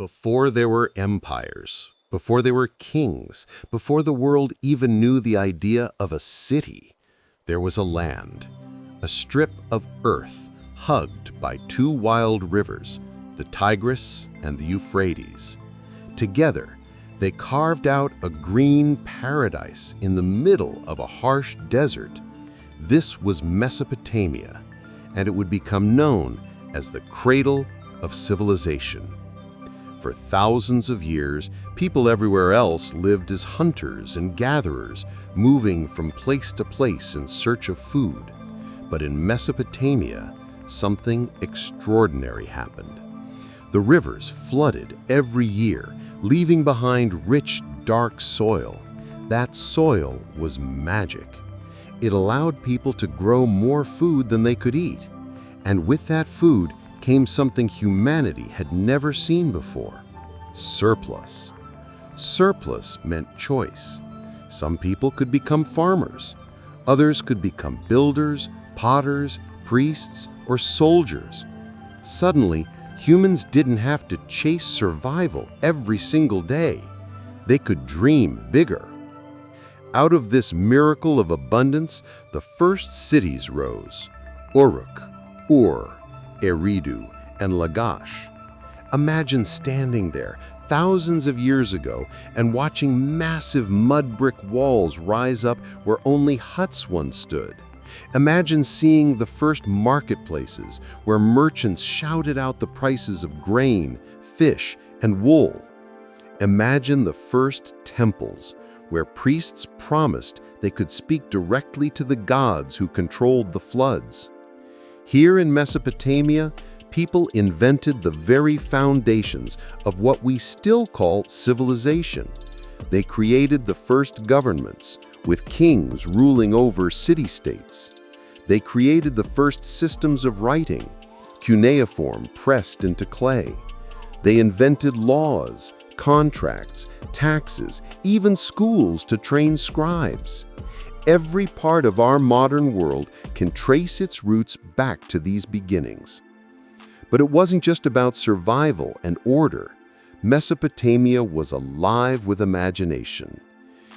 Before there were empires, before there were kings, before the world even knew the idea of a city, there was a land, a strip of earth hugged by two wild rivers, the Tigris and the Euphrates. Together, they carved out a green paradise in the middle of a harsh desert. This was Mesopotamia, and it would become known as the Cradle of Civilization. For thousands of years, people everywhere else lived as hunters and gatherers, moving from place to place in search of food. But in Mesopotamia, something extraordinary happened. The rivers flooded every year, leaving behind rich, dark soil. That soil was magic. It allowed people to grow more food than they could eat. And with that food came something humanity had never seen before: surplus. Surplus meant choice. Some people could become farmers. Others could become builders, potters, priests, or soldiers. Suddenly, humans didn't have to chase survival every single day. They could dream bigger. Out of this miracle of abundance, the first cities rose: Uruk, Ur, Eridu, and Lagash. Imagine standing there thousands of years ago and watching massive mud brick walls rise up where only huts once stood. Imagine seeing the first marketplaces where merchants shouted out the prices of grain, fish, and wool. Imagine the first temples where priests promised they could speak directly to the gods who controlled the floods. Here in Mesopotamia, people invented the very foundations of what we still call civilization. They created the first governments, with kings ruling over city-states. They created the first systems of writing, cuneiform pressed into clay. They invented laws, contracts, taxes, even schools to train scribes. Every part of our modern world can trace its roots back to these beginnings. But it wasn't just about survival and order. Mesopotamia was alive with imagination.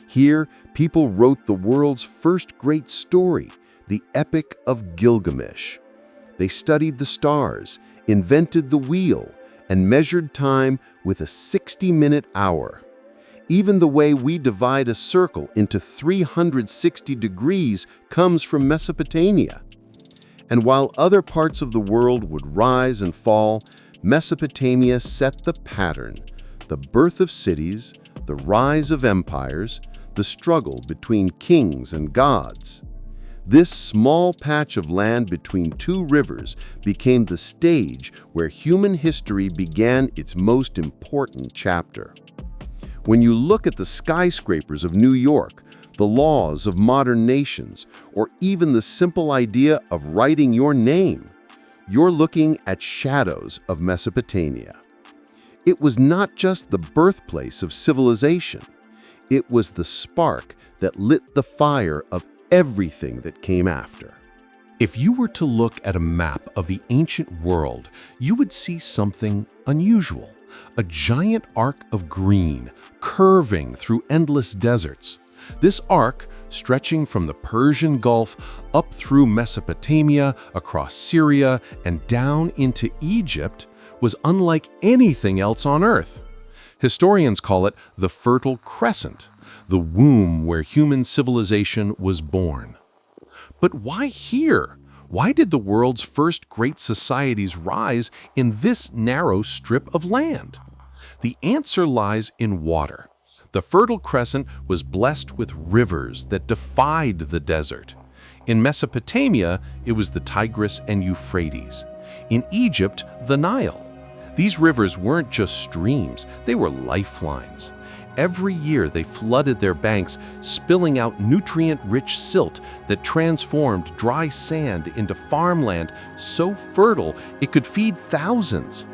Here, people wrote the world's first great story, the Epic of Gilgamesh. They studied the stars, invented the wheel, and measured time with a 60-minute hour. Even the way we divide a circle into 360 degrees comes from Mesopotamia. And while other parts of the world would rise and fall, Mesopotamia set the pattern: the birth of cities, the rise of empires, the struggle between kings and gods. This small patch of land between two rivers became the stage where human history began its most important chapter. When you look at the skyscrapers of New York, the laws of modern nations, or even the simple idea of writing your name, you're looking at shadows of Mesopotamia. It was not just the birthplace of civilization. It was the spark that lit the fire of everything that came after. If you were to look at a map of the ancient world, you would see something unusual: a giant arc of green curving through endless deserts. This arc, stretching from the Persian Gulf up through Mesopotamia, across Syria, and down into Egypt, was unlike anything else on Earth. Historians call it the Fertile Crescent, the womb where human civilization was born. But why here? Why did the world's first great societies rise in this narrow strip of land? The answer lies in water. The Fertile Crescent was blessed with rivers that defied the desert. In Mesopotamia, it was the Tigris and Euphrates. In Egypt, the Nile. These rivers weren't just streams, they were lifelines. Every year they flooded their banks, spilling out nutrient-rich silt that transformed dry sand into farmland so fertile it could feed thousands.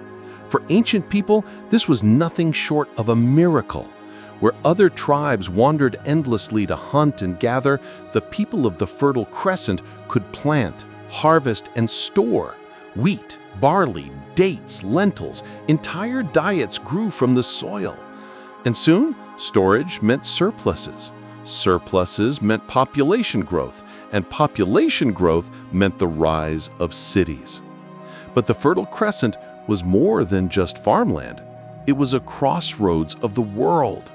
For ancient people, this was nothing short of a miracle. Where other tribes wandered endlessly to hunt and gather, the people of the Fertile Crescent could plant, harvest, and store wheat, Barley, dates, lentils, entire diets grew from the soil. And soon, storage meant surpluses. Surpluses meant population growth, and population growth meant the rise of cities. But the Fertile Crescent was more than just farmland. It was a crossroads of the world.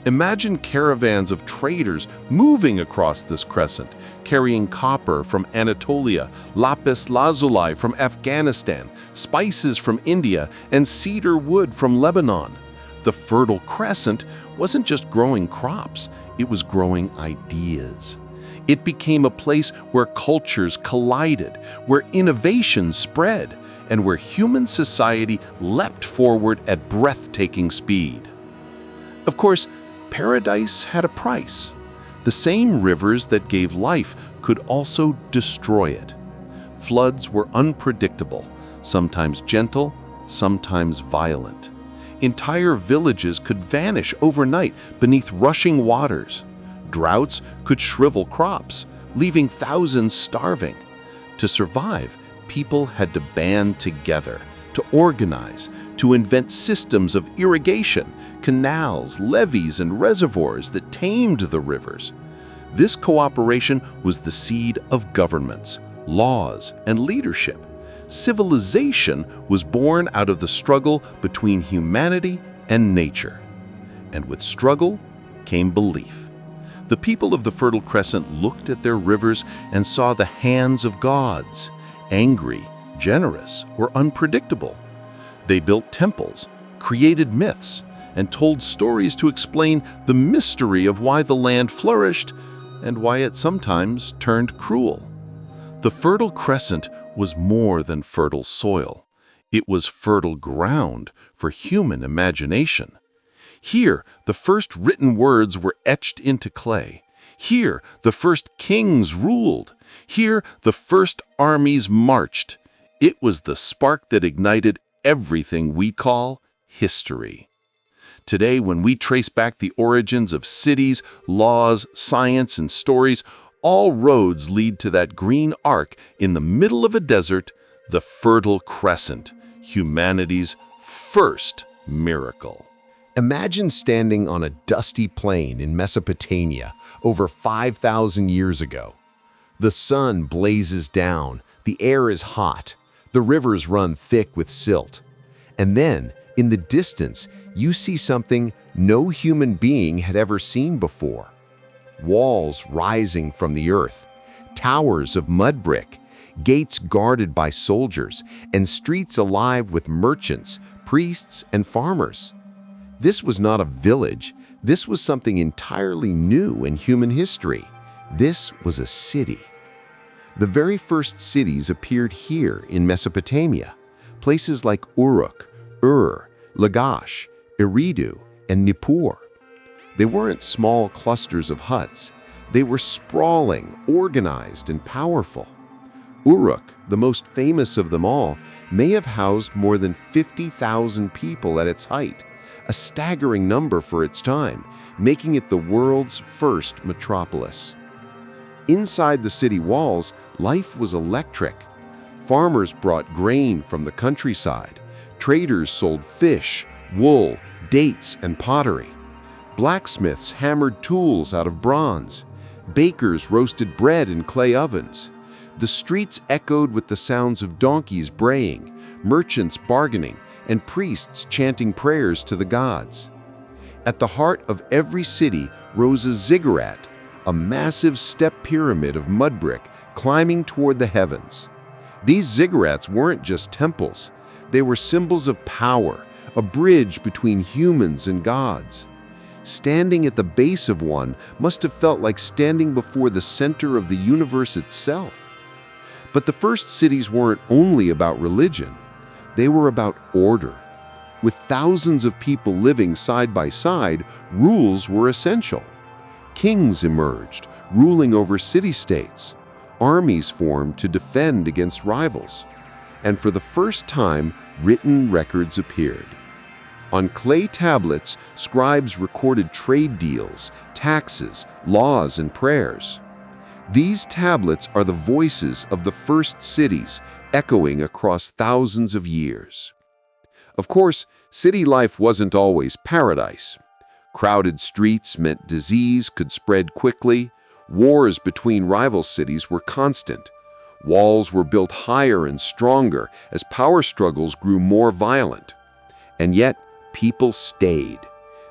Imagine caravans of traders moving across this crescent, carrying copper from Anatolia, lapis lazuli from Afghanistan, spices from India, and cedar wood from Lebanon. The Fertile Crescent wasn't just growing crops, it was growing ideas. It became a place where cultures collided, where innovation spread, and where human society leapt forward at breathtaking speed. Of course, paradise had a price. The same rivers that gave life could also destroy it. Floods were unpredictable, sometimes gentle, sometimes violent. Entire villages could vanish overnight beneath rushing waters. Droughts could shrivel crops, leaving thousands starving. To survive, people had to band together, to organize, to invent systems of irrigation, canals, levees, and reservoirs that tamed the rivers. This cooperation was the seed of governments, laws, and leadership. Civilization was born out of the struggle between humanity and nature. And with struggle came belief. The people of the Fertile Crescent looked at their rivers and saw the hands of gods, angry, generous, or unpredictable. They built temples, created myths, and told stories to explain the mystery of why the land flourished and why it sometimes turned cruel. The Fertile Crescent was more than fertile soil. It was fertile ground for human imagination. Here, the first written words were etched into clay. Here, the first kings ruled. Here, the first armies marched. It was the spark that ignited everything we call history. Today, when we trace back the origins of cities, laws, science, and stories, all roads lead to that green arc in the middle of a desert, the Fertile Crescent, humanity's first miracle. Imagine standing on a dusty plain in Mesopotamia over 5,000 years ago. The sun blazes down, the air is hot, the rivers run thick with silt. And then, in the distance, you see something no human being had ever seen before. Walls rising from the earth, towers of mud brick, gates guarded by soldiers, and streets alive with merchants, priests, and farmers. This was not a village. This was something entirely new in human history. This was a city. The very first cities appeared here in Mesopotamia, places like Uruk, Lagash, Eridu, and Nippur. They weren't small clusters of huts. They were sprawling, organized, and powerful. Uruk, the most famous of them all, may have housed more than 50,000 people at its height, a staggering number for its time, making it the world's first metropolis. Inside the city walls, life was electric. Farmers brought grain from the countryside. Traders sold fish, wool, dates, and pottery. Blacksmiths hammered tools out of bronze. Bakers roasted bread in clay ovens. The streets echoed with the sounds of donkeys braying, merchants bargaining, and priests chanting prayers to the gods. At the heart of every city rose a ziggurat, a massive step pyramid of mud brick climbing toward the heavens. These ziggurats weren't just temples. They were symbols of power, a bridge between humans and gods. Standing at the base of one must have felt like standing before the center of the universe itself. But the first cities weren't only about religion. They were about order. With thousands of people living side by side, rules were essential. Kings emerged, ruling over city-states. Armies formed to defend against rivals. And for the first time, written records appeared. On clay tablets, scribes recorded trade deals, taxes, laws, and prayers. These tablets are the voices of the first cities, echoing across thousands of years. Of course, city life wasn't always paradise. Crowded streets meant disease could spread quickly. Wars between rival cities were constant. Walls were built higher and stronger as power struggles grew more violent. And yet, people stayed.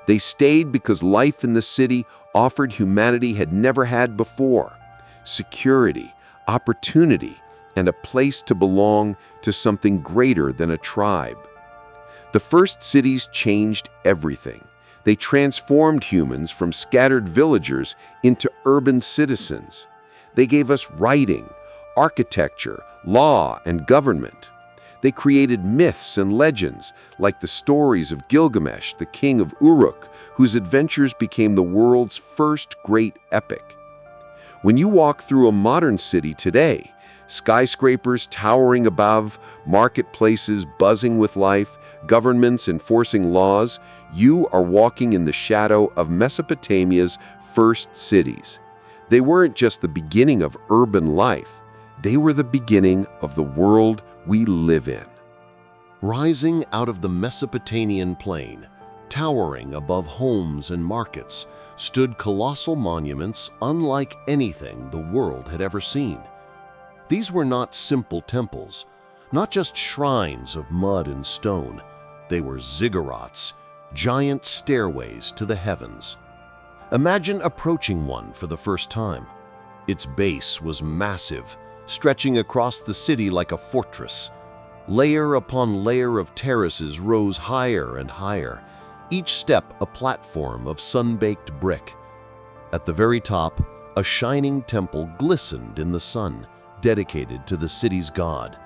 They stayed because life in the city offered humanity had never had before: security, opportunity, and a place to belong to something greater than a tribe. The first cities changed everything. They transformed humans from scattered villagers into urban citizens. They gave us writing, architecture, law, and government. They created myths and legends, like the stories of Gilgamesh, the king of Uruk, whose adventures became the world's first great epic. When you walk through a modern city today, skyscrapers towering above, marketplaces buzzing with life, governments enforcing laws, you are walking in the shadow of Mesopotamia's first cities. They weren't just the beginning of urban life, they were the beginning of the world we live in. Rising out of the Mesopotamian plain, towering above homes and markets, stood colossal monuments unlike anything the world had ever seen. These were not simple temples, not just shrines of mud and stone. They were ziggurats, giant stairways to the heavens. Imagine approaching one for the first time. Its base was massive, stretching across the city like a fortress. Layer upon layer of terraces rose higher and higher, each step a platform of sun-baked brick. At the very top, a shining temple glistened in the sun, dedicated to the city's god.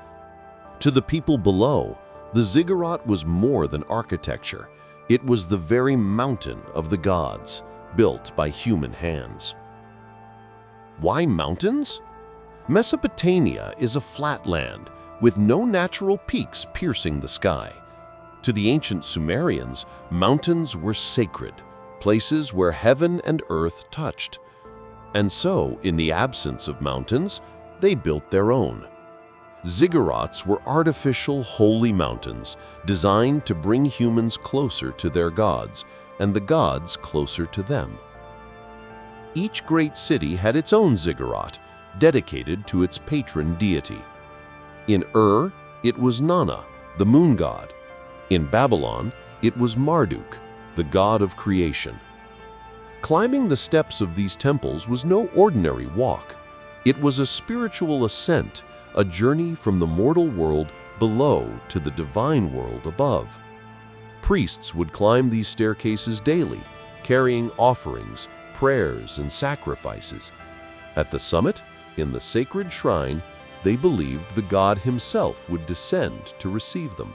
To the people below, the ziggurat was more than architecture. It was the very mountain of the gods, built by human hands. Why mountains? Mesopotamia is a flat land with no natural peaks piercing the sky. To the ancient Sumerians, mountains were sacred, places where heaven and earth touched. And so, in the absence of mountains, they built their own. Ziggurats were artificial holy mountains designed to bring humans closer to their gods and the gods closer to them. Each great city had its own ziggurat, dedicated to its patron deity. In it was Nana, the moon god. In Babylon, it was Marduk, the god of creation. Climbing the steps of these temples was no ordinary walk. It was a spiritual ascent, a journey from the mortal world below to the divine world above. Priests would climb these staircases daily, carrying offerings, prayers, and sacrifices. At the summit, in the sacred shrine, they believed the god himself would descend to receive them.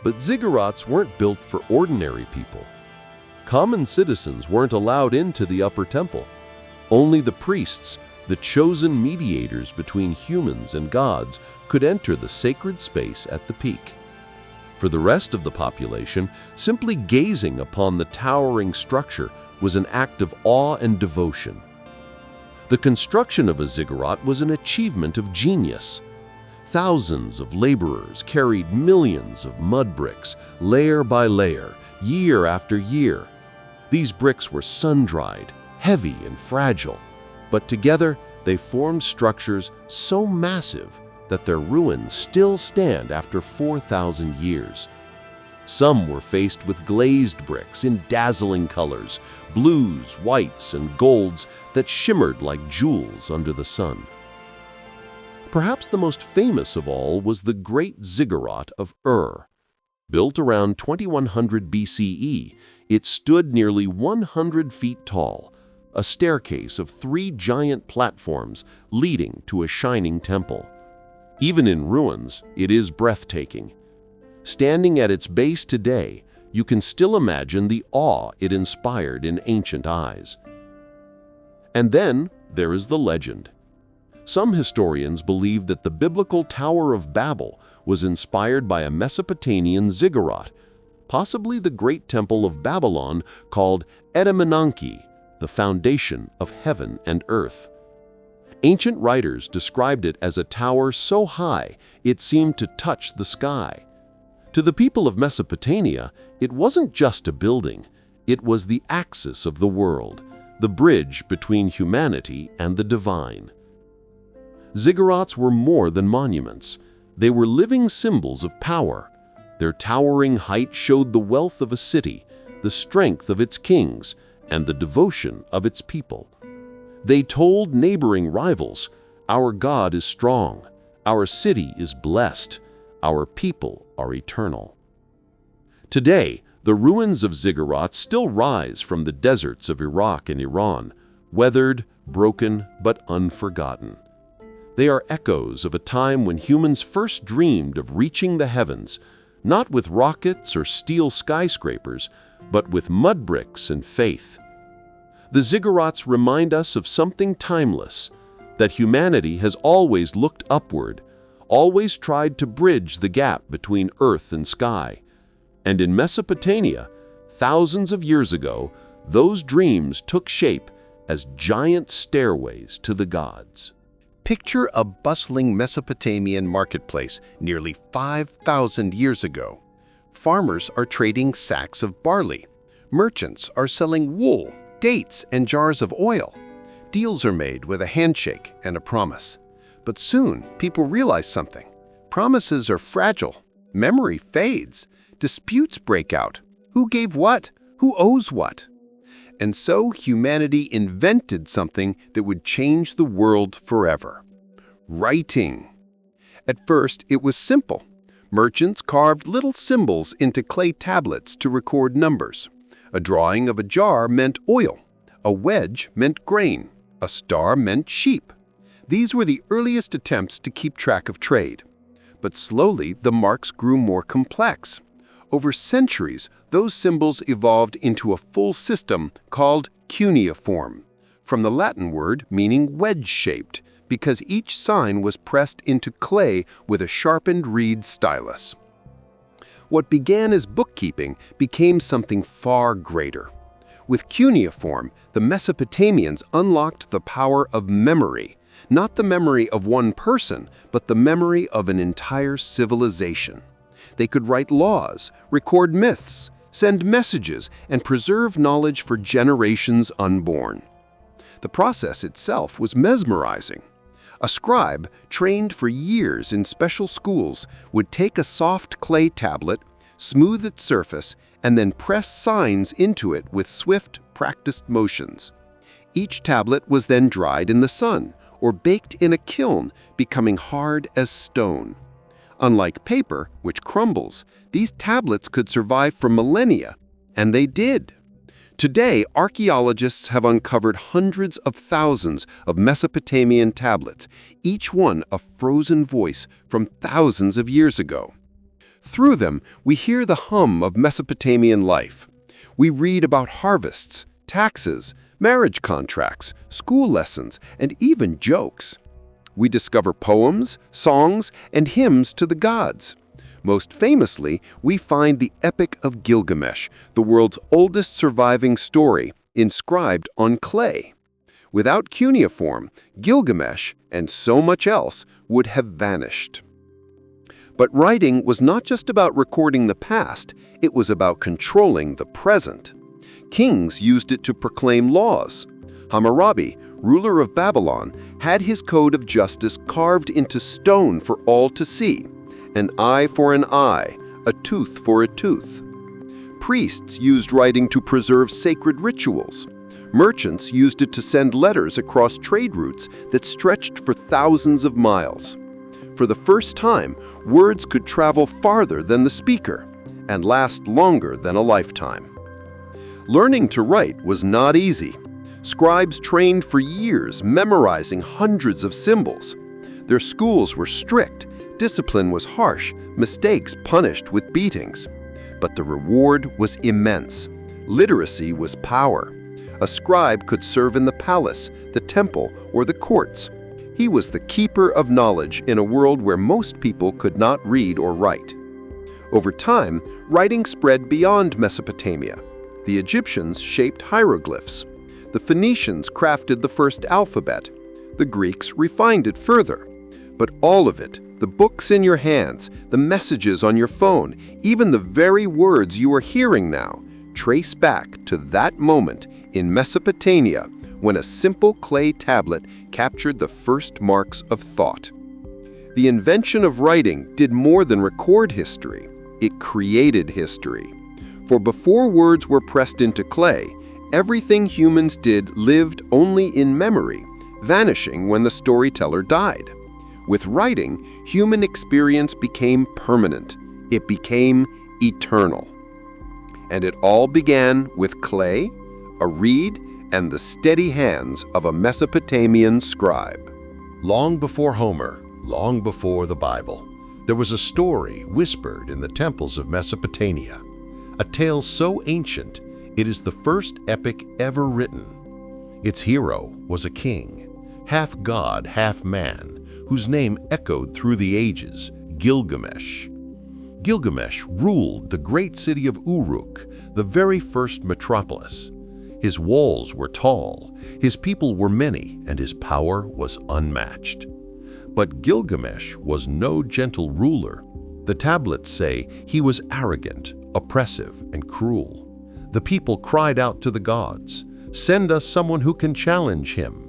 But ziggurats weren't built for ordinary people. Common citizens weren't allowed into the upper temple. Only the priests, the chosen mediators between humans and gods, could enter the sacred space at the peak. For the rest of the population, simply gazing upon the towering structure was an act of awe and devotion. The construction of a ziggurat was an achievement of genius. Thousands of laborers carried millions of mud bricks, layer by layer, year after year. These bricks were sun-dried, heavy and fragile, but together they formed structures so massive that their ruins still stand after 4,000 years. Some were faced with glazed bricks in dazzling colors, blues, whites, and golds that shimmered like jewels under the sun. Perhaps the most famous of all was the Great Ziggurat of Built around 2100 BCE, it stood nearly 100 feet tall, a staircase of 3 giant platforms leading to a shining temple. Even in ruins, it is breathtaking. Standing at its base today, you can still imagine the awe it inspired in ancient eyes. And then there is the legend. Some historians believe that the biblical Tower of Babel was inspired by a Mesopotamian ziggurat, possibly the great temple of Babylon called Etemenanke, the foundation of heaven and earth. Ancient writers described it as a tower so high it seemed to touch the sky. To the people of Mesopotamia, it wasn't just a building, it was the axis of the world, the bridge between humanity and the divine. Ziggurats were more than monuments. They were living symbols of power. Their towering height showed the wealth of a city, the strength of its kings, and the devotion of its people. They told neighboring rivals, "Our God is strong, our city is blessed, our people are eternal." Today, the ruins of Ziggurats still rise from the deserts of Iraq and Iran, weathered, broken, but unforgotten. They are echoes of a time when humans first dreamed of reaching the heavens, not with rockets or steel skyscrapers, but with mud bricks and faith. The Ziggurats remind us of something timeless, that humanity has always looked upward, always tried to bridge the gap between earth and sky. And in Mesopotamia, thousands of years ago, those dreams took shape as giant stairways to the gods. Picture a bustling Mesopotamian marketplace nearly 5,000 years ago. Farmers are trading sacks of barley. Merchants are selling wool, dates, and jars of oil. Deals are made with a handshake and a promise. But soon, people realize something. Promises are fragile. Memory fades. Disputes break out. Who gave what? Who owes what? And so humanity invented something that would change the world forever. Writing. At first, it was simple. Merchants carved little symbols into clay tablets to record numbers. A drawing of a jar meant oil. A wedge meant grain. A star meant sheep. These were the earliest attempts to keep track of trade. But slowly, the marks grew more complex. Over centuries, those symbols evolved into a full system called cuneiform, from the Latin word meaning wedge-shaped, because each sign was pressed into clay with a sharpened reed stylus. What began as bookkeeping became something far greater. With cuneiform, the Mesopotamians unlocked the power of memory, not the memory of one person, but the memory of an entire civilization. They could write laws, record myths, send messages, and preserve knowledge for generations unborn. The process itself was mesmerizing. A scribe, trained for years in special schools, would take a soft clay tablet, smooth its surface, and then press signs into it with swift, practiced motions. Each tablet was then dried in the sun or baked in a kiln, becoming hard as stone. Unlike paper, which crumbles, these tablets could survive for millennia, and they did. Today, archaeologists have uncovered hundreds of thousands of Mesopotamian tablets, each one a frozen voice from thousands of years ago. Through them, we hear the hum of Mesopotamian life. We read about harvests, taxes, marriage contracts, school lessons, and even jokes. We discover poems, songs, and hymns to the gods. Most famously, we find the Epic of Gilgamesh, the world's oldest surviving story, inscribed on clay. Without cuneiform, Gilgamesh, and so much else, would have vanished. But writing was not just about recording the past, it was about controlling the present. Kings used it to proclaim laws. Hammurabi, ruler of Babylon, had his code of justice carved into stone for all to see. An eye for an eye, a tooth for a tooth. Priests used writing to preserve sacred rituals. Merchants used it to send letters across trade routes that stretched for thousands of miles. For the first time, words could travel farther than the speaker and last longer than a lifetime. Learning to write was not easy. Scribes trained for years, memorizing hundreds of symbols. Their schools were strict, discipline was harsh, mistakes punished with beatings. But the reward was immense. Literacy was power. A scribe could serve in the palace, the temple, or the courts. He was the keeper of knowledge in a world where most people could not read or write. Over time, writing spread beyond Mesopotamia. The Egyptians shaped hieroglyphs. The Phoenicians crafted the first alphabet. The Greeks refined it further. But all of it, the books in your hands, the messages on your phone, even the very words you are hearing now, trace back to that moment in Mesopotamia when a simple clay tablet captured the first marks of thought. The invention of writing did more than record history. It created history. For before words were pressed into clay, everything humans did lived only in memory, vanishing when the storyteller died. With writing, human experience became permanent. It became eternal. And it all began with clay, a reed, and the steady hands of a Mesopotamian scribe. Long before Homer, long before the Bible, there was a story whispered in the temples of Mesopotamia, a tale so ancient it is the first epic ever written. Its hero was a king, half god, half man, whose name echoed through the ages, Gilgamesh. Gilgamesh ruled the great city of Uruk, the very first metropolis. His walls were tall, his people were many, and his power was unmatched. But Gilgamesh was no gentle ruler. The tablets say he was arrogant, oppressive, and cruel. The people cried out to the gods, "Send us someone who can challenge him."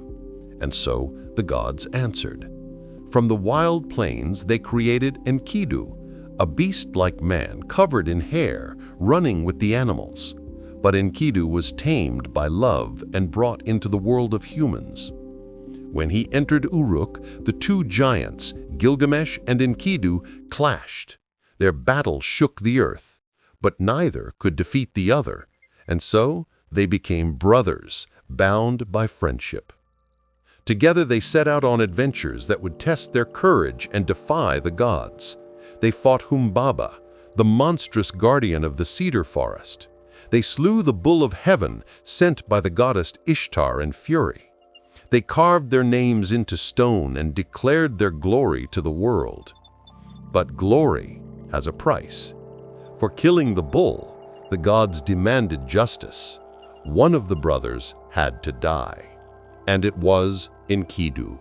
And so the gods answered. From the wild plains they created Enkidu, a beast like man covered in hair, running with the animals. But Enkidu was tamed by love and brought into the world of humans. When he entered Uruk, the two giants, Gilgamesh and Enkidu, clashed. Their battle shook the earth, but neither could defeat the other, and so they became brothers, bound by friendship. Together they set out on adventures that would test their courage and defy the gods. They fought Humbaba, the monstrous guardian of the cedar forest. They slew the bull of heaven sent by the goddess Ishtar in fury. They carved their names into stone and declared their glory to the world. But glory has a price. For killing the bull, the gods demanded justice. One of the brothers had to die, and it was Enkidu.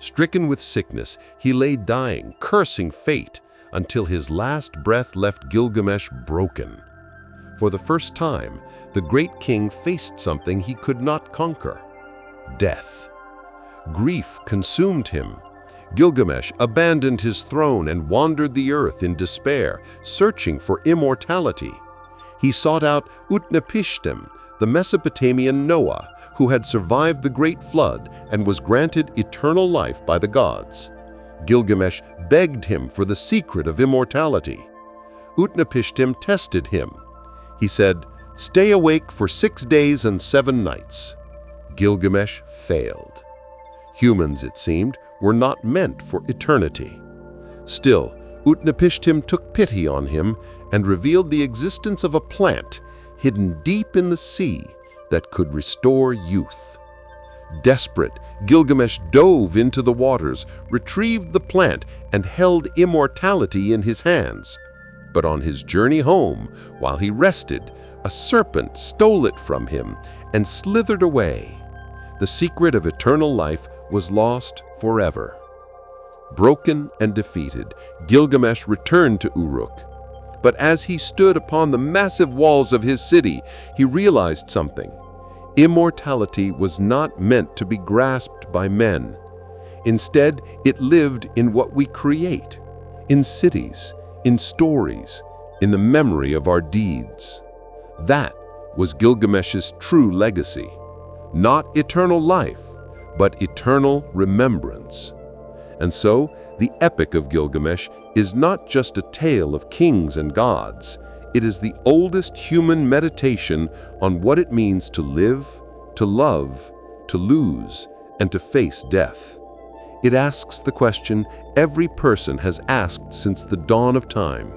Stricken with sickness, he lay dying, cursing fate, until his last breath left Gilgamesh broken. For the first time, the great king faced something he could not conquer: death. Grief consumed him. Gilgamesh abandoned his throne and wandered the earth in despair, searching for immortality. He sought out Utnapishtim, the Mesopotamian Noah, who had survived the great flood and was granted eternal life by the gods. Gilgamesh begged him for the secret of immortality. Utnapishtim tested him. He said, "Stay awake for 6 days and 7 nights." Gilgamesh failed. Humans, it seemed, were not meant for eternity. Still, Utnapishtim took pity on him and revealed the existence of a plant hidden deep in the sea that could restore youth. Desperate, Gilgamesh dove into the waters, retrieved the plant, and held immortality in his hands. But on his journey home, while he rested, a serpent stole it from him and slithered away. The secret of eternal life was lost forever. Broken and defeated, Gilgamesh returned to Uruk. But as he stood upon the massive walls of his city, he realized something. Immortality was not meant to be grasped by men. Instead, it lived in what we create, in cities, in stories, in the memory of our deeds. That was Gilgamesh's true legacy. Not eternal life, but eternal remembrance. And so, the Epic of Gilgamesh is not just a tale of kings and gods. It is the oldest human meditation on what it means to live, to love, to lose, and to face death. It asks the question every person has asked since the dawn of time: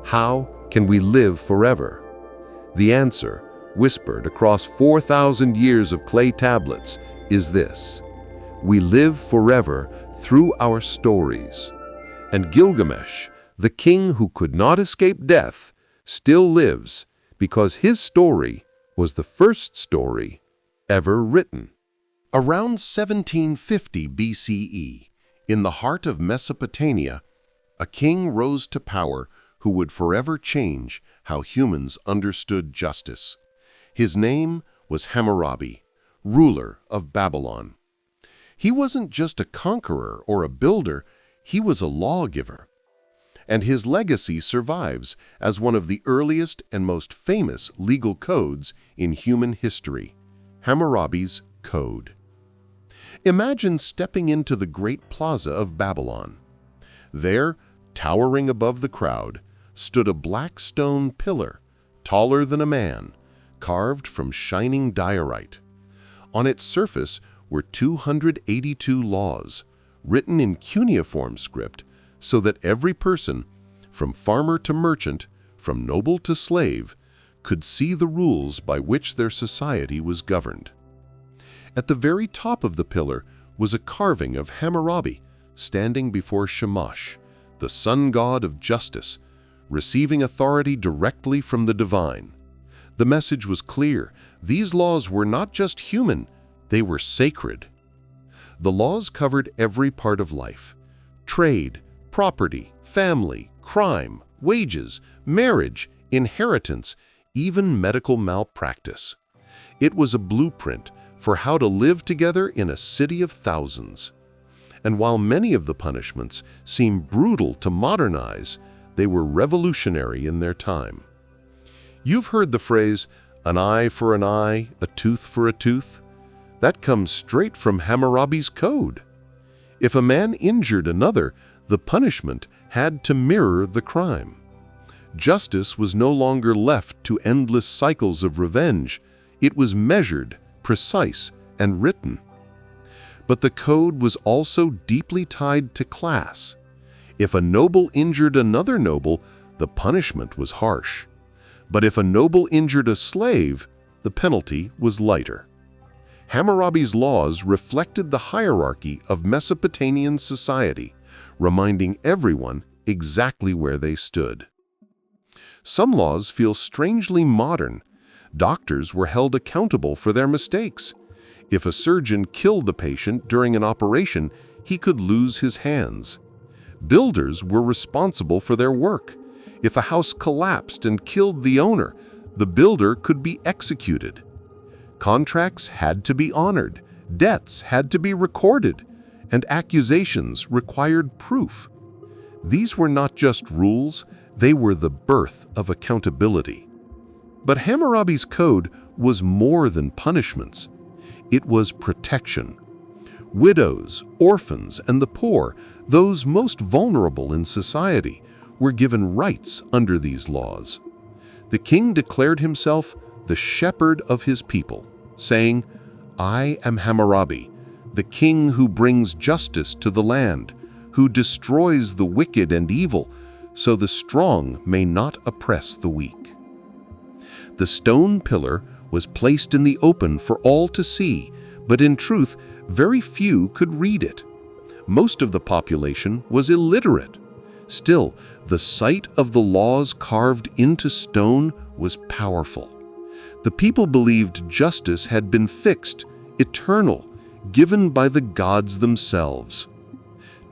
how can we live forever? The answer, whispered across 4,000 years of clay tablets, is this: we live forever through our stories. And Gilgamesh, the king who could not escape death, still lives because his story was the first story ever written. Around 1750 BCE, in the heart of Mesopotamia, a king rose to power who would forever change how humans understood justice. His name was Hammurabi, ruler of Babylon. He wasn't just a conqueror or a builder, he was a lawgiver. And his legacy survives as one of the earliest and most famous legal codes in human history, Hammurabi's Code. Imagine stepping into the great plaza of Babylon. There, towering above the crowd, stood a black stone pillar, taller than a man, carved from shining diorite. On its surface were 282 laws, written in cuneiform script, so that every person, from farmer to merchant, from noble to slave, could see the rules by which their society was governed. At the very top of the pillar was a carving of Hammurabi, standing before Shamash, the sun god of justice, receiving authority directly from the divine. The message was clear. These laws were not just human, they were sacred. The laws covered every part of life: trade, property, family, crime, wages, marriage, inheritance, even medical malpractice. It was a blueprint for how to live together in a city of thousands. And while many of the punishments seem brutal to modernize, they were revolutionary in their time. You've heard the phrase, an eye for an eye, a tooth for a tooth. That comes straight from Hammurabi's Code. If a man injured another, the punishment had to mirror the crime. Justice was no longer left to endless cycles of revenge. It was measured, precise, and written. But the code was also deeply tied to class. If a noble injured another noble, the punishment was harsh. But if a noble injured a slave, the penalty was lighter. Hammurabi's laws reflected the hierarchy of Mesopotamian society, reminding everyone exactly where they stood. Some laws feel strangely modern. Doctors were held accountable for their mistakes. If a surgeon killed the patient during an operation, he could lose his hands. Builders were responsible for their work. If a house collapsed and killed the owner, the builder could be executed. Contracts had to be honored, debts had to be recorded, and accusations required proof. These were not just rules, they were the birth of accountability. But Hammurabi's Code was more than punishments. It was protection. Widows, orphans, and the poor, those most vulnerable in society, were given rights under these laws. The king declared himself the shepherd of his people, saying, "I am Hammurabi, the king who brings justice to the land, who destroys the wicked and evil, so the strong may not oppress the weak." The stone pillar was placed in the open for all to see, but in truth, very few could read it. Most of the population was illiterate. Still, the sight of the laws carved into stone was powerful. The people believed justice had been fixed, eternal, given by the gods themselves.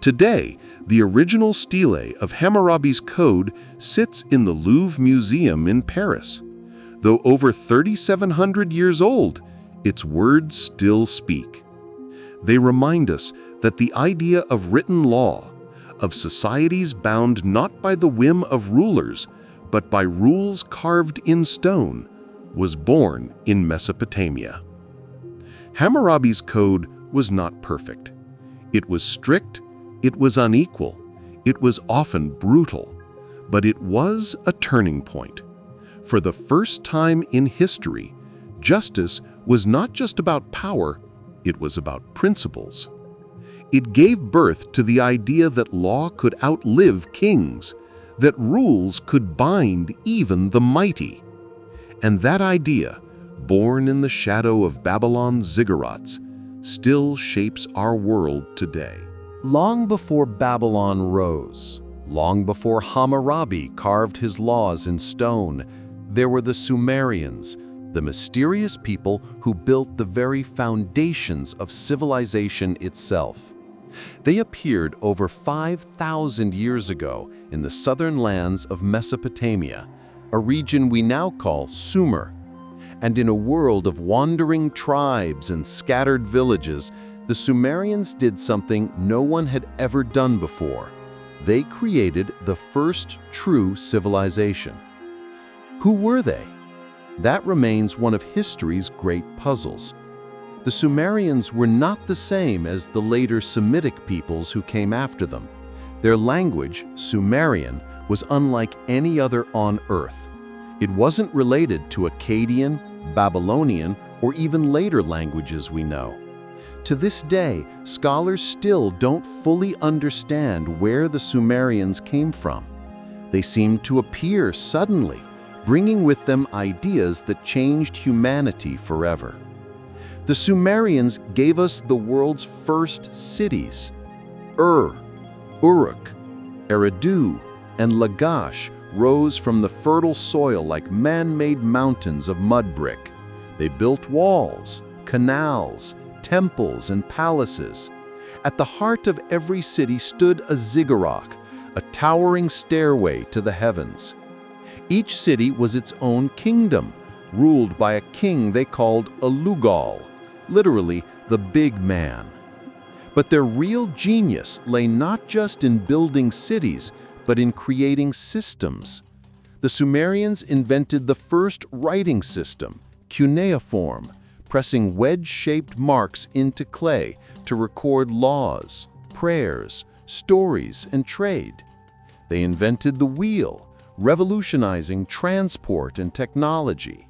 Today, the original stele of Hammurabi's Code sits in the Louvre Museum in Paris. Though over 3,700 years old, its words still speak. They remind us that the idea of written law, of societies bound not by the whim of rulers, but by rules carved in stone, was born in Mesopotamia. Hammurabi's Code was not perfect. It was strict, it was unequal, it was often brutal, but it was a turning point. For the first time in history, justice was not just about power, it was about principles. It gave birth to the idea that law could outlive kings, that rules could bind even the mighty. And that idea, born in the shadow of Babylon's Ziggurats, still shapes our world today. Long before Babylon rose, long before Hammurabi carved his laws in stone, there were the Sumerians, the mysterious people who built the very foundations of civilization itself. They appeared over 5,000 years ago in the southern lands of Mesopotamia, a region we now call Sumer. And in a world of wandering tribes and scattered villages, the Sumerians did something no one had ever done before. They created the first true civilization. Who were they? That remains one of history's great puzzles. The Sumerians were not the same as the later Semitic peoples who came after them. Their language, Sumerian, was unlike any other on Earth. It wasn't related to Akkadian, Babylonian, or even later languages we know. To this day, scholars still don't fully understand where the Sumerians came from. They seem to appear suddenly, bringing with them ideas that changed humanity forever. The Sumerians gave us the world's first cities. Uruk, Eridu, and Lagash rose from the fertile soil like man-made mountains of mud brick. They built walls, canals, temples, and palaces. At the heart of every city stood a ziggurat, a towering stairway to the heavens. Each city was its own kingdom, ruled by a king they called a Lugal, literally the big man. But their real genius lay not just in building cities, but in creating systems. The Sumerians invented the first writing system, Cuneiform, pressing wedge-shaped marks into clay to record laws, prayers, stories, and trade. They invented the wheel, revolutionizing transport and technology.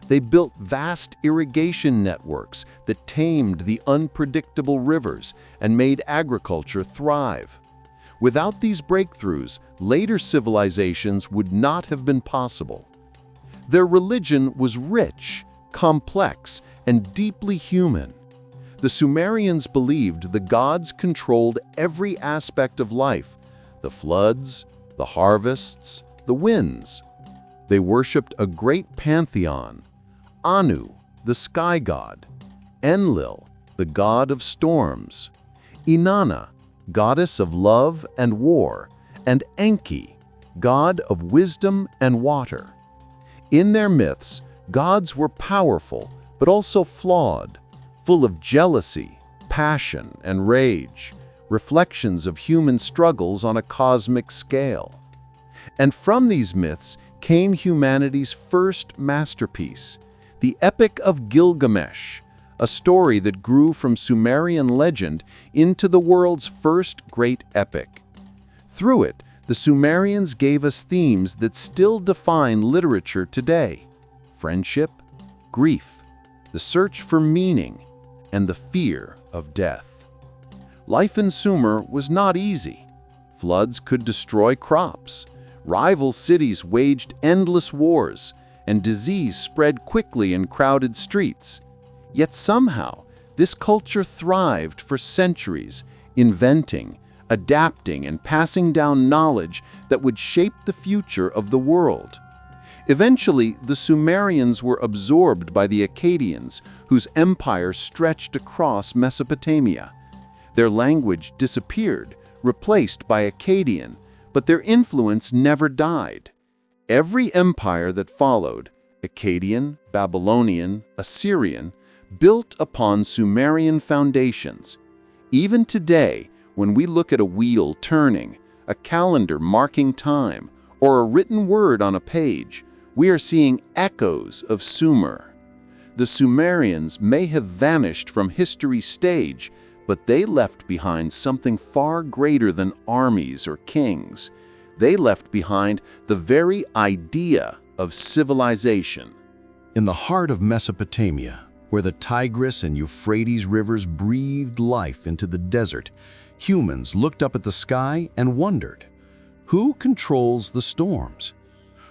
They built vast irrigation networks that tamed the unpredictable rivers and made agriculture thrive. Without these breakthroughs, later civilizations would not have been possible. Their religion was rich, complex, and deeply human. The Sumerians believed the gods controlled every aspect of life: the floods, the harvests, the winds. They worshipped a great pantheon: Anu, the sky god; Enlil, the god of storms; Inanna, goddess of love and war; and Enki, god of wisdom and water. In their myths, gods were powerful, but also flawed, full of jealousy, passion, and rage, reflections of human struggles on a cosmic scale. And from these myths came humanity's first masterpiece, the Epic of Gilgamesh, a story that grew from Sumerian legend into the world's first great epic. Through it, the Sumerians gave us themes that still define literature today: friendship, grief, the search for meaning, and the fear of death. Life in Sumer was not easy. Floods could destroy crops, rival cities waged endless wars, and disease spread quickly in crowded streets. Yet somehow, this culture thrived for centuries, inventing, adapting, and passing down knowledge that would shape the future of the world. Eventually, the Sumerians were absorbed by the Akkadians, whose empire stretched across Mesopotamia. Their language disappeared, replaced by Akkadian, but their influence never died. Every empire that followed, Akkadian, Babylonian, Assyrian, built upon Sumerian foundations. Even today, when we look at a wheel turning, a calendar marking time, or a written word on a page, we are seeing echoes of Sumer. The Sumerians may have vanished from history's stage, but they left behind something far greater than armies or kings. They left behind the very idea of civilization. In the heart of Mesopotamia, where the Tigris and Euphrates rivers breathed life into the desert, humans looked up at the sky and wondered, who controls the storms?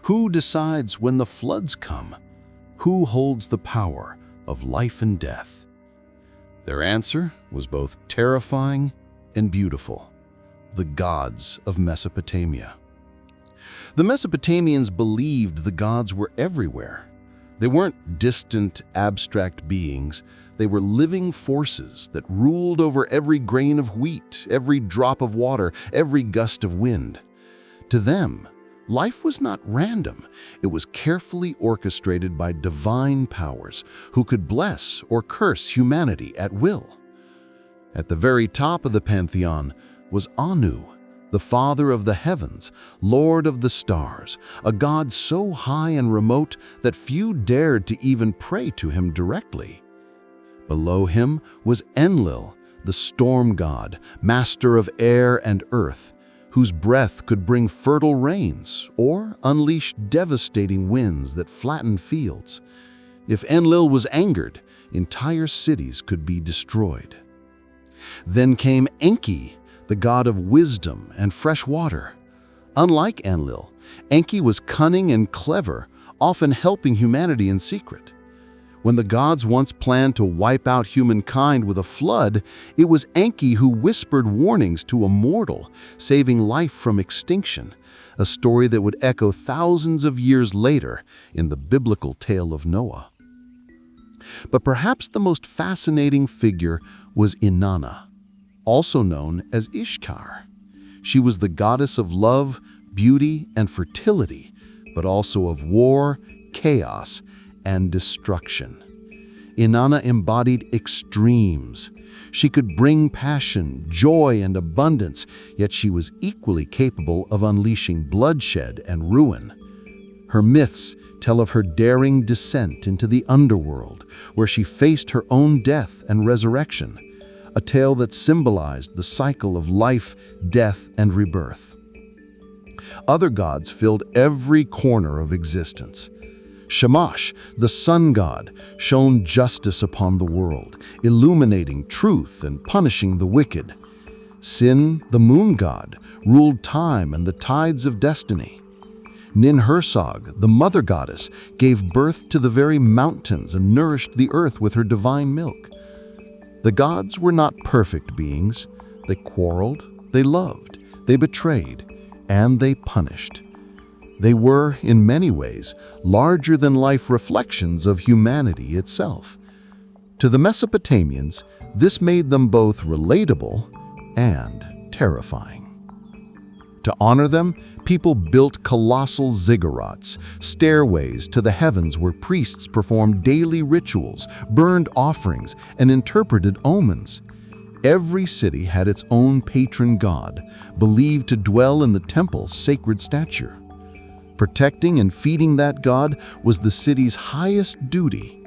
Who decides when the floods come? Who holds the power of life and death? Their answer was both terrifying and beautiful: the gods of Mesopotamia. The Mesopotamians believed the gods were everywhere. They weren't distant, abstract beings. They were living forces that ruled over every grain of wheat, every drop of water, every gust of wind. To them, life was not random. It was carefully orchestrated by divine powers who could bless or curse humanity at will. At the very top of the pantheon was Anu, the father of the heavens, lord of the stars, a god so high and remote that few dared to even pray to him directly. Below him was Enlil, the storm god, master of air and earth, whose breath could bring fertile rains or unleash devastating winds that flattened fields. If Enlil was angered, entire cities could be destroyed. Then came Enki, the god of wisdom and fresh water. Unlike Enlil, Enki was cunning and clever, often helping humanity in secret. When the gods once planned to wipe out humankind with a flood, it was Enki who whispered warnings to a mortal, saving life from extinction, a story that would echo thousands of years later in the biblical tale of Noah. But perhaps the most fascinating figure was Inanna, also known as Ishtar. She was the goddess of love, beauty, and fertility, but also of war, chaos, and destruction. Inanna embodied extremes. She could bring passion, joy, and abundance, yet she was equally capable of unleashing bloodshed and ruin. Her myths tell of her daring descent into the underworld, where she faced her own death and resurrection, a tale that symbolized the cycle of life, death, and rebirth. Other gods filled every corner of existence. Shamash, the sun god, shone justice upon the world, illuminating truth and punishing the wicked. Sin, the moon god, ruled time and the tides of destiny. Ninhursag, the mother goddess, gave birth to the very mountains and nourished the earth with her divine milk. The gods were not perfect beings. They quarreled, they loved, they betrayed, and they punished. They were, in many ways, larger-than-life reflections of humanity itself. To the Mesopotamians, this made them both relatable and terrifying. To honor them, people built colossal ziggurats, stairways to the heavens where priests performed daily rituals, burned offerings, and interpreted omens. Every city had its own patron god, believed to dwell in the temple's sacred stature. Protecting and feeding that god was the city's highest duty.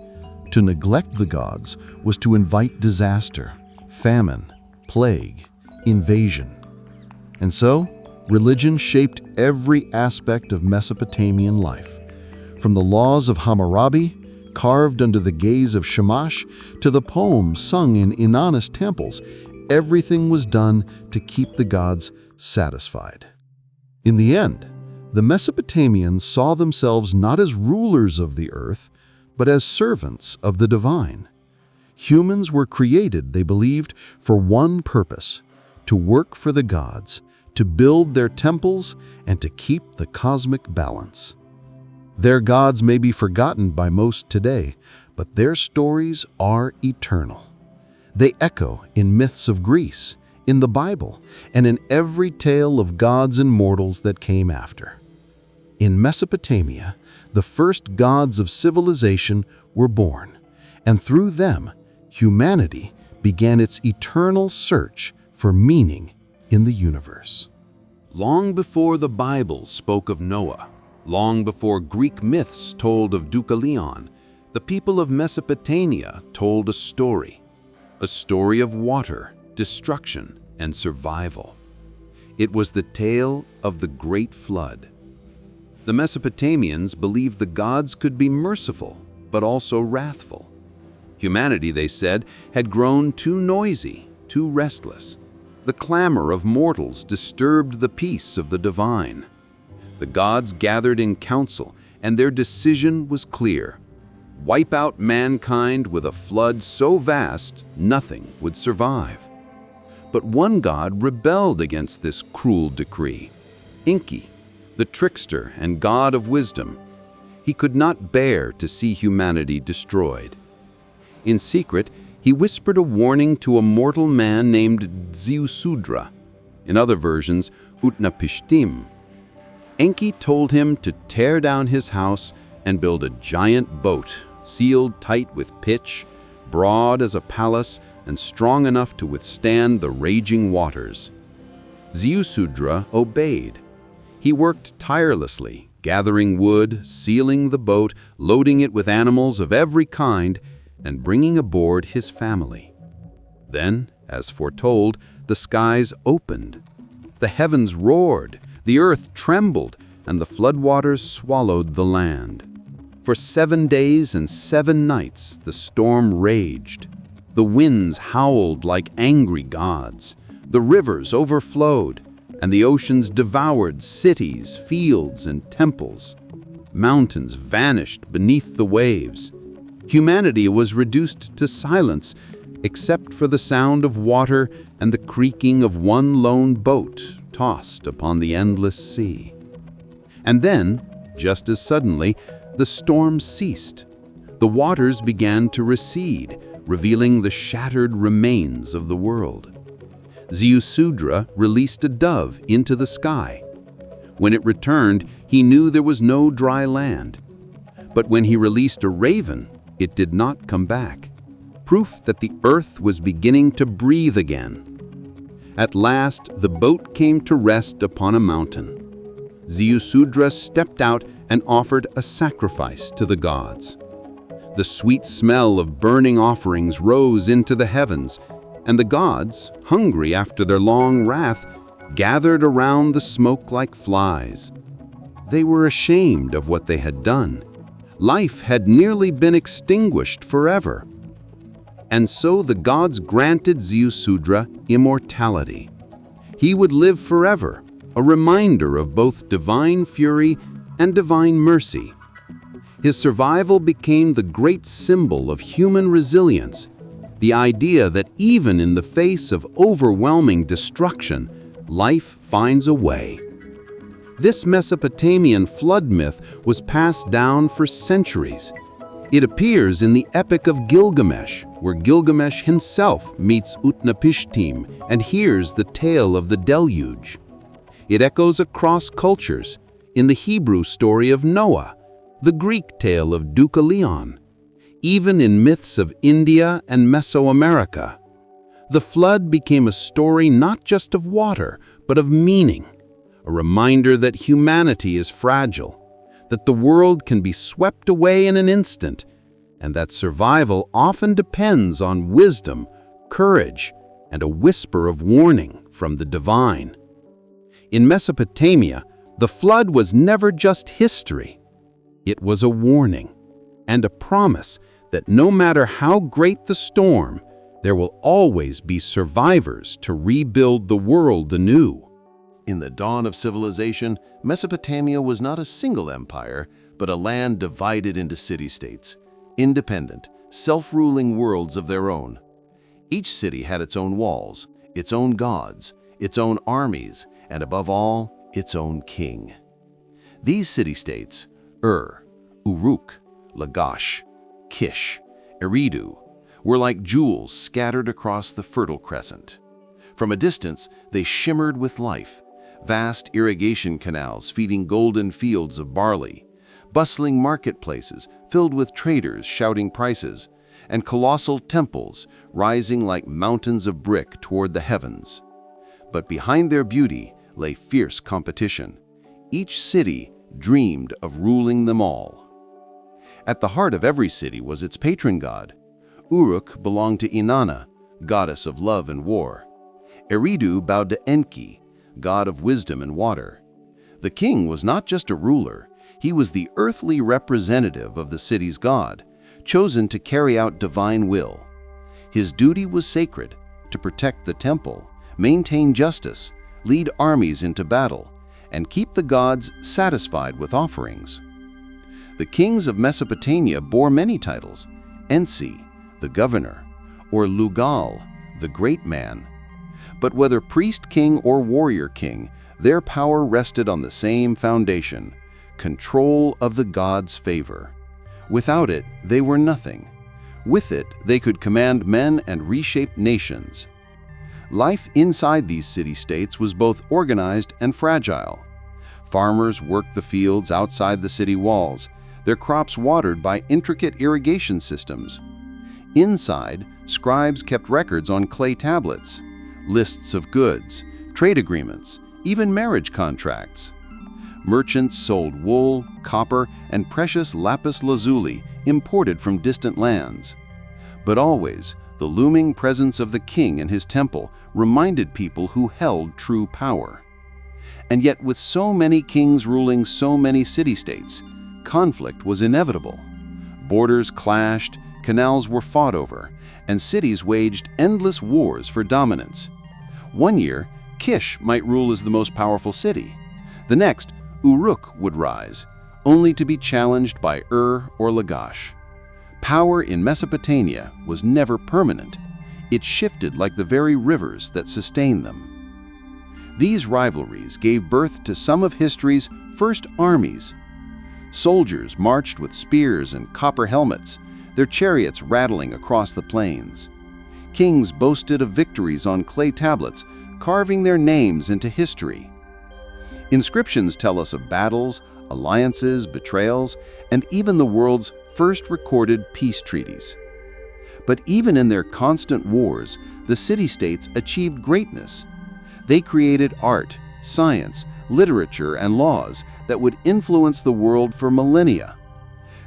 To neglect the gods was to invite disaster, famine, plague, invasion. And so, religion shaped every aspect of Mesopotamian life, from the laws of Hammurabi, carved under the gaze of Shamash, to the poems sung in Inanna's temples. Everything was done to keep the gods satisfied. In the end, the Mesopotamians saw themselves not as rulers of the earth, but as servants of the divine. Humans were created, they believed, for one purpose: to work for the gods, to build their temples, and to keep the cosmic balance. Their gods may be forgotten by most today, but their stories are eternal. They echo in myths of Greece, in the Bible, and in every tale of gods and mortals that came after. In Mesopotamia, the first gods of civilization were born, and through them, humanity began its eternal search for meaning in the universe. Long before the Bible spoke of Noah, long before Greek myths told of Deucalion, the people of Mesopotamia told a story of water, destruction, and survival. It was the tale of the Great Flood. The Mesopotamians believed the gods could be merciful, but also wrathful. Humanity, they said, had grown too noisy, too restless. The clamor of mortals disturbed the peace of the divine. The gods gathered in council, and their decision was clear: wipe out mankind with a flood so vast nothing would survive. But one god rebelled against this cruel decree: Enki, the trickster and god of wisdom. He could not bear to see humanity destroyed. In secret, he whispered a warning to a mortal man named Ziusudra, in other versions, Utnapishtim. Enki told him to tear down his house and build a giant boat, sealed tight with pitch, broad as a palace, and strong enough to withstand the raging waters. Ziusudra obeyed. He worked tirelessly, gathering wood, sealing the boat, loading it with animals of every kind, and bringing aboard his family. Then, as foretold, the skies opened. The heavens roared, the earth trembled, and the floodwaters swallowed the land. For 7 days and 7 nights the storm raged. The winds howled like angry gods. The rivers overflowed, and the oceans devoured cities, fields, and temples. Mountains vanished beneath the waves. Humanity was reduced to silence, except for the sound of water and the creaking of one lone boat tossed upon the endless sea. And then, just as suddenly, the storm ceased. The waters began to recede, revealing the shattered remains of the world. Ziusudra released a dove into the sky. When it returned, he knew there was no dry land. But when he released a raven, it did not come back, proof that the earth was beginning to breathe again. At last, the boat came to rest upon a mountain. Ziusudra stepped out and offered a sacrifice to the gods. The sweet smell of burning offerings rose into the heavens, and the gods, hungry after their long wrath, gathered around the smoke like flies. They were ashamed of what they had done. Life had nearly been extinguished forever. And so the gods granted Ziusudra immortality. He would live forever, a reminder of both divine fury and divine mercy. His survival became the great symbol of human resilience, the idea that even in the face of overwhelming destruction, life finds a way. This Mesopotamian flood myth was passed down for centuries. It appears in the Epic of Gilgamesh, where Gilgamesh himself meets Utnapishtim and hears the tale of the deluge. It echoes across cultures, in the Hebrew story of Noah, the Greek tale of Deucalion, even in myths of India and Mesoamerica. The flood became a story not just of water, but of meaning, a reminder that humanity is fragile, that the world can be swept away in an instant, and that survival often depends on wisdom, courage, and a whisper of warning from the divine. In Mesopotamia, the flood was never just history. It was a warning and a promise that no matter how great the storm, there will always be survivors to rebuild the world anew. In the dawn of civilization, Mesopotamia was not a single empire, but a land divided into city-states, independent, self-ruling worlds of their own. Each city had its own walls, its own gods, its own armies, and above all, its own king. These city-states, Uruk, Lagash, Kish, Eridu, were like jewels scattered across the Fertile Crescent. From a distance, they shimmered with life, vast irrigation canals feeding golden fields of barley, bustling marketplaces filled with traders shouting prices, and colossal temples rising like mountains of brick toward the heavens. But behind their beauty lay fierce competition. Each city dreamed of ruling them all. At the heart of every city was its patron god. Uruk belonged to Inanna, goddess of love and war. Eridu bowed to Enki, god of wisdom and water. The king was not just a ruler, he was the earthly representative of the city's god, chosen to carry out divine will. His duty was sacred, to protect the temple, maintain justice, lead armies into battle, and keep the gods satisfied with offerings. The kings of Mesopotamia bore many titles: Ensi, the governor, or Lugal, the great man. But whether priest king or warrior king, their power rested on the same foundation: control of the gods' favor. Without it, they were nothing. With it, they could command men and reshape nations. Life inside these city-states was both organized and fragile. Farmers worked the fields outside the city walls, their crops watered by intricate irrigation systems. Inside, scribes kept records on clay tablets, lists of goods, trade agreements, even marriage contracts. Merchants sold wool, copper, and precious lapis lazuli imported from distant lands. But always, the looming presence of the king and his temple reminded people who held true power. And yet, with so many kings ruling so many city-states, conflict was inevitable. Borders clashed, canals were fought over, and cities waged endless wars for dominance. One year, Kish might rule as the most powerful city. The next, Uruk would rise, only to be challenged by or Lagash. Power in Mesopotamia was never permanent. It shifted like the very rivers that sustained them. These rivalries gave birth to some of history's first armies. Soldiers marched with spears and copper helmets, their chariots rattling across the plains. Kings boasted of victories on clay tablets, carving their names into history. Inscriptions tell us of battles, alliances, betrayals, and even the world's first recorded peace treaties. But even in their constant wars, the city-states achieved greatness. They created art, science, literature, and laws that would influence the world for millennia.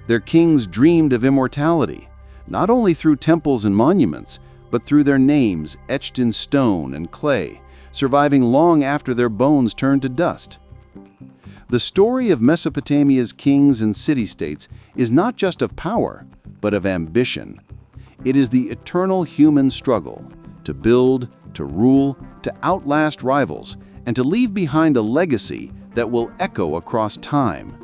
Their kings dreamed of immortality, not only through temples and monuments, but through their names etched in stone and clay, surviving long after their bones turned to dust. The story of Mesopotamia's kings and city-states is not just of power, but of ambition. It is the eternal human struggle to build, to rule, to outlast rivals, and to leave behind a legacy that will echo across time.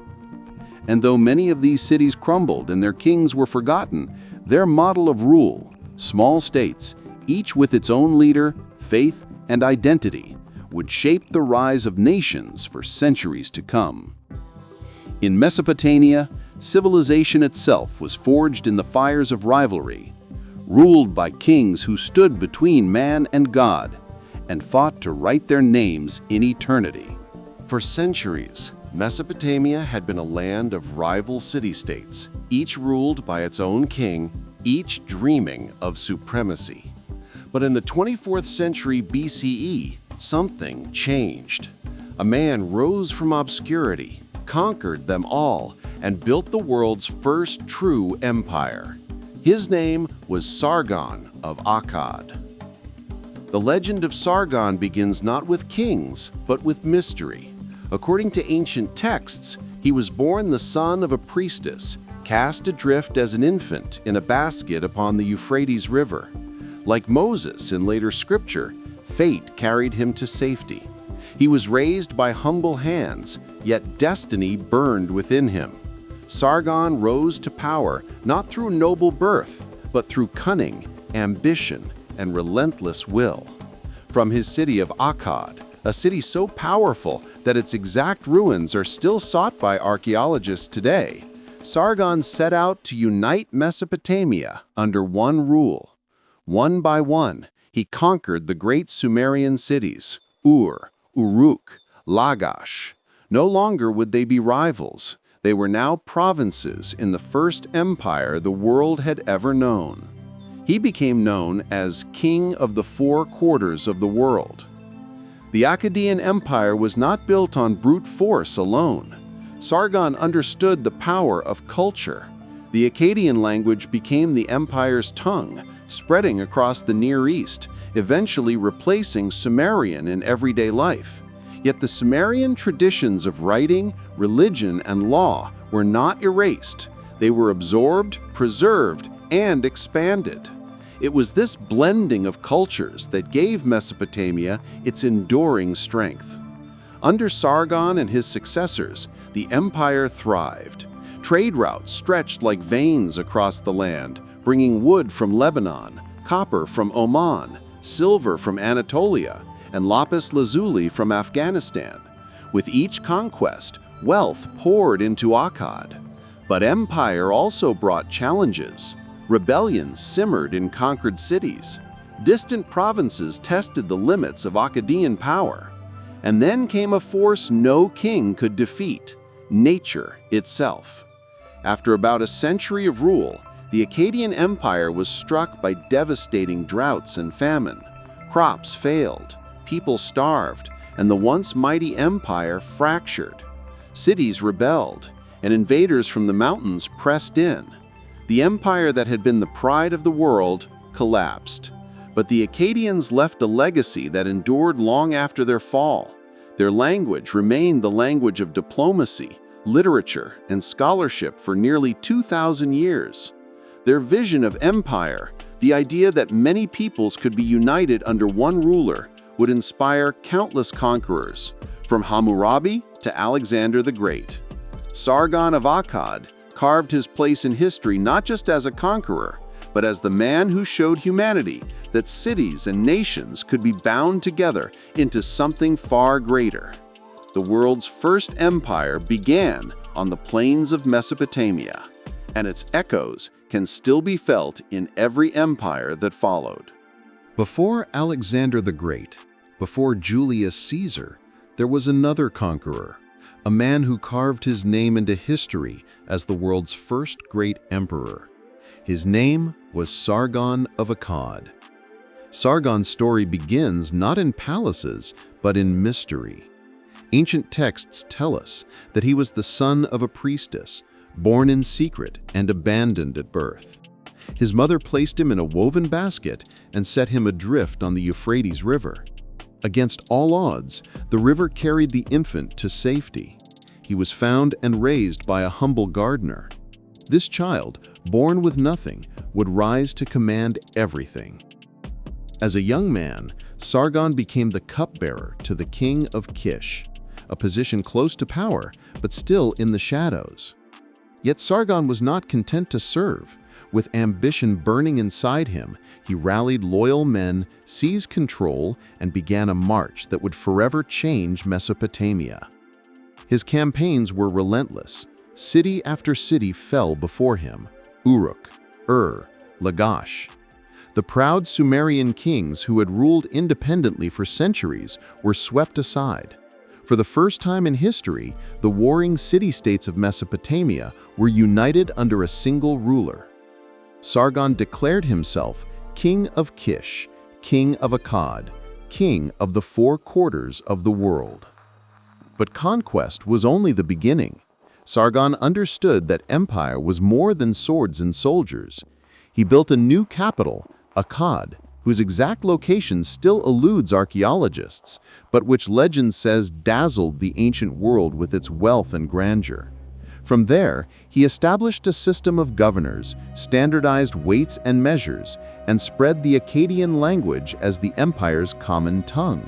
And though many of these cities crumbled and their kings were forgotten, their model of rule, small states, each with its own leader, faith, and identity, would shape the rise of nations for centuries to come. In Mesopotamia, civilization itself was forged in the fires of rivalry, ruled by kings who stood between man and God, and fought to write their names in eternity. For centuries, Mesopotamia had been a land of rival city-states, each ruled by its own king, each dreaming of supremacy. But in the 24th century BCE, something changed. A man rose from obscurity, conquered them all, and built the world's first true empire. His name was Sargon of Akkad. The legend of Sargon begins not with kings, but with mystery. According to ancient texts, he was born the son of a priestess, cast adrift as an infant in a basket upon the Euphrates River. Like Moses in later scripture, fate carried him to safety. He was raised by humble hands, yet destiny burned within him. Sargon rose to power not through noble birth, but through cunning, ambition, and relentless will. From his city of Akkad, a city so powerful that its exact ruins are still sought by archaeologists today, Sargon set out to unite Mesopotamia under one rule. One by one, he conquered the great Sumerian cities, Uruk, Lagash. No longer would they be rivals. They were now provinces in the first empire the world had ever known. He became known as King of the Four Quarters of the world. The Akkadian Empire was not built on brute force alone. Sargon understood the power of culture. The Akkadian language became the empire's tongue, spreading across the Near East, eventually replacing Sumerian in everyday life. Yet the Sumerian traditions of writing, religion, and law were not erased. They were absorbed, preserved, and expanded. It was this blending of cultures that gave Mesopotamia its enduring strength. Under Sargon and his successors, the empire thrived. Trade routes stretched like veins across the land, bringing wood from Lebanon, copper from Oman, silver from Anatolia, and lapis lazuli from Afghanistan. With each conquest, Wealth poured into Akkad. But empire also brought challenges. Rebellions simmered in conquered cities. Distant provinces tested the limits of Akkadian power. And then came a force no king could defeat: nature itself. After about a century of rule, the Akkadian Empire was struck by devastating droughts and famine. Crops failed, people starved, and the once mighty empire fractured. Cities rebelled, and invaders from the mountains pressed in. The empire that had been the pride of the world collapsed. But the Akkadians left a legacy that endured long after their fall. Their language remained the language of diplomacy, literature, and scholarship for nearly 2,000 years. Their vision of empire, the idea that many peoples could be united under one ruler, would inspire countless conquerors, from Hammurabi to Alexander the Great. Sargon of Akkad carved his place in history not just as a conqueror, but as the man who showed humanity that cities and nations could be bound together into something far greater. The world's first empire began on the plains of Mesopotamia, and its echoes can still be felt in every empire that followed. Before Alexander the Great, before Julius Caesar, there was another conqueror, a man who carved his name into history as the world's first great emperor. His name was Sargon of Akkad. Sargon's story begins not in palaces, but in mystery. Ancient texts tell us that he was the son of a priestess, born in secret and abandoned at birth. His mother placed him in a woven basket and set him adrift on the Euphrates River. Against all odds, the river carried the infant to safety. He was found and raised by a humble gardener. This child, born with nothing, would rise to command everything. As a young man, Sargon became the cupbearer to the king of Kish, a position close to power, but still in the shadows. Yet Sargon was not content to serve. With ambition burning inside him, he rallied loyal men, seized control, and began a march that would forever change Mesopotamia. His campaigns were relentless. City after city fell before him: Uruk, Lagash. The proud Sumerian kings who had ruled independently for centuries were swept aside. For the first time in history, the warring city-states of Mesopotamia were united under a single ruler. Sargon declared himself King of Kish, King of Akkad, King of the four quarters of the world. But conquest was only the beginning. Sargon understood that empire was more than swords and soldiers. He built a new capital, Akkad, whose exact location still eludes archaeologists, but which legend says dazzled the ancient world with its wealth and grandeur. From there, he established a system of governors, standardized weights and measures, and spread the Akkadian language as the empire's common tongue.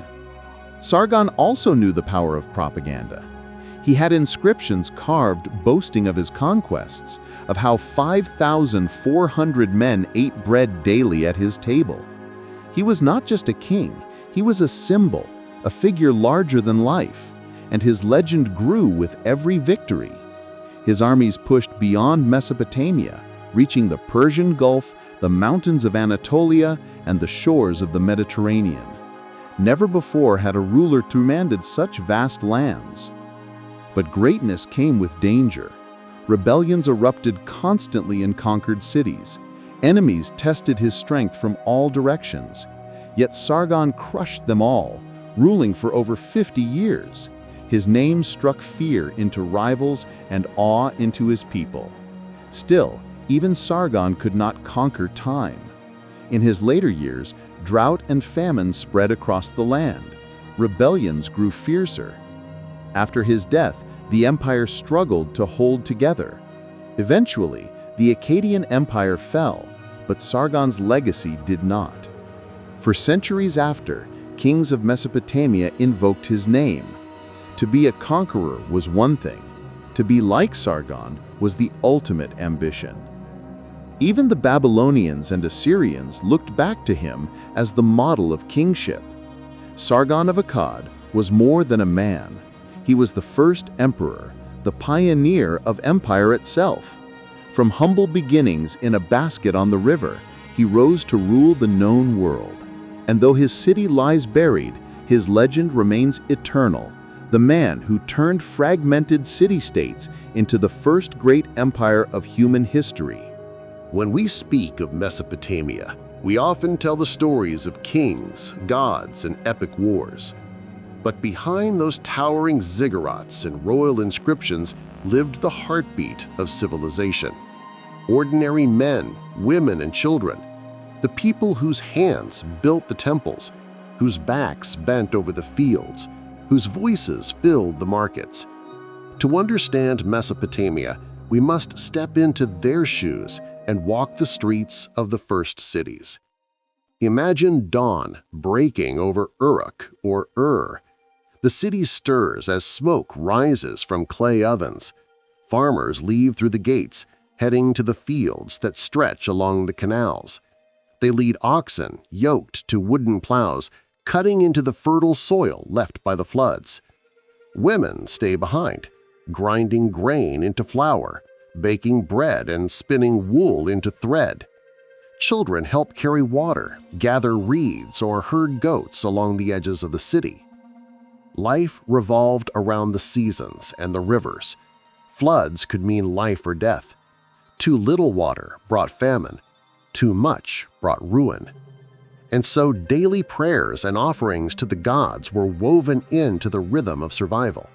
Sargon also knew the power of propaganda. He had inscriptions carved boasting of his conquests, of how 5,400 men ate bread daily at his table. He was not just a king, he was a symbol, a figure larger than life, and his legend grew with every victory. His armies pushed beyond Mesopotamia, reaching the Persian Gulf, the mountains of Anatolia, and the shores of the Mediterranean. Never before had a ruler commanded such vast lands. But greatness came with danger. Rebellions erupted constantly in conquered cities. Enemies tested his strength from all directions. Yet Sargon crushed them all, ruling for over 50 years. His name struck fear into rivals and awe into his people. Still, even Sargon could not conquer time. In his later years, drought and famine spread across the land. Rebellions grew fiercer. After his death, the empire struggled to hold together. Eventually, the Akkadian Empire fell, but Sargon's legacy did not. For centuries after, kings of Mesopotamia invoked his name. To be a conqueror was one thing. To be like Sargon was the ultimate ambition. Even the Babylonians and Assyrians looked back to him as the model of kingship. Sargon of Akkad was more than a man. He was the first emperor, the pioneer of empire itself. From humble beginnings in a basket on the river, he rose to rule the known world. And though his city lies buried, his legend remains eternal, the man who turned fragmented city-states into the first great empire of human history. When we speak of Mesopotamia, we often tell the stories of kings, gods, and epic wars. But behind those towering ziggurats and royal inscriptions lived the heartbeat of civilization. Ordinary men, women, and children, the people whose hands built the temples, whose backs bent over the fields, whose voices filled the markets. To understand Mesopotamia, we must step into their shoes and walk the streets of the first cities. Imagine dawn breaking over Uruk or Ur. The city stirs as smoke rises from clay ovens. Farmers leave through the gates, heading to the fields that stretch along the canals. They lead oxen yoked to wooden plows, cutting into the fertile soil left by the floods. Women stay behind, grinding grain into flour, baking bread and spinning wool into thread. Children help carry water, gather reeds, or herd goats along the edges of the city. Life revolved around the seasons and the rivers. Floods could mean life or death. Too little water brought famine. Too much brought ruin. And so daily prayers and offerings to the gods were woven into the rhythm of survival.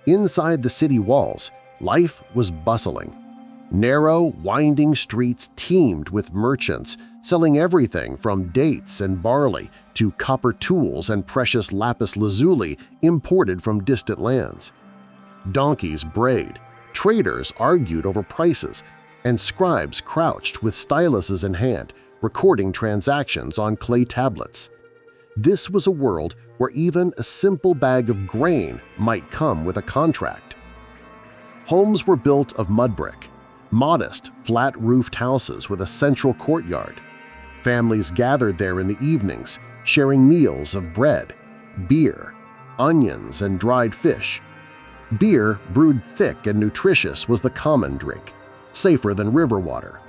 Inside the city walls, life was bustling. Narrow, winding streets teemed with merchants selling everything from dates and barley to copper tools and precious lapis lazuli imported from distant lands. Donkeys brayed, traders argued over prices, and scribes crouched with styluses in hand, recording transactions on clay tablets. This was a world where even a simple bag of grain might come with a contract. Homes were built of mud brick, modest, flat-roofed houses with a central courtyard. Families gathered there in the evenings, sharing meals of bread, beer, onions, and dried fish. Beer, brewed thick and nutritious, was the common drink, safer than river water.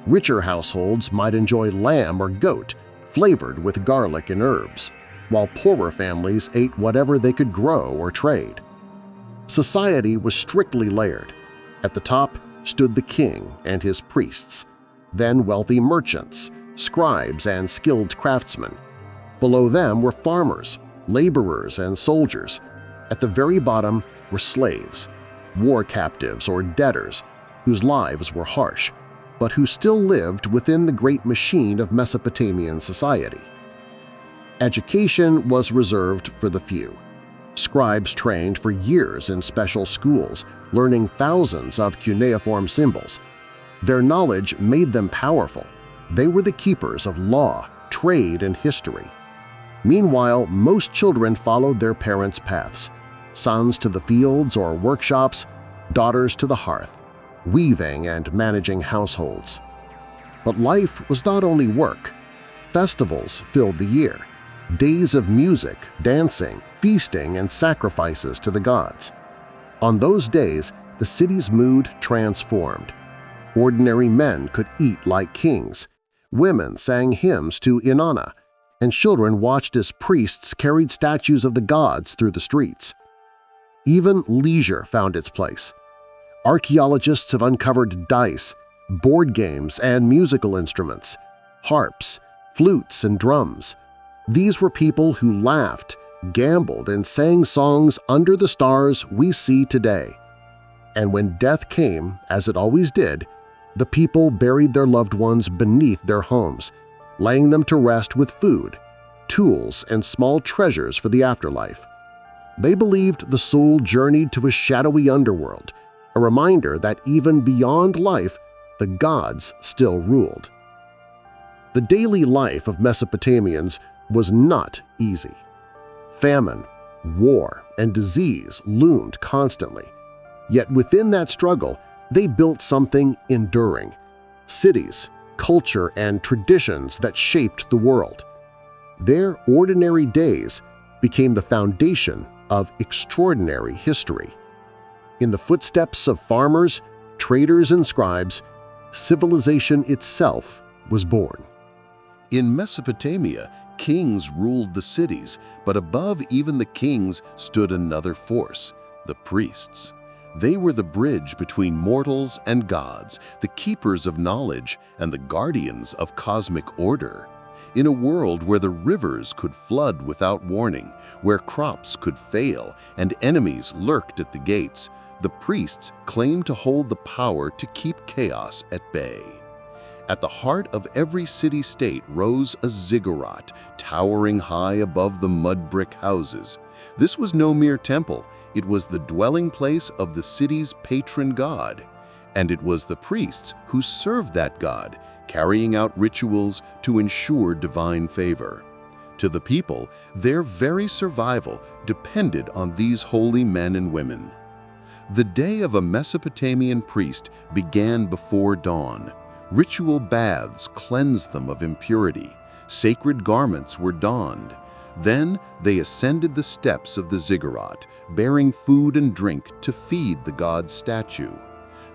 Richer households might enjoy lamb or goat, flavored with garlic and herbs, while poorer families ate whatever they could grow or trade. Society was strictly layered. At the top stood the king and his priests, then wealthy merchants, scribes, and skilled craftsmen. Below them were farmers, laborers, and soldiers. At the very bottom were slaves, war captives or debtors, whose lives were harsh, but who still lived within the great machine of Mesopotamian society. Education was reserved for the few. Scribes trained for years in special schools, learning thousands of cuneiform symbols. Their knowledge made them powerful. They were the keepers of law, trade, and history. Meanwhile, most children followed their parents' paths, sons to the fields or workshops, daughters to the hearth, weaving and managing households. But life was not only work. Festivals filled the year, days of music, dancing, feasting, and sacrifices to the gods. On those days, the city's mood transformed. Ordinary men could eat like kings, women sang hymns to Inanna, and children watched as priests carried statues of the gods through the streets. Even leisure found its place. Archaeologists have uncovered dice, board games, and musical instruments, harps, flutes, and drums. These were people who laughed, gambled, and sang songs under the stars we see today. And when death came, as it always did, the people buried their loved ones beneath their homes, laying them to rest with food, tools, and small treasures for the afterlife. They believed the soul journeyed to a shadowy underworld, a reminder that even beyond life, the gods still ruled. The daily life of Mesopotamians was not easy. Famine, war, and disease loomed constantly. Yet within that struggle, they built something enduring – cities, culture, and traditions that shaped the world. Their ordinary days became the foundation of extraordinary history. In the footsteps of farmers, traders, and scribes, civilization itself was born. In Mesopotamia, kings ruled the cities, but above even the kings stood another force, the priests. They were the bridge between mortals and gods, the keepers of knowledge and the guardians of cosmic order. In a world where the rivers could flood without warning, where crops could fail and enemies lurked at the gates, the priests claimed to hold the power to keep chaos at bay. At the heart of every city-state rose a ziggurat, towering high above the mud brick houses. This was no mere temple, it was the dwelling place of the city's patron god. And it was the priests who served that god, carrying out rituals to ensure divine favor. To the people, their very survival depended on these holy men and women. The day of a Mesopotamian priest began before dawn. Ritual baths cleansed them of impurity. Sacred garments were donned. Then they ascended the steps of the ziggurat, bearing food and drink to feed the god's statue.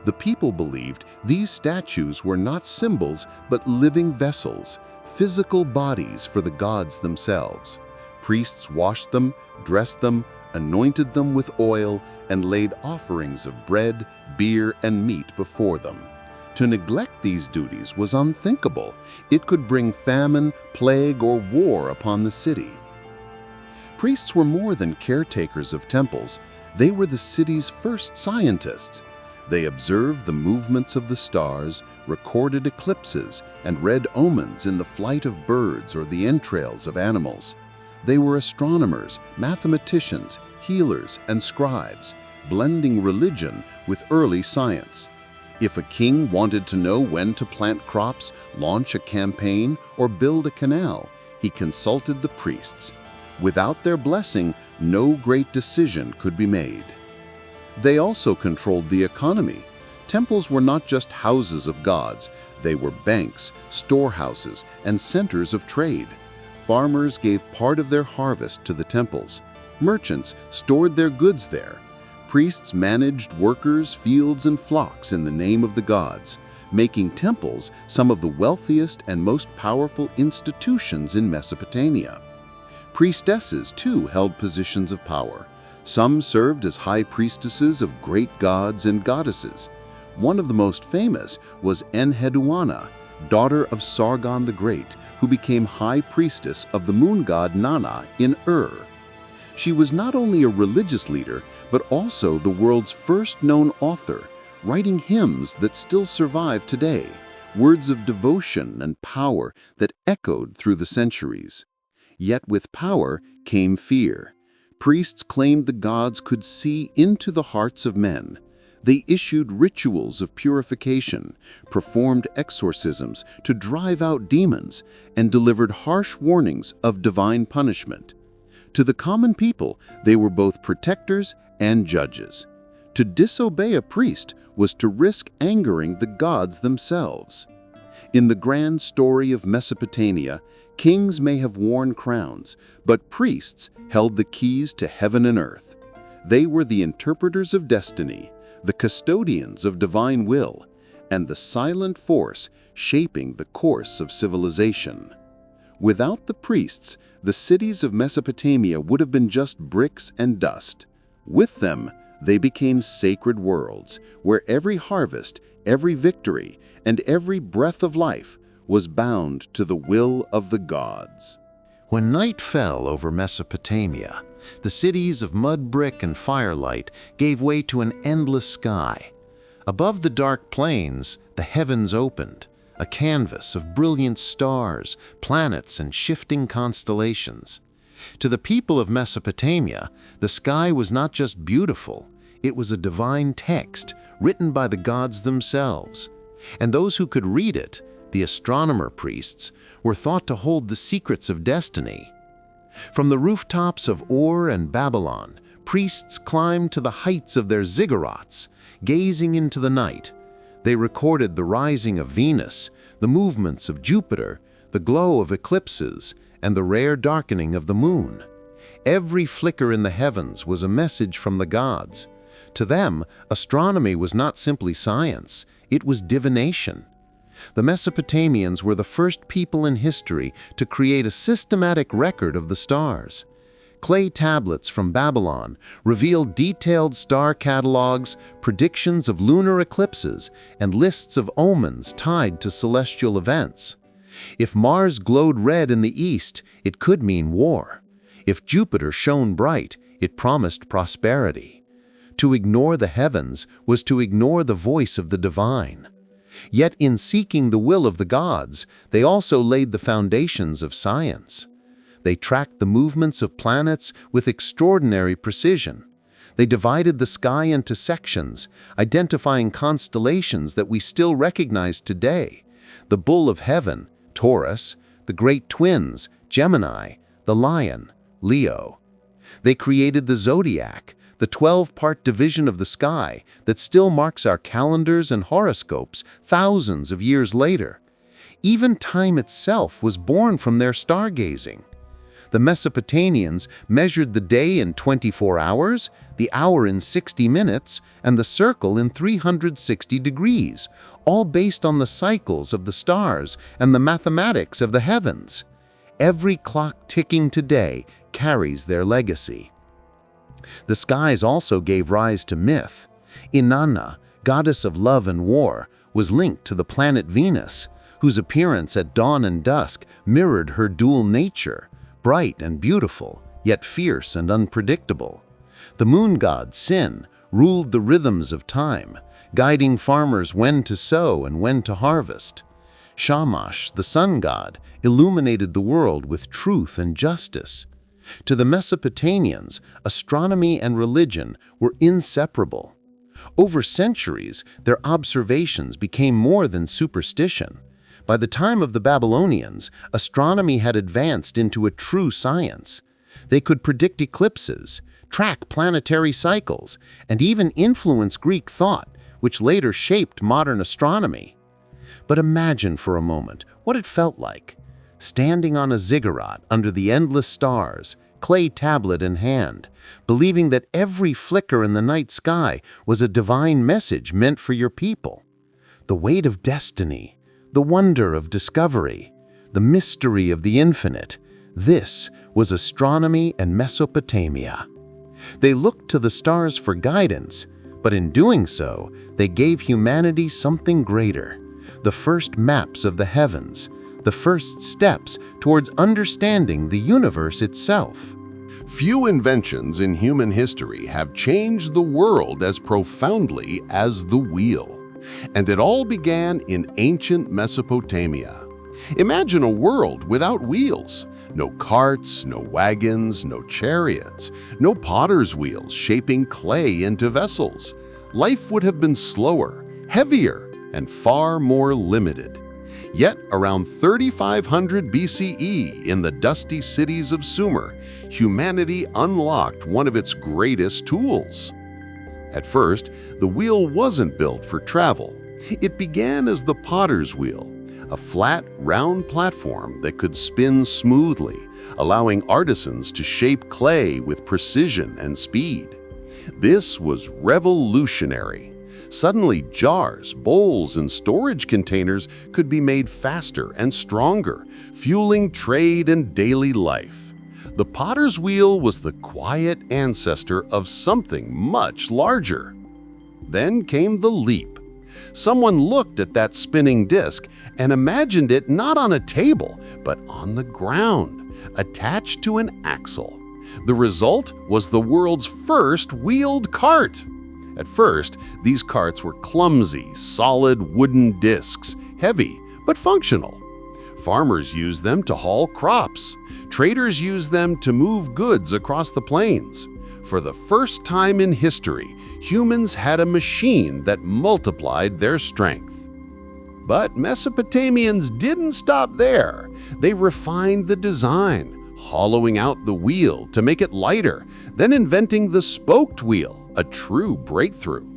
The people believed these statues were not symbols but living vessels, physical bodies for the gods themselves. Priests washed them, dressed them, anointed them with oil, and laid offerings of bread, beer, and meat before them. To neglect these duties was unthinkable. It could bring famine, plague, or war upon the city. Priests were more than caretakers of temples. They were the city's first scientists. They observed the movements of the stars, recorded eclipses, and read omens in the flight of birds or the entrails of animals. They were astronomers, mathematicians, healers, and scribes, blending religion with early science. If a king wanted to know when to plant crops, launch a campaign, or build a canal, he consulted the priests. Without their blessing, no great decision could be made. They also controlled the economy. Temples were not just houses of gods, they were banks, storehouses, and centers of trade. Farmers gave part of their harvest to the temples. Merchants stored their goods there. Priests managed workers, fields, and flocks in the name of the gods, making temples some of the wealthiest and most powerful institutions in Mesopotamia. Priestesses, too, held positions of power. Some served as high priestesses of great gods and goddesses. One of the most famous was Enheduanna, daughter of Sargon the Great, who became high priestess of the moon god Nana in Ur. She was not only a religious leader, but also the world's first known author, writing hymns that still survive today, words of devotion and power that echoed through the centuries. Yet with power came fear. Priests claimed the gods could see into the hearts of men. They issued rituals of purification, performed exorcisms to drive out demons, and delivered harsh warnings of divine punishment. To the common people, they were both protectors and judges. To disobey a priest was to risk angering the gods themselves. In the grand story of Mesopotamia, kings may have worn crowns, but priests held the keys to heaven and earth. They were the interpreters of destiny, the custodians of divine will, and the silent force shaping the course of civilization. Without the priests, the cities of Mesopotamia would have been just bricks and dust. With them, they became sacred worlds, where every harvest, every victory, and every breath of life was bound to the will of the gods. When night fell over Mesopotamia, the cities of mud brick and firelight gave way to an endless sky. Above the dark plains, the heavens opened, a canvas of brilliant stars, planets, and shifting constellations. To the people of Mesopotamia, the sky was not just beautiful, it was a divine text written by the gods themselves. And those who could read it, the astronomer priests, were thought to hold the secrets of destiny. From the rooftops of Ur and Babylon, priests climbed to the heights of their ziggurats, gazing into the night. They recorded the rising of Venus, the movements of Jupiter, the glow of eclipses, and the rare darkening of the moon. Every flicker in the heavens was a message from the gods. To them, astronomy was not simply science, it was divination. The Mesopotamians were the first people in history to create a systematic record of the stars. Clay tablets from Babylon reveal detailed star catalogs, predictions of lunar eclipses, and lists of omens tied to celestial events. If Mars glowed red in the east, it could mean war. If Jupiter shone bright, it promised prosperity. To ignore the heavens was to ignore the voice of the divine. Yet in seeking the will of the gods, they also laid the foundations of science. They tracked the movements of planets with extraordinary precision. They divided the sky into sections, identifying constellations that we still recognize today: the Bull of Heaven, Taurus; the Great Twins, Gemini; the Lion, Leo. They created the zodiac, the 12-part division of the sky that still marks our calendars and horoscopes thousands of years later. Even time itself was born from their stargazing. The Mesopotamians measured the day in 24 hours, the hour in 60 minutes, and the circle in 360 degrees, all based on the cycles of the stars and the mathematics of the heavens. Every clock ticking today carries their legacy. The skies also gave rise to myth. Inanna, goddess of love and war, was linked to the planet Venus, whose appearance at dawn and dusk mirrored her dual nature: bright and beautiful, yet fierce and unpredictable. The moon god, Sin, ruled the rhythms of time, guiding farmers when to sow and when to harvest. Shamash, the sun god, illuminated the world with truth and justice. To the Mesopotamians, astronomy and religion were inseparable. Over centuries, their observations became more than superstition. By the time of the Babylonians, astronomy had advanced into a true science. They could predict eclipses, track planetary cycles, and even influence Greek thought, which later shaped modern astronomy. But imagine for a moment what it felt like. Standing on a ziggurat under the endless stars, clay tablet in hand, believing that every flicker in the night sky was a divine message meant for your people. The weight of destiny, the wonder of discovery, the mystery of the infinite, this was astronomy and Mesopotamia. They looked to the stars for guidance, but in doing so, they gave humanity something greater: the first maps of the heavens, the first steps towards understanding the universe itself. Few inventions in human history have changed the world as profoundly as the wheel. And it all began in ancient Mesopotamia. Imagine a world without wheels. No carts, no wagons, no chariots, no potter's wheels shaping clay into vessels. Life would have been slower, heavier, and far more limited. Yet around 3500 BCE, in the dusty cities of Sumer, humanity unlocked one of its greatest tools. At first, the wheel wasn't built for travel. It began as the potter's wheel, a flat, round platform that could spin smoothly, allowing artisans to shape clay with precision and speed. This was revolutionary. Suddenly, jars, bowls, and storage containers could be made faster and stronger, fueling trade and daily life. The potter's wheel was the quiet ancestor of something much larger. Then came the leap. Someone looked at that spinning disc and imagined it not on a table, but on the ground, attached to an axle. The result was the world's first wheeled cart. At first, these carts were clumsy, solid wooden discs, heavy but functional. Farmers used them to haul crops. Traders used them to move goods across the plains. For the first time in history, humans had a machine that multiplied their strength. But Mesopotamians didn't stop there. They refined the design, hollowing out the wheel to make it lighter, then inventing the spoked wheel, a true breakthrough.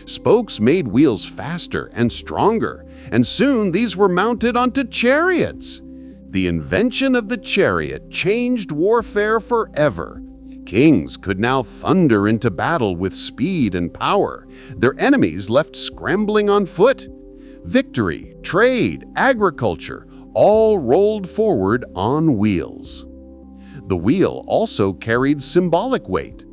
Spokes made wheels faster and stronger, and soon these were mounted onto chariots. The invention of the chariot changed warfare forever. Kings could now thunder into battle with speed and power, their enemies left scrambling on foot. Victory, trade, agriculture, all rolled forward on wheels. The wheel also carried symbolic weight.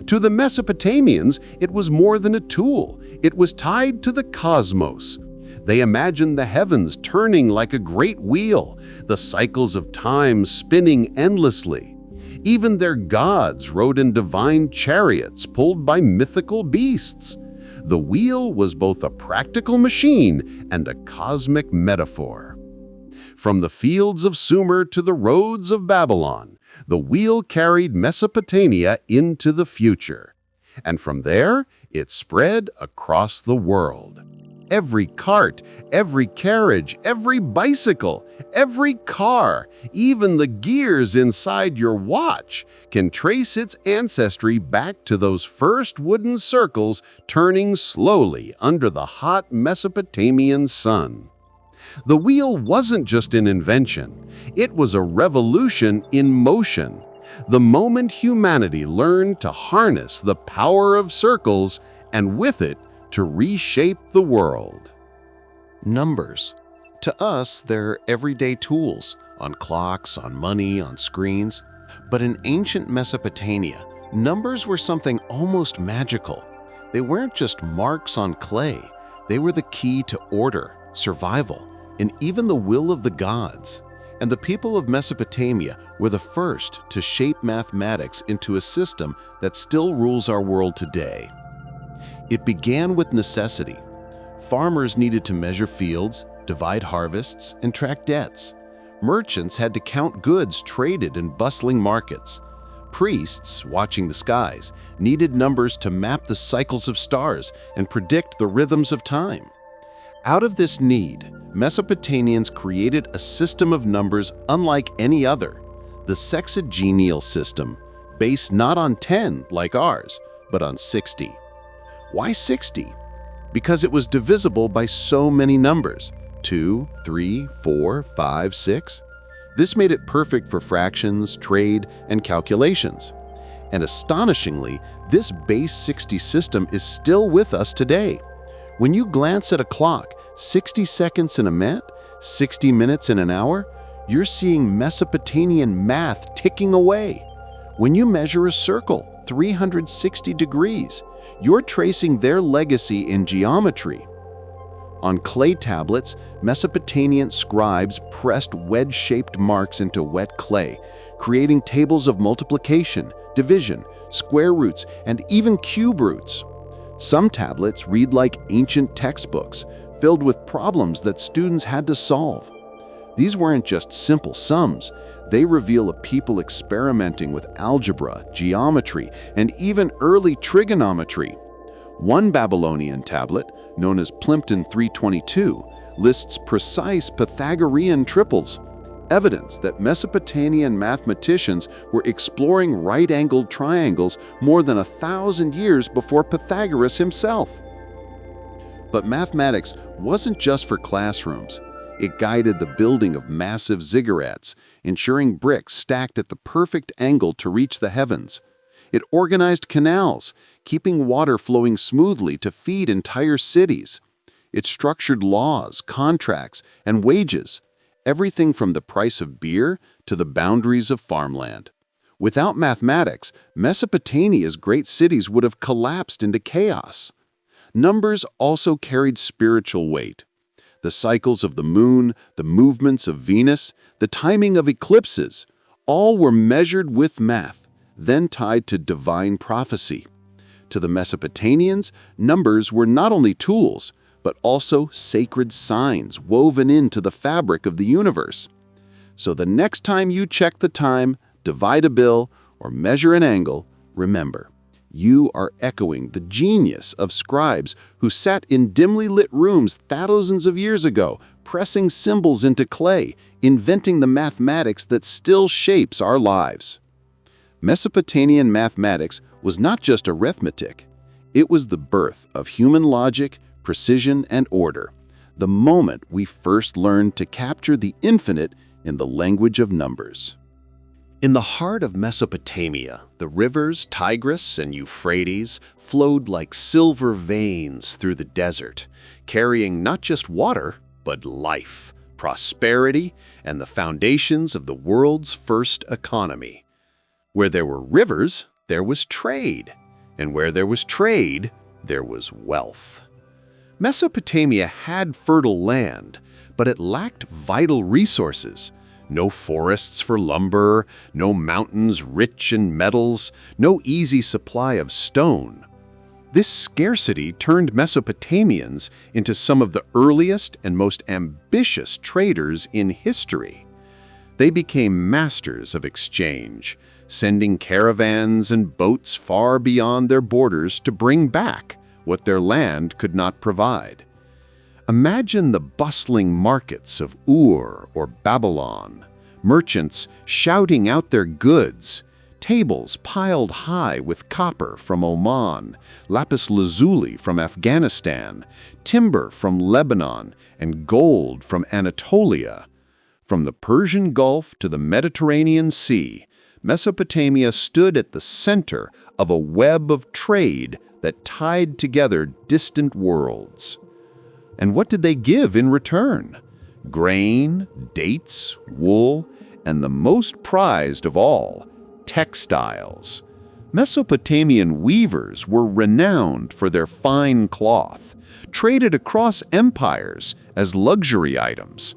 To the Mesopotamians, it was more than a tool. It was tied to the cosmos. They imagined the heavens turning like a great wheel, the cycles of time spinning endlessly. Even their gods rode in divine chariots pulled by mythical beasts. The wheel was both a practical machine and a cosmic metaphor. From the fields of Sumer to the roads of Babylon, the wheel carried Mesopotamia into the future. And from there, it spread across the world. Every cart, every carriage, every bicycle, every car, even the gears inside your watch can trace its ancestry back to those first wooden circles turning slowly under the hot Mesopotamian sun. The wheel wasn't just an invention, it was a revolution in motion. The moment humanity learned to harness the power of circles, and with it, to reshape the world. Numbers. To us, they're everyday tools, on clocks, on money, on screens. But in ancient Mesopotamia, numbers were something almost magical. They weren't just marks on clay. They were the key to order, survival, and even the will of the gods. And the people of Mesopotamia were the first to shape mathematics into a system that still rules our world today. It began with necessity. Farmers needed to measure fields, divide harvests, and track debts. Merchants had to count goods traded in bustling markets. Priests, watching the skies, needed numbers to map the cycles of stars and predict the rhythms of time. Out of this need, Mesopotamians created a system of numbers unlike any other, the sexagesimal system, based not on 10 like ours, but on 60. Why 60? Because it was divisible by so many numbers, 2, 3, 4, 5, 6. This made it perfect for fractions, trade, and calculations. And astonishingly, this base 60 system is still with us today. When you glance at a clock, 60 seconds in a minute, 60 minutes in an hour, you're seeing Mesopotamian math ticking away. When you measure a circle, 360 degrees, you're tracing their legacy in geometry. On clay tablets, Mesopotamian scribes pressed wedge-shaped marks into wet clay, creating tables of multiplication, division, square roots, and even cube roots. Some tablets read like ancient textbooks, filled with problems that students had to solve. These weren't just simple sums. They reveal a people experimenting with algebra, geometry, and even early trigonometry. One Babylonian tablet, known as Plimpton 322, lists precise Pythagorean triples, evidence that Mesopotamian mathematicians were exploring right-angled triangles more than 1,000 years before Pythagoras himself. But mathematics wasn't just for classrooms. It guided the building of massive ziggurats, ensuring bricks stacked at the perfect angle to reach the heavens. It organized canals, keeping water flowing smoothly to feed entire cities. It structured laws, contracts, and wages, everything from the price of beer to the boundaries of farmland. Without mathematics, Mesopotamia's great cities would have collapsed into chaos. Numbers also carried spiritual weight. The cycles of the moon, the movements of Venus, the timing of eclipses, all were measured with math, then tied to divine prophecy. To the Mesopotamians, numbers were not only tools, but also sacred signs woven into the fabric of the universe. So the next time you check the time, divide a bill, or measure an angle, remember, you are echoing the genius of scribes who sat in dimly lit rooms thousands of years ago, pressing symbols into clay, inventing the mathematics that still shapes our lives. Mesopotamian mathematics was not just arithmetic. It was the birth of human logic, precision, and order, the moment we first learned to capture the infinite in the language of numbers. In the heart of Mesopotamia, the rivers Tigris and Euphrates flowed like silver veins through the desert, carrying not just water, but life, prosperity, and the foundations of the world's first economy. Where there were rivers, there was trade, and where there was trade, there was wealth. Mesopotamia had fertile land, but it lacked vital resources. No forests for lumber, no mountains rich in metals, no easy supply of stone. This scarcity turned Mesopotamians into some of the earliest and most ambitious traders in history. They became masters of exchange, sending caravans and boats far beyond their borders to bring back what their land could not provide. Imagine the bustling markets of Ur or Babylon, merchants shouting out their goods, tables piled high with copper from Oman, lapis lazuli from Afghanistan, timber from Lebanon, and gold from Anatolia. From the Persian Gulf to the Mediterranean Sea, Mesopotamia stood at the center of a web of trade that tied together distant worlds. And what did they give in return? Grain, dates, wool, and the most prized of all, textiles. Mesopotamian weavers were renowned for their fine cloth, traded across empires as luxury items.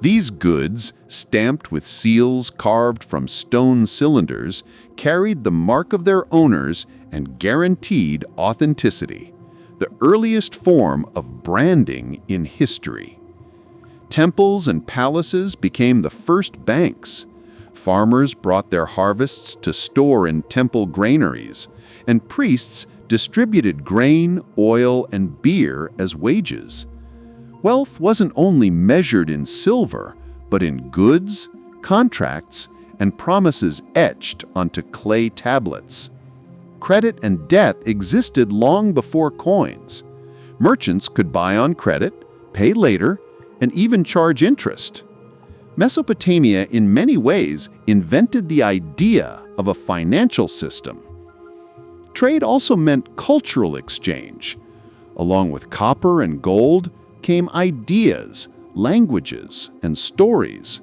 These goods, stamped with seals carved from stone cylinders, carried the mark of their owners and guaranteed authenticity, the earliest form of branding in history. Temples and palaces became the first banks. Farmers brought their harvests to store in temple granaries, and priests distributed grain, oil, and beer as wages. Wealth wasn't only measured in silver, but in goods, contracts, and promises etched onto clay tablets. Credit and debt existed long before coins. Merchants could buy on credit, pay later, and even charge interest. Mesopotamia, in many ways, invented the idea of a financial system. Trade also meant cultural exchange. Along with copper and gold came ideas, languages, and stories.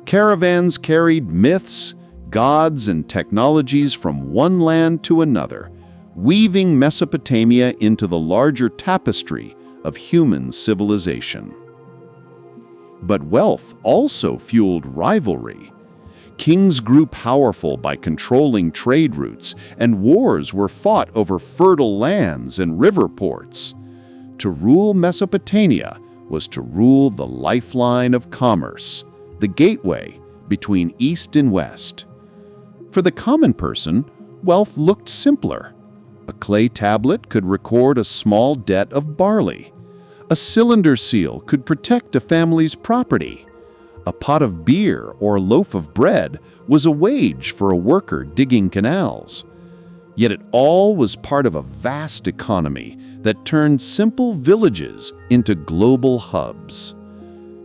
Caravans carried myths, gods, and technologies from one land to another, weaving Mesopotamia into the larger tapestry of human civilization. But wealth also fueled rivalry. Kings grew powerful by controlling trade routes, and wars were fought over fertile lands and river ports. To rule Mesopotamia was to rule the lifeline of commerce, the gateway between East and West. For the common person, wealth looked simpler. A clay tablet could record a small debt of barley. A cylinder seal could protect a family's property. A pot of beer or a loaf of bread was a wage for a worker digging canals. Yet it all was part of a vast economy that turned simple villages into global hubs.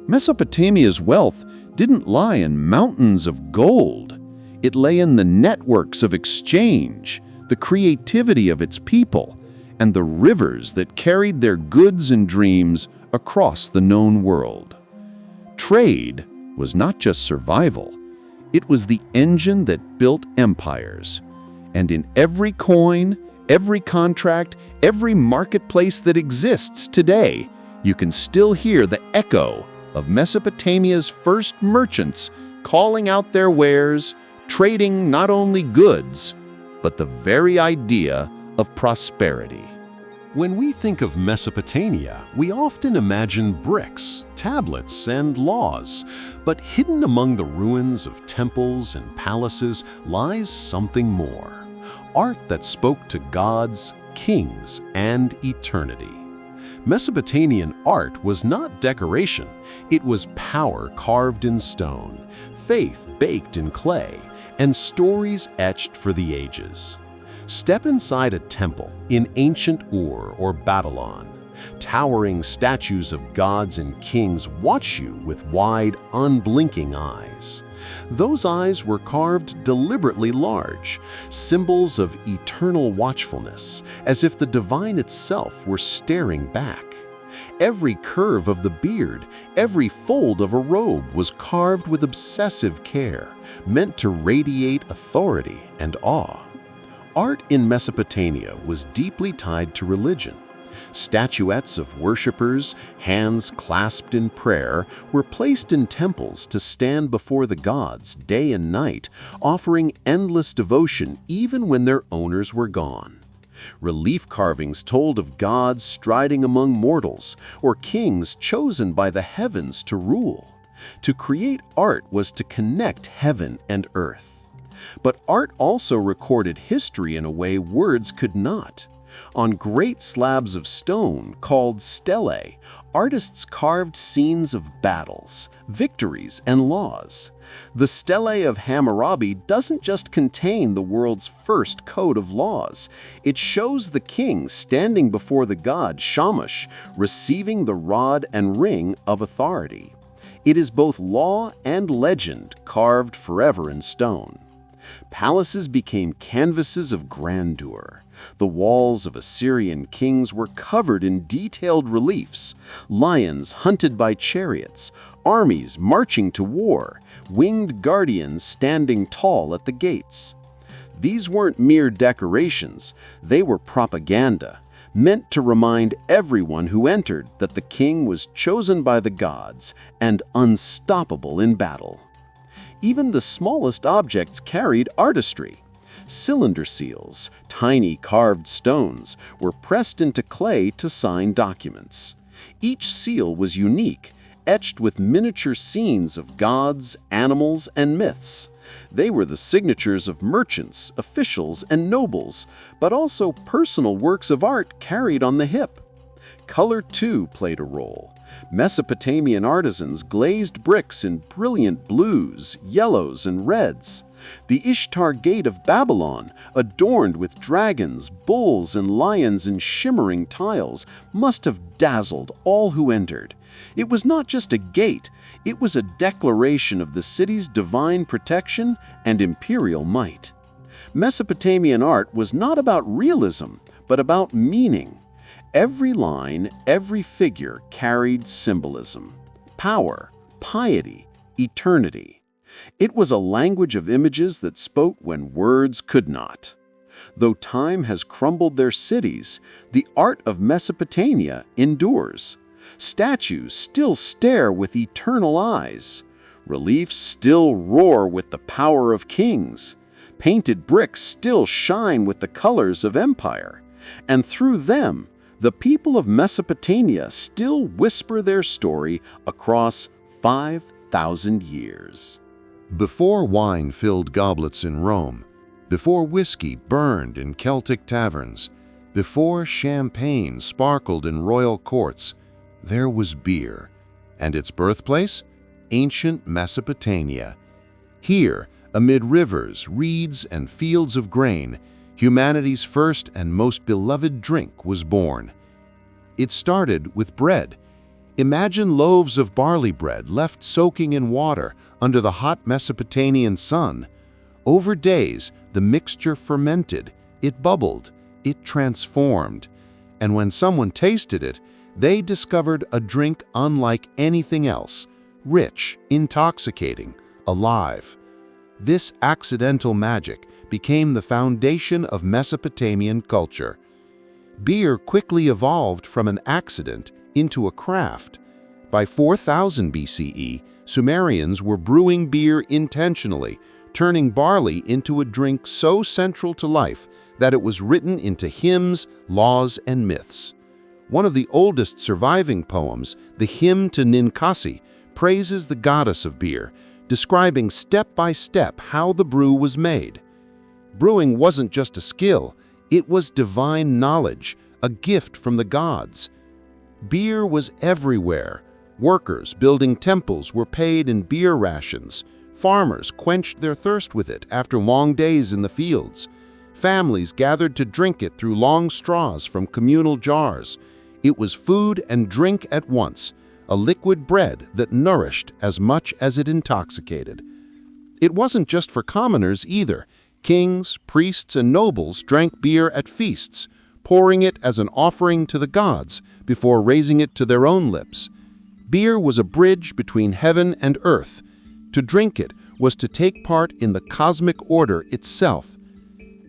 Mesopotamia's wealth didn't lie in mountains of gold. It lay in the networks of exchange, the creativity of its people, and the rivers that carried their goods and dreams across the known world. Trade was not just survival, it was the engine that built empires. And in every coin, every contract, every marketplace that exists today, you can still hear the echo of Mesopotamia's first merchants calling out their wares, trading not only goods, but the very idea of prosperity. When we think of Mesopotamia, we often imagine bricks, tablets, and laws. But hidden among the ruins of temples and palaces lies something more. Art that spoke to gods, kings, and eternity. Mesopotamian art was not decoration, it was power carved in stone, faith baked in clay, and stories etched for the ages. Step inside a temple in ancient Ur or Babylon. towering statues of gods and kings watch you with wide, unblinking eyes. Those eyes were carved deliberately large, symbols of eternal watchfulness, as if the divine itself were staring back. Every curve of the beard, every fold of a robe was carved with obsessive care, meant to radiate authority and awe. Art in Mesopotamia was deeply tied to religion. Statuettes of worshippers, hands clasped in prayer, were placed in temples to stand before the gods day and night, offering endless devotion even when their owners were gone. Relief carvings told of gods striding among mortals, or kings chosen by the heavens to rule. To create art was to connect heaven and earth. But art also recorded history in a way words could not. On great slabs of stone, called stelae, artists carved scenes of battles, victories, and laws. The Stele of Hammurabi doesn't just contain the world's first code of laws. It shows the king standing before the god Shamash, receiving the rod and ring of authority. It is both law and legend carved forever in stone. Palaces became canvases of grandeur. The walls of Assyrian kings were covered in detailed reliefs, lions hunted by chariots, armies marching to war, winged guardians standing tall at the gates. These weren't mere decorations, they were propaganda, meant to remind everyone who entered that the king was chosen by the gods and unstoppable in battle. Even the smallest objects carried artistry. Cylinder seals, tiny carved stones, were pressed into clay to sign documents. Each seal was unique, etched with miniature scenes of gods, animals, and myths. They were the signatures of merchants, officials, and nobles, but also personal works of art carried on the hip. Color, too, played a role. Mesopotamian artisans glazed bricks in brilliant blues, yellows, and reds. The Ishtar Gate of Babylon, adorned with dragons, bulls, and lions in shimmering tiles, must have dazzled all who entered. It was not just a gate, it was a declaration of the city's divine protection and imperial might. Mesopotamian art was not about realism, but about meaning. Every line, every figure carried symbolism, power, piety, eternity. It was a language of images that spoke when words could not. Though time has crumbled their cities, the art of Mesopotamia endures. Statues still stare with eternal eyes. Reliefs still roar with the power of kings. Painted bricks still shine with the colors of empire. And through them, the people of Mesopotamia still whisper their story across 5,000 years. Before wine filled goblets in Rome, before whiskey burned in Celtic taverns, before champagne sparkled in royal courts, there was beer, and its birthplace? Ancient Mesopotamia. Here, amid rivers, reeds, and fields of grain, humanity's first and most beloved drink was born. It started with bread. Imagine loaves of barley bread left soaking in water under the hot Mesopotamian sun. Over days, the mixture fermented, it bubbled, it transformed. And when someone tasted it, they discovered a drink unlike anything else, rich, intoxicating, alive. This accidental magic became the foundation of Mesopotamian culture. Beer quickly evolved from an accident into a craft. By 4000 BCE, Sumerians were brewing beer intentionally, turning barley into a drink so central to life that it was written into hymns, laws, and myths. One of the oldest surviving poems, the Hymn to Ninkasi, praises the goddess of beer, describing step by step how the brew was made. Brewing wasn't just a skill, it was divine knowledge, a gift from the gods. Beer was everywhere. Workers building temples were paid in beer rations. Farmers quenched their thirst with it after long days in the fields. Families gathered to drink it through long straws from communal jars. It was food and drink at once, a liquid bread that nourished as much as it intoxicated. It wasn't just for commoners either. Kings, priests, and nobles drank beer at feasts, pouring it as an offering to the gods before raising it to their own lips. Beer was a bridge between heaven and earth. To drink it was to take part in the cosmic order itself.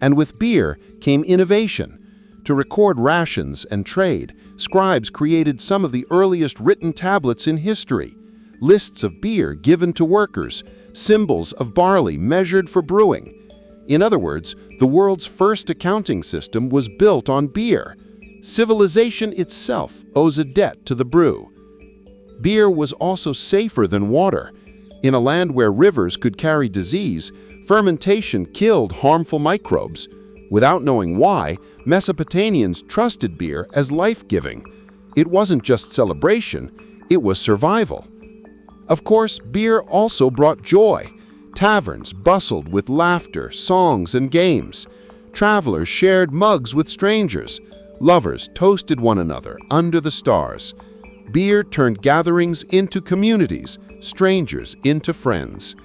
And with beer came innovation. To record rations and trade, scribes created some of the earliest written tablets in history. Lists of beer given to workers, symbols of barley measured for brewing. In other words, the world's first accounting system was built on beer. Civilization itself owes a debt to the brew. Beer was also safer than water. In a land where rivers could carry disease, fermentation killed harmful microbes. Without knowing why, Mesopotamians trusted beer as life-giving. It wasn't just celebration, it was survival. Of course, beer also brought joy. Taverns bustled with laughter, songs, and games. Travelers shared mugs with strangers. Lovers toasted one another under the stars. Beer turned gatherings into communities, strangers into friends.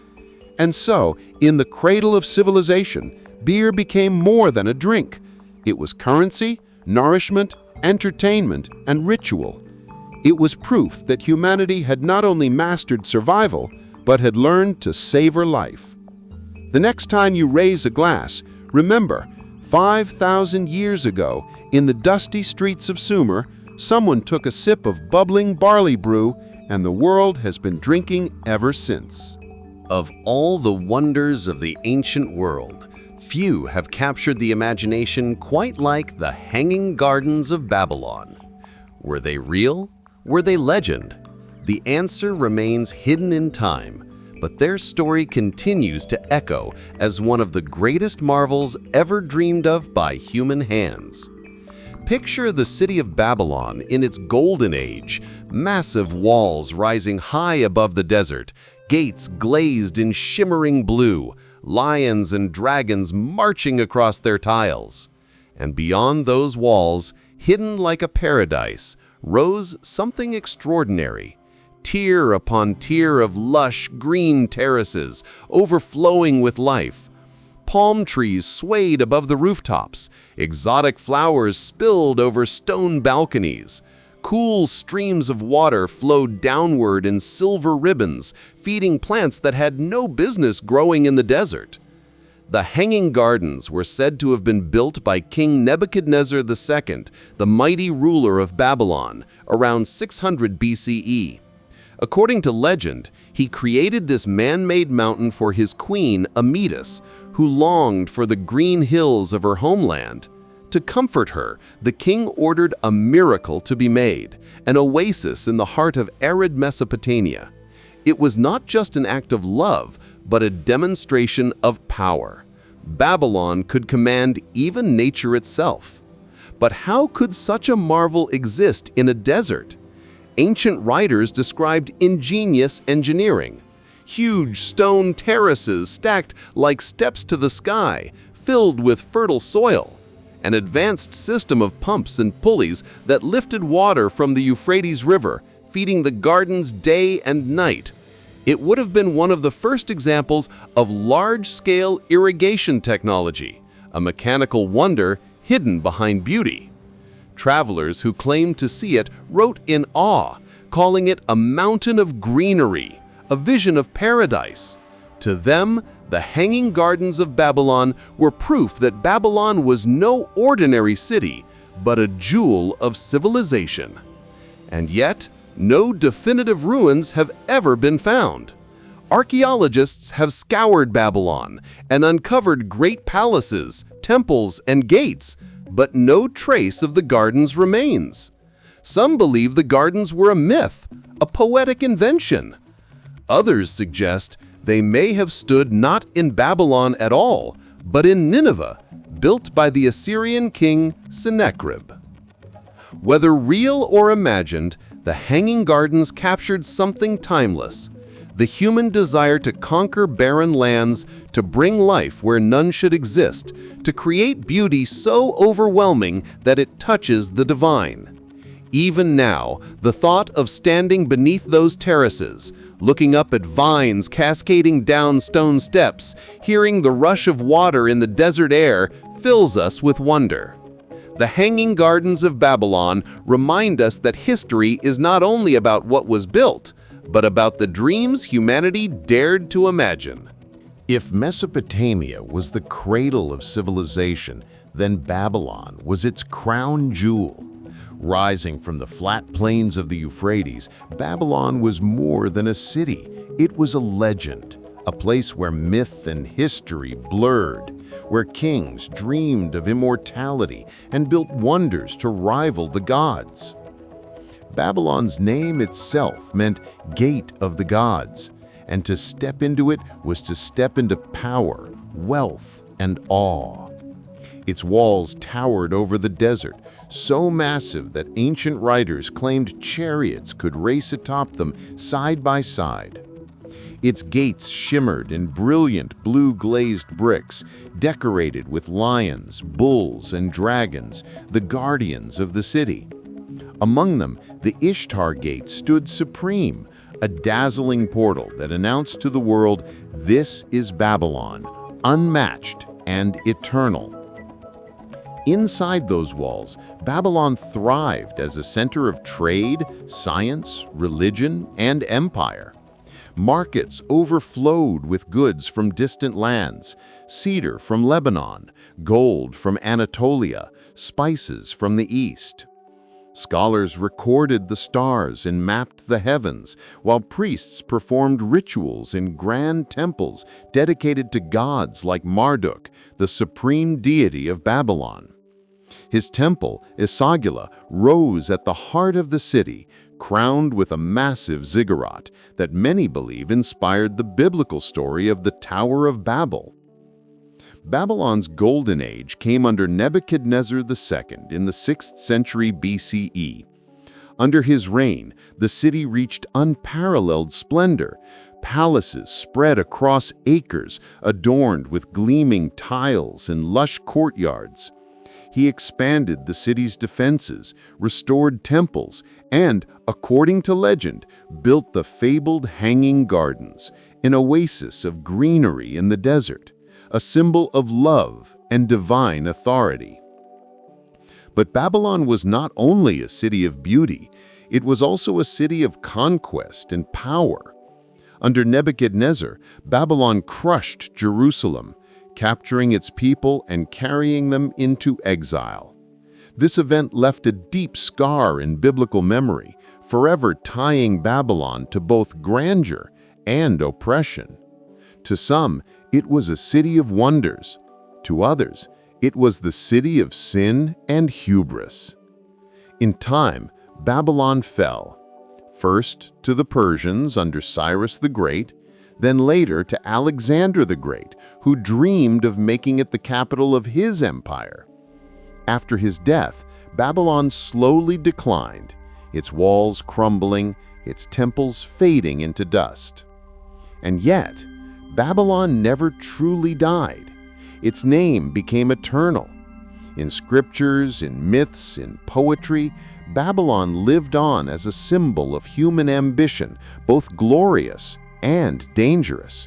And so, in the cradle of civilization, beer became more than a drink. It was currency, nourishment, entertainment, and ritual. It was proof that humanity had not only mastered survival, but had learned to savor life. The next time you raise a glass, remember, 5,000 years ago, in the dusty streets of Sumer, someone took a sip of bubbling barley brew, and the world has been drinking ever since. Of all the wonders of the ancient world, few have captured the imagination quite like the Hanging Gardens of Babylon. Were they real? Were they legend? The answer remains hidden in time, but their story continues to echo as one of the greatest marvels ever dreamed of by human hands. Picture the city of Babylon in its golden age, massive walls rising high above the desert, gates glazed in shimmering blue, lions and dragons marching across their tiles. And beyond those walls, hidden like a paradise, rose something extraordinary. Tier upon tier of lush green terraces, overflowing with life. Palm trees swayed above the rooftops, exotic flowers spilled over stone balconies. Cool streams of water flowed downward in silver ribbons, feeding plants that had no business growing in the desert. The Hanging Gardens were said to have been built by King Nebuchadnezzar II, the mighty ruler of Babylon, around 600 BCE. According to legend, he created this man-made mountain for his queen, Amytis, who longed for the green hills of her homeland. To comfort her, the king ordered a miracle to be made, an oasis in the heart of arid Mesopotamia. It was not just an act of love, but a demonstration of power. Babylon could command even nature itself. But how could such a marvel exist in a desert? Ancient writers described ingenious engineering. Huge stone terraces stacked like steps to the sky, filled with fertile soil. An advanced system of pumps and pulleys that lifted water from the Euphrates River, feeding the gardens day and night. It would have been one of the first examples of large-scale irrigation technology, a mechanical wonder hidden behind beauty. Travelers who claimed to see it wrote in awe, calling it a mountain of greenery, a vision of paradise. To them, the Hanging Gardens of Babylon were proof that Babylon was no ordinary city, but a jewel of civilization. And yet, no definitive ruins have ever been found. Archaeologists have scoured Babylon and uncovered great palaces, temples, and gates, but no trace of the gardens remains. Some believe the gardens were a myth, a poetic invention. Others suggest they may have stood not in Babylon at all, but in Nineveh, built by the Assyrian king Sennacherib. Whether real or imagined, the Hanging Gardens captured something timeless: the human desire to conquer barren lands, to bring life where none should exist, to create beauty so overwhelming that it touches the divine. Even now, the thought of standing beneath those terraces, looking up at vines cascading down stone steps, hearing the rush of water in the desert air, fills us with wonder. The Hanging Gardens of Babylon remind us that history is not only about what was built, but about the dreams humanity dared to imagine. If Mesopotamia was the cradle of civilization, then Babylon was its crown jewel. Rising from the flat plains of the Euphrates, Babylon was more than a city. It was a legend, a place where myth and history blurred, where kings dreamed of immortality and built wonders to rival the gods. Babylon's name itself meant Gate of the Gods, and to step into it was to step into power, wealth, and awe. Its walls towered over the desert, so massive that ancient writers claimed chariots could race atop them side by side. Its gates shimmered in brilliant blue-glazed bricks, decorated with lions, bulls, and dragons, the guardians of the city. Among them, the Ishtar Gate stood supreme, a dazzling portal that announced to the world, "This is Babylon, unmatched and eternal." Inside those walls, Babylon thrived as a center of trade, science, religion, and empire. Markets overflowed with goods from distant lands, cedar from Lebanon, gold from Anatolia, spices from the east. Scholars recorded the stars and mapped the heavens, while priests performed rituals in grand temples dedicated to gods like Marduk, the supreme deity of Babylon. His temple, Esagila, rose at the heart of the city, crowned with a massive ziggurat that many believe inspired the biblical story of the Tower of Babel. Babylon's golden age came under Nebuchadnezzar II in the 6th century BCE. Under his reign, the city reached unparalleled splendor. Palaces spread across acres, adorned with gleaming tiles and lush courtyards. He expanded the city's defenses, restored temples, and, according to legend, built the fabled Hanging Gardens, an oasis of greenery in the desert, a symbol of love and divine authority. But Babylon was not only a city of beauty, it was also a city of conquest and power. Under Nebuchadnezzar, Babylon crushed Jerusalem, capturing its people and carrying them into exile. This event left a deep scar in biblical memory, forever tying Babylon to both grandeur and oppression. To some, it was a city of wonders. To others, it was the city of sin and hubris. In time, Babylon fell, first to the Persians under Cyrus the Great, then later to Alexander the Great, who dreamed of making it the capital of his empire. After his death, Babylon slowly declined, its walls crumbling, its temples fading into dust. And yet, Babylon never truly died. Its name became eternal. In scriptures, in myths, in poetry, Babylon lived on as a symbol of human ambition, both glorious and dangerous.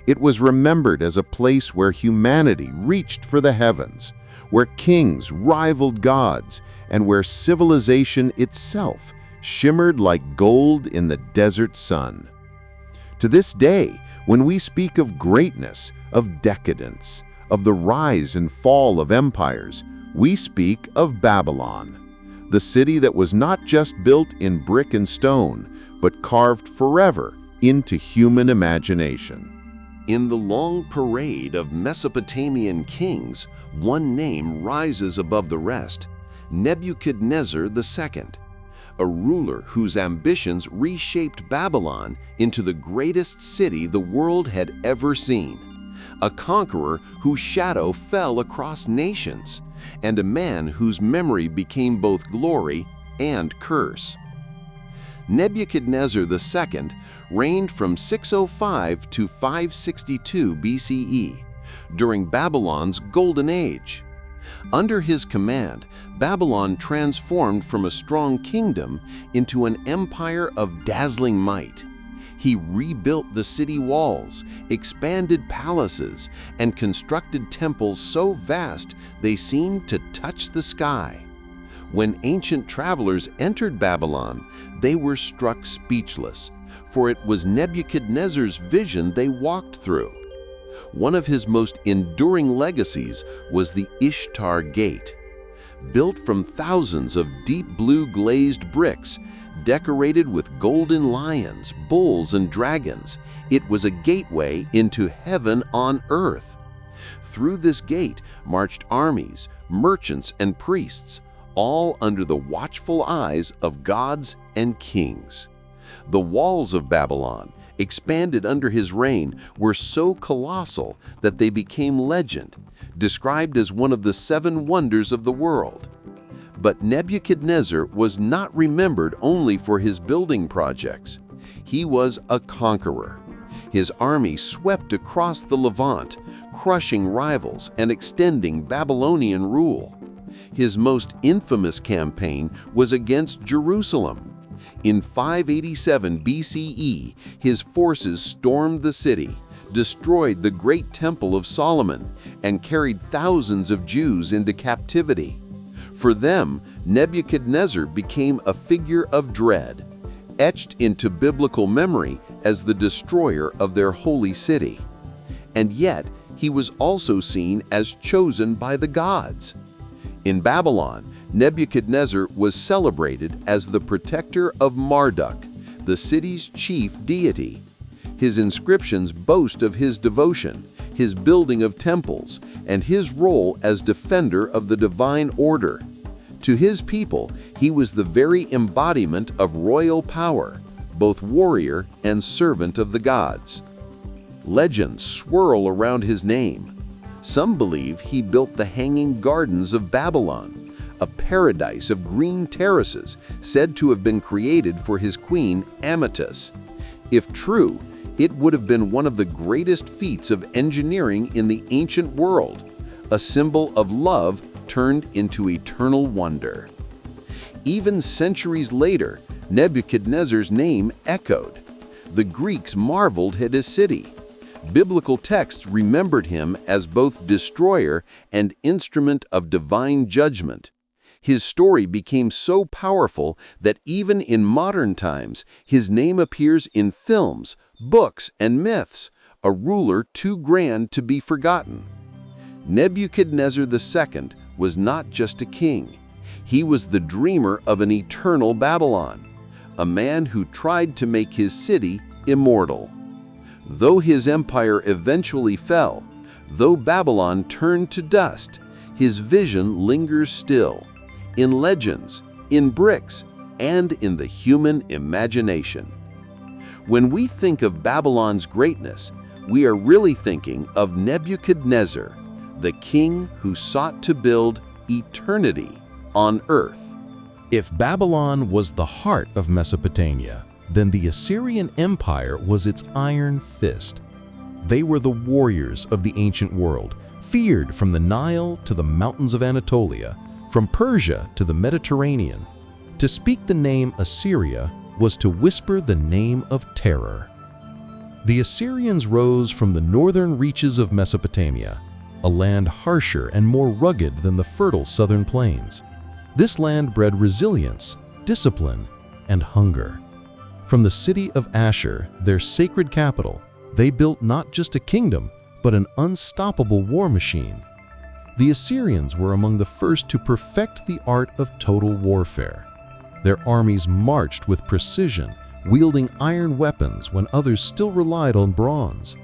It was remembered as a place where humanity reached for the heavens, where kings rivaled gods, and where civilization itself shimmered like gold in the desert sun. To this day, when we speak of greatness, of decadence, of the rise and fall of empires, we speak of Babylon, the city that was not just built in brick and stone, but carved forever into human imagination. In the long parade of Mesopotamian kings, one name rises above the rest: Nebuchadnezzar II, a ruler whose ambitions reshaped Babylon into the greatest city the world had ever seen, a conqueror whose shadow fell across nations, and a man whose memory became both glory and curse. Nebuchadnezzar II reigned from 605 to 562 BCE, during Babylon's Golden Age. Under his command, Babylon transformed from a strong kingdom into an empire of dazzling might. He rebuilt the city walls, expanded palaces, and constructed temples so vast they seemed to touch the sky. When ancient travelers entered Babylon, they were struck speechless, for it was Nebuchadnezzar's vision they walked through. One of his most enduring legacies was the Ishtar Gate. Built from thousands of deep blue glazed bricks, decorated with golden lions, bulls, and dragons, it was a gateway into heaven on earth. Through this gate marched armies, merchants, and priests, all under the watchful eyes of gods and kings. The walls of Babylon, expanded under his reign, were so colossal that they became legend, described as one of the 7 wonders of the world. But Nebuchadnezzar was not remembered only for his building projects. He was a conqueror. His army swept across the Levant, crushing rivals and extending Babylonian rule. His most infamous campaign was against Jerusalem. In 587 BCE, his forces stormed the city, destroyed the great Temple of Solomon, and carried thousands of Jews into captivity. For them, Nebuchadnezzar became a figure of dread, etched into biblical memory as the destroyer of their holy city. And yet, he was also seen as chosen by the gods. In Babylon, Nebuchadnezzar was celebrated as the protector of Marduk, the city's chief deity. His inscriptions boast of his devotion, his building of temples, and his role as defender of the divine order. To his people, he was the very embodiment of royal power, both warrior and servant of the gods. Legends swirl around his name. Some believe he built the Hanging Gardens of Babylon, a paradise of green terraces said to have been created for his queen Amytis. If true, it would have been one of the greatest feats of engineering in the ancient world, a symbol of love turned into eternal wonder. Even centuries later, Nebuchadnezzar's name echoed. The Greeks marveled at his city. Biblical texts remembered him as both destroyer and instrument of divine judgment. His story became so powerful that even in modern times, his name appears in films, books, and myths, a ruler too grand to be forgotten. Nebuchadnezzar II was not just a king. He was the dreamer of an eternal Babylon, a man who tried to make his city immortal. Though his empire eventually fell, though Babylon turned to dust, his vision lingers still, in legends, in bricks, and in the human imagination. When we think of Babylon's greatness, we are really thinking of Nebuchadnezzar, the king who sought to build eternity on earth. If Babylon was the heart of Mesopotamia, then the Assyrian Empire was its iron fist. They were the warriors of the ancient world, feared from the Nile to the mountains of Anatolia, from Persia to the Mediterranean. To speak the name Assyria was to whisper the name of terror. The Assyrians rose from the northern reaches of Mesopotamia, a land harsher and more rugged than the fertile southern plains. This land bred resilience, discipline, and hunger. From the city of Ashur, their sacred capital, they built not just a kingdom, but an unstoppable war machine. The Assyrians were among the first to perfect the art of total warfare. Their armies marched with precision, wielding iron weapons when others still relied on bronze.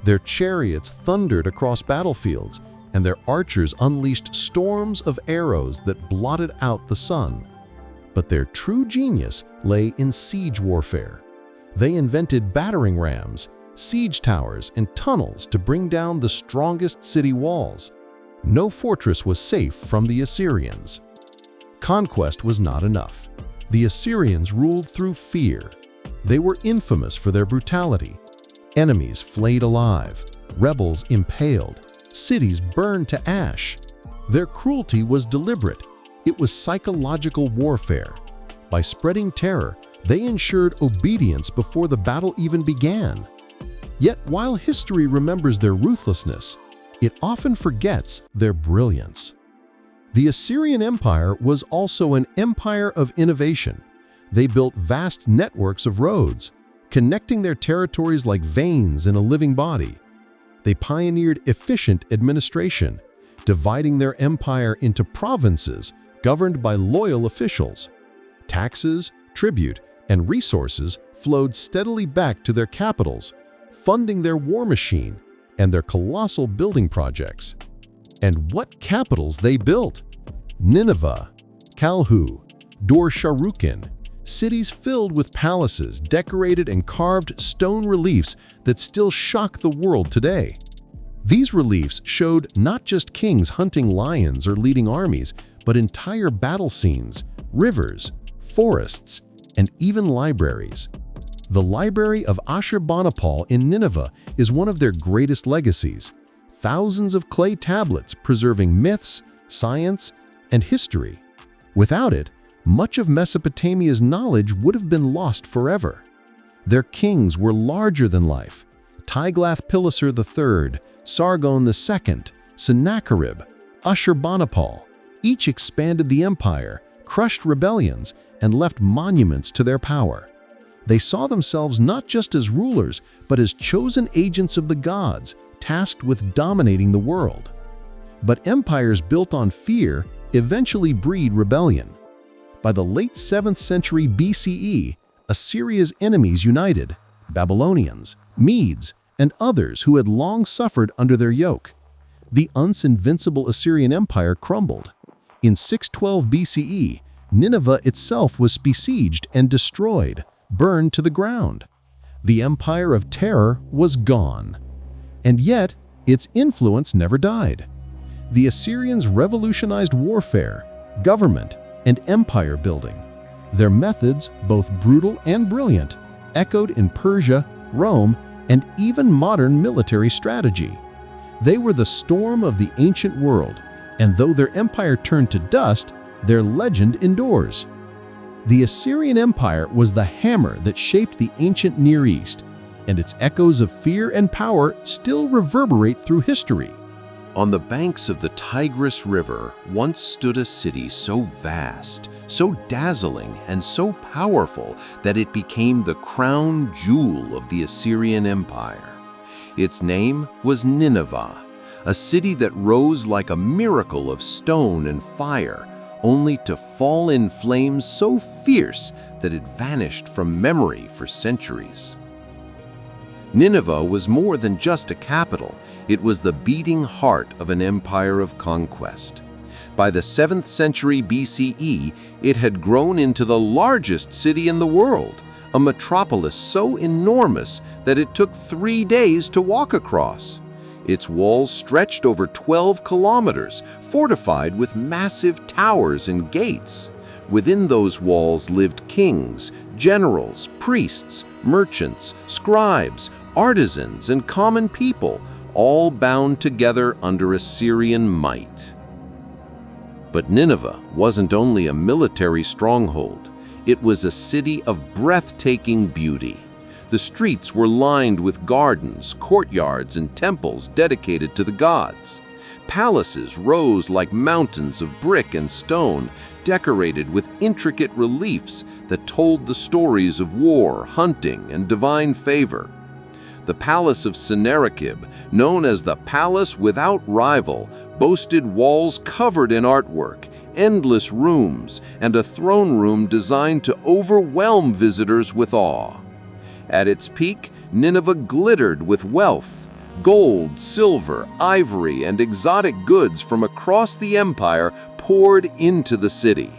Their chariots thundered across battlefields, and their archers unleashed storms of arrows that blotted out the sun. But their true genius lay in siege warfare. They invented battering rams, siege towers, and tunnels to bring down the strongest city walls. No fortress was safe from the Assyrians. Conquest was not enough. The Assyrians ruled through fear. They were infamous for their brutality. Enemies flayed alive, rebels impaled, cities burned to ash. Their cruelty was deliberate, It was psychological warfare. By spreading terror, they ensured obedience before the battle even began. Yet while history remembers their ruthlessness, it often forgets their brilliance. The Assyrian Empire was also an empire of innovation. They built vast networks of roads, connecting their territories like veins in a living body. They pioneered efficient administration, dividing their empire into provinces governed by loyal officials. Taxes, tribute, and resources flowed steadily back to their capitals, funding their war machine and their colossal building projects. And what capitals they built! Nineveh, Kalhu, Dur-Sharrukin, cities filled with palaces, decorated and carved stone reliefs that still shock the world today. These reliefs showed not just kings hunting lions or leading armies, but entire battle scenes, rivers, forests, and even libraries. The Library of Ashurbanipal in Nineveh is one of their greatest legacies. Thousands of clay tablets preserving myths, science, and history. Without it, much of Mesopotamia's knowledge would have been lost forever. Their kings were larger than life. Tiglath-Pileser III, Sargon II, Sennacherib, Ashurbanipal, each expanded the empire, crushed rebellions, and left monuments to their power. They saw themselves not just as rulers, but as chosen agents of the gods, tasked with dominating the world. But empires built on fear eventually breed rebellion. By the late 7th century BCE, Assyria's enemies united: Babylonians, Medes, and others who had long suffered under their yoke. The once invincible Assyrian Empire crumbled. In 612 BCE, Nineveh itself was besieged and destroyed, burned to the ground. The empire of terror was gone. And yet, its influence never died. The Assyrians revolutionized warfare, government, and empire building. Their methods, both brutal and brilliant, echoed in Persia, Rome, and even modern military strategy. They were the storm of the ancient world, and though their empire turned to dust, their legend endures. The Assyrian Empire was the hammer that shaped the ancient Near East, and its echoes of fear and power still reverberate through history. On the banks of the Tigris River once stood a city so vast, so dazzling, and so powerful that it became the crown jewel of the Assyrian Empire. Its name was Nineveh, a city that rose like a miracle of stone and fire, only to fall in flames so fierce that it vanished from memory for centuries. Nineveh was more than just a capital. It was the beating heart of an empire of conquest. By the 7th century BCE, it had grown into the largest city in the world, a metropolis so enormous that it took 3 days to walk across. Its walls stretched over 12 kilometers, fortified with massive towers and gates. Within those walls lived kings, generals, priests, merchants, scribes, artisans, and common people, all bound together under Assyrian might. But Nineveh wasn't only a military stronghold. It was a city of breathtaking beauty. The streets were lined with gardens, courtyards, and temples dedicated to the gods. Palaces rose like mountains of brick and stone, decorated with intricate reliefs that told the stories of war, hunting, and divine favor. The Palace of Sennacherib, known as the Palace Without Rival, boasted walls covered in artwork, endless rooms, and a throne room designed to overwhelm visitors with awe. At its peak, Nineveh glittered with wealth. Gold, silver, ivory, and exotic goods from across the empire poured into the city.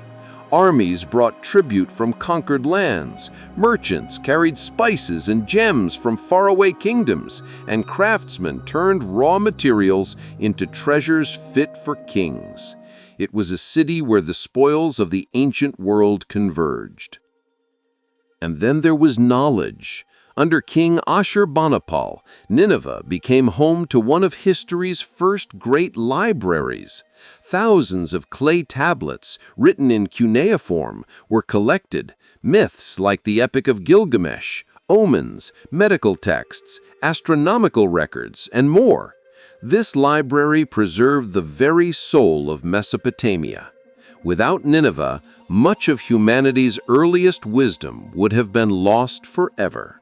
Armies brought tribute from conquered lands, merchants carried spices and gems from faraway kingdoms, and craftsmen turned raw materials into treasures fit for kings. It was a city where the spoils of the ancient world converged. And then there was knowledge, Under King Ashurbanipal, Nineveh became home to one of history's first great libraries. Thousands of clay tablets, written in cuneiform, were collected. Myths like the Epic of Gilgamesh, omens, medical texts, astronomical records, and more. This library preserved the very soul of Mesopotamia. Without Nineveh, much of humanity's earliest wisdom would have been lost forever.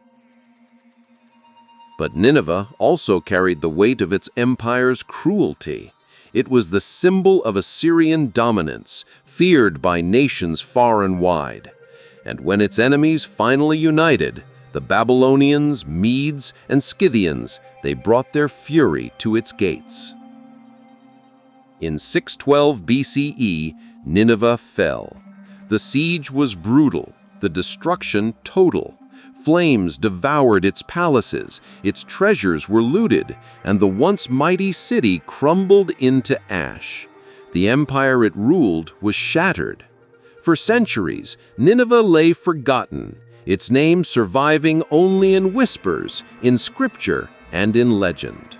But Nineveh also carried the weight of its empire's cruelty. It was the symbol of Assyrian dominance, feared by nations far and wide. And when its enemies finally united, the Babylonians, Medes, and Scythians, they brought their fury to its gates. In 612 BCE, Nineveh fell. The siege was brutal, the destruction total. Flames devoured its palaces, its treasures were looted, and the once mighty city crumbled into ash. The empire it ruled was shattered. For centuries, Nineveh lay forgotten, its name surviving only in whispers, in scripture, and in legend.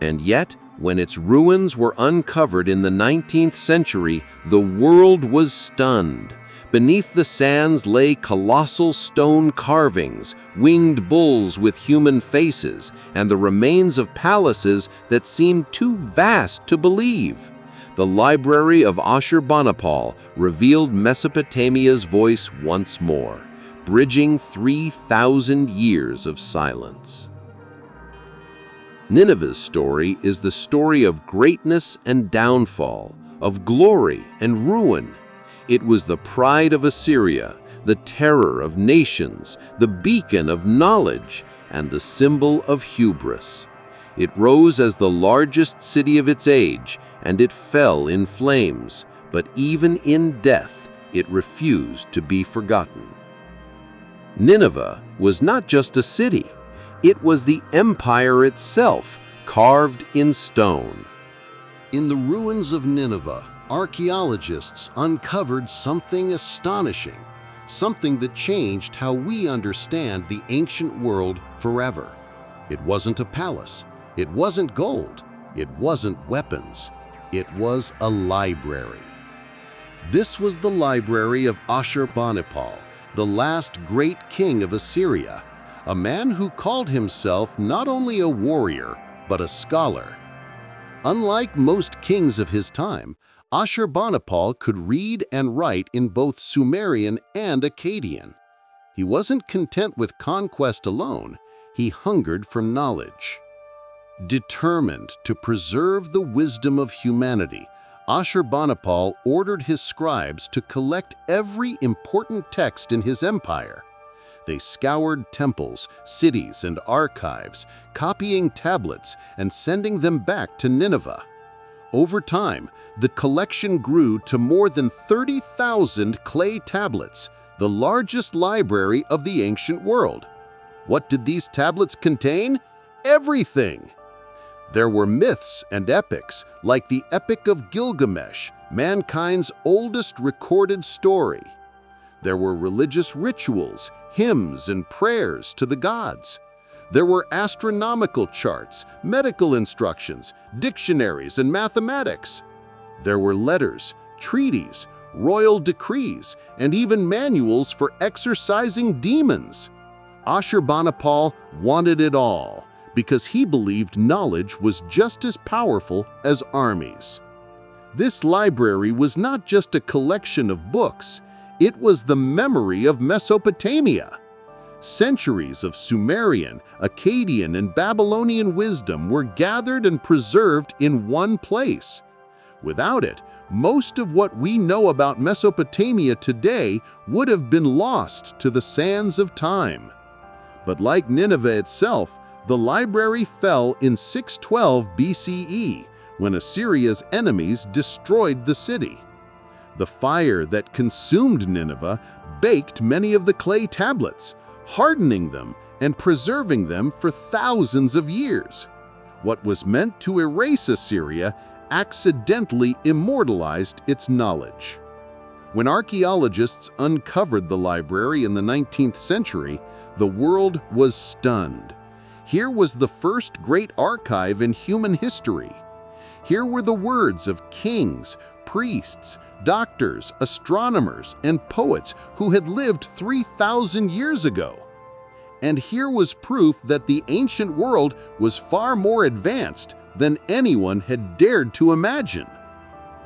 And yet, when its ruins were uncovered in the 19th century, the world was stunned. Beneath the sands lay colossal stone carvings, winged bulls with human faces, and the remains of palaces that seemed too vast to believe. The library of Ashurbanipal revealed Mesopotamia's voice once more, bridging 3,000 years of silence. Nineveh's story is the story of greatness and downfall, of glory and ruin. It was the pride of Assyria, the terror of nations, the beacon of knowledge, and the symbol of hubris. It rose as the largest city of its age, and it fell in flames, but even in death, it refused to be forgotten. Nineveh was not just a city. It was the empire itself, carved in stone. In the ruins of Nineveh, archaeologists uncovered something astonishing, something that changed how we understand the ancient world forever. It wasn't a palace, it wasn't gold, it wasn't weapons, it was a library. This was the library of Ashurbanipal, the last great king of Assyria, a man who called himself not only a warrior, but a scholar. Unlike most kings of his time, Ashurbanipal could read and write in both Sumerian and Akkadian. He wasn't content with conquest alone, he hungered for knowledge. Determined to preserve the wisdom of humanity, Ashurbanipal ordered his scribes to collect every important text in his empire. They scoured temples, cities, and archives, copying tablets and sending them back to Nineveh. Over time, the collection grew to more than 30,000 clay tablets, the largest library of the ancient world. What did these tablets contain? Everything! There were myths and epics, like the Epic of Gilgamesh, mankind's oldest recorded story. There were religious rituals, hymns, and prayers to the gods. There were astronomical charts, medical instructions, dictionaries, and mathematics. There were letters, treaties, royal decrees, and even manuals for exorcising demons. Ashurbanipal wanted it all because he believed knowledge was just as powerful as armies. This library was not just a collection of books, it was the memory of Mesopotamia. Centuries of Sumerian, Akkadian, and Babylonian wisdom were gathered and preserved in one place. Without it, most of what we know about Mesopotamia today would have been lost to the sands of time. But like Nineveh itself, the library fell in 612 BCE, when Assyria's enemies destroyed the city. The fire that consumed Nineveh baked many of the clay tablets, hardening them and preserving them for thousands of years. What was meant to erase Assyria accidentally immortalized its knowledge. When archaeologists uncovered the library in the 19th century, the world was stunned. Here was the first great archive in human history. Here were the words of kings, priests, doctors, astronomers, and poets who had lived 3,000 years ago. And here was proof that the ancient world was far more advanced than anyone had dared to imagine.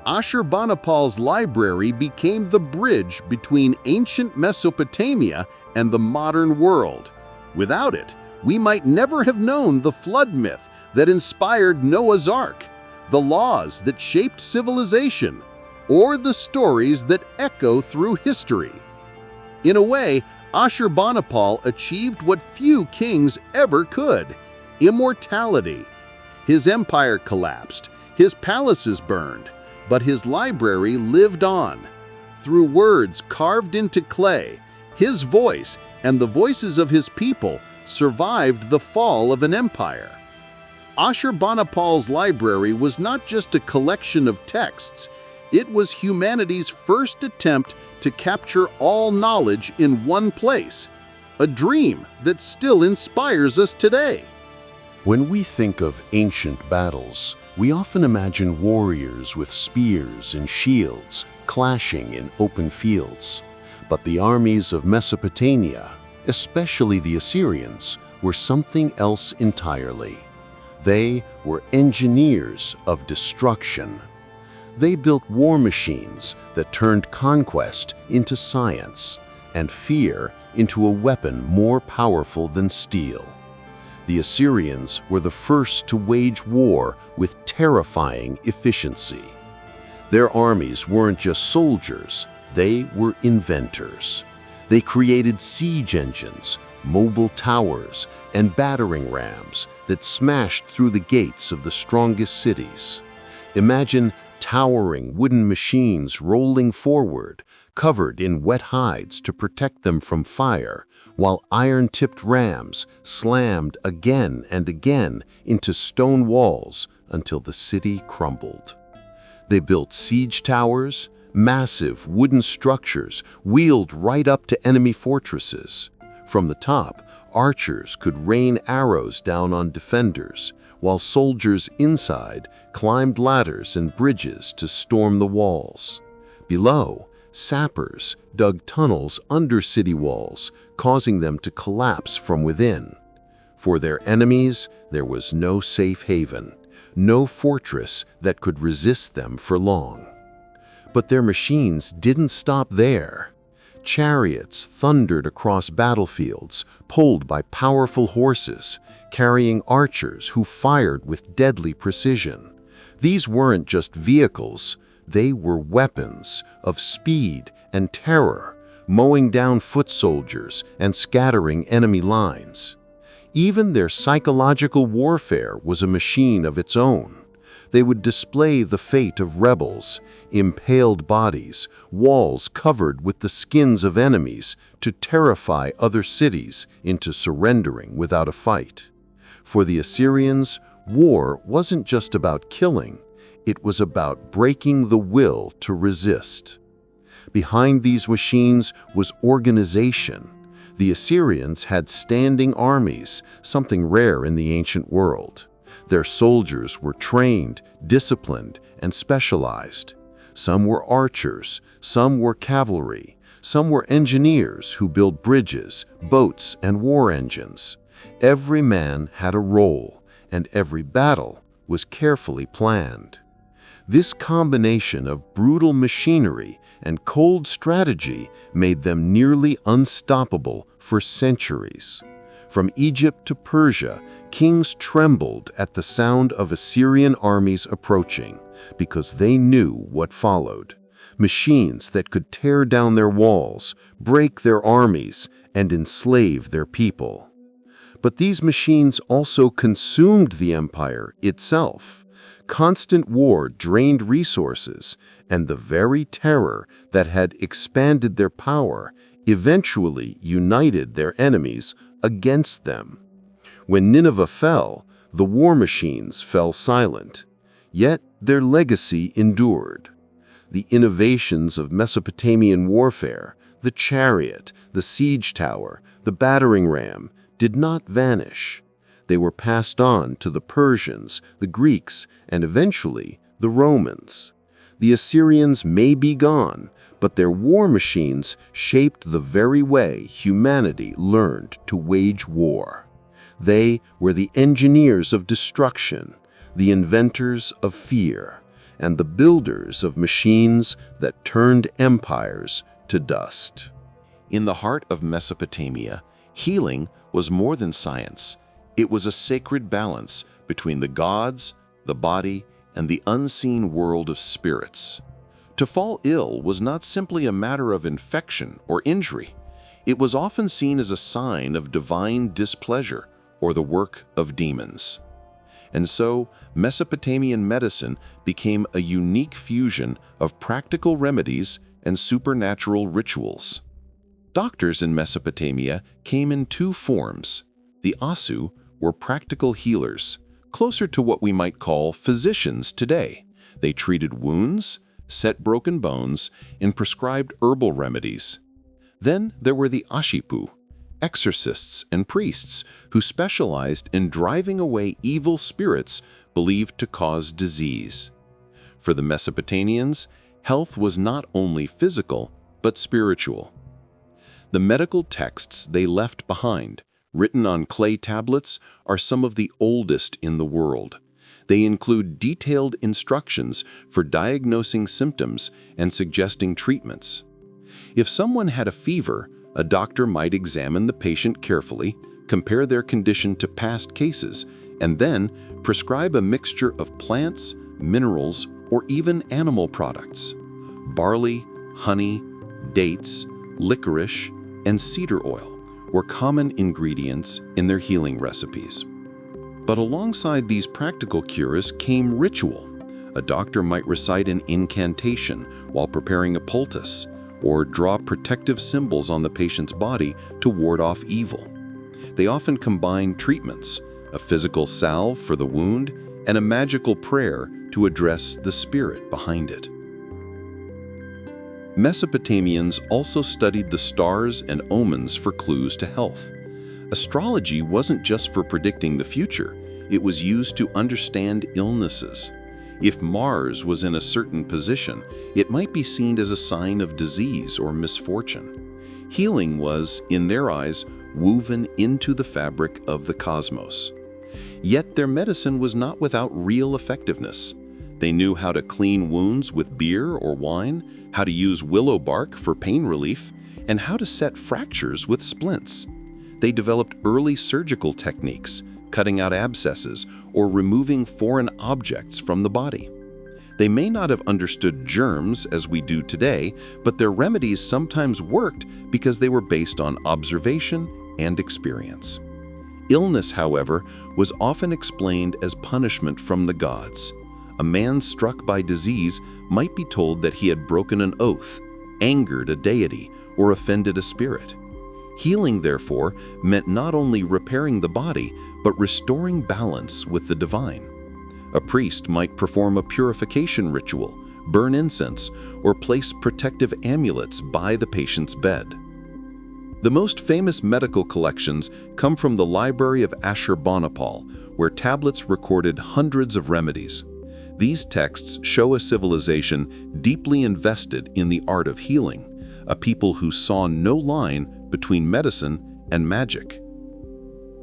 Ashurbanipal's library became the bridge between ancient Mesopotamia and the modern world. Without it, we might never have known the flood myth that inspired Noah's Ark, the laws that shaped civilization, or the stories that echo through history. In a way, Ashurbanipal achieved what few kings ever could: immortality. His empire collapsed, his palaces burned, but his library lived on. Through words carved into clay, his voice and the voices of his people survived the fall of an empire. Ashurbanipal's library was not just a collection of texts, it was humanity's first attempt to capture all knowledge in one place, a dream that still inspires us today. When we think of ancient battles, we often imagine warriors with spears and shields clashing in open fields. But the armies of Mesopotamia, especially the Assyrians, were something else entirely. They were engineers of destruction. They built war machines that turned conquest into science and fear into a weapon more powerful than steel. The Assyrians were the first to wage war with terrifying efficiency. Their armies weren't just soldiers, they were inventors. They created siege engines, mobile towers, and battering rams that smashed through the gates of the strongest cities. Imagine towering wooden machines rolling forward, covered in wet hides to protect them from fire, while iron-tipped rams slammed again and again into stone walls until the city crumbled. They built siege towers, massive wooden structures wheeled right up to enemy fortresses. From the top, archers could rain arrows down on defenders, while soldiers inside climbed ladders and bridges to storm the walls. Below, sappers dug tunnels under city walls, causing them to collapse from within. For their enemies, there was no safe haven, no fortress that could resist them for long. But their machines didn't stop there. Chariots thundered across battlefields, pulled by powerful horses, carrying archers who fired with deadly precision. These weren't just vehicles, they were weapons of speed and terror, mowing down foot soldiers and scattering enemy lines. Even their psychological warfare was a machine of its own. They would display the fate of rebels, impaled bodies, walls covered with the skins of enemies to terrify other cities into surrendering without a fight. For the Assyrians, war wasn't just about killing, it was about breaking the will to resist. Behind these machines was organization. The Assyrians had standing armies, something rare in the ancient world. Their soldiers were trained, disciplined, and specialized. Some were archers, some were cavalry, some were engineers who built bridges, boats, and war engines. Every man had a role, and every battle was carefully planned. This combination of brutal machinery and cold strategy made them nearly unstoppable for centuries. From Egypt to Persia, kings trembled at the sound of Assyrian armies approaching because they knew what followed. Machines that could tear down their walls, break their armies, and enslave their people. But these machines also consumed the empire itself. Constant war drained resources, and the very terror that had expanded their power eventually united their enemies against them. When Nineveh fell, the war machines fell silent, yet their legacy endured. The innovations of Mesopotamian warfare, the chariot, the siege tower, the battering ram, did not vanish. They were passed on to the Persians, the Greeks, and eventually the Romans. The Assyrians may be gone, but their war machines shaped the very way humanity learned to wage war. They were the engineers of destruction, the inventors of fear, and the builders of machines that turned empires to dust. In the heart of Mesopotamia, healing was more than science. It was a sacred balance between the gods, the body, and the unseen world of spirits. To fall ill was not simply a matter of infection or injury. It was often seen as a sign of divine displeasure or the work of demons. And so, Mesopotamian medicine became a unique fusion of practical remedies and supernatural rituals. Doctors in Mesopotamia came in two forms. The Asu were practical healers, closer to what we might call physicians today. They treated wounds, set broken bones, and prescribed herbal remedies. Then there were the Ashipu, exorcists and priests who specialized in driving away evil spirits believed to cause disease. For the Mesopotamians, health was not only physical, but spiritual. The medical texts they left behind, written on clay tablets, are some of the oldest in the world. They include detailed instructions for diagnosing symptoms and suggesting treatments. If someone had a fever, a doctor might examine the patient carefully, compare their condition to past cases, and then prescribe a mixture of plants, minerals, or even animal products. Barley, honey, dates, licorice, and cedar oil were common ingredients in their healing recipes. But alongside these practical cures came ritual. A doctor might recite an incantation while preparing a poultice, or draw protective symbols on the patient's body to ward off evil. They often combined treatments, a physical salve for the wound, and a magical prayer to address the spirit behind it. Mesopotamians also studied the stars and omens for clues to health. Astrology wasn't just for predicting the future, it was used to understand illnesses. If Mars was in a certain position, it might be seen as a sign of disease or misfortune. Healing was, in their eyes, woven into the fabric of the cosmos. Yet their medicine was not without real effectiveness. They knew how to clean wounds with beer or wine, how to use willow bark for pain relief, and how to set fractures with splints. They developed early surgical techniques, cutting out abscesses or removing foreign objects from the body. They may not have understood germs as we do today, but their remedies sometimes worked because they were based on observation and experience. Illness, however, was often explained as punishment from the gods. A man struck by disease might be told that he had broken an oath, angered a deity, or offended a spirit. Healing, therefore, meant not only repairing the body, but restoring balance with the divine. A priest might perform a purification ritual, burn incense, or place protective amulets by the patient's bed. The most famous medical collections come from the Library of Ashurbanipal, where tablets recorded hundreds of remedies. These texts show a civilization deeply invested in the art of healing, a people who saw no line between medicine and magic.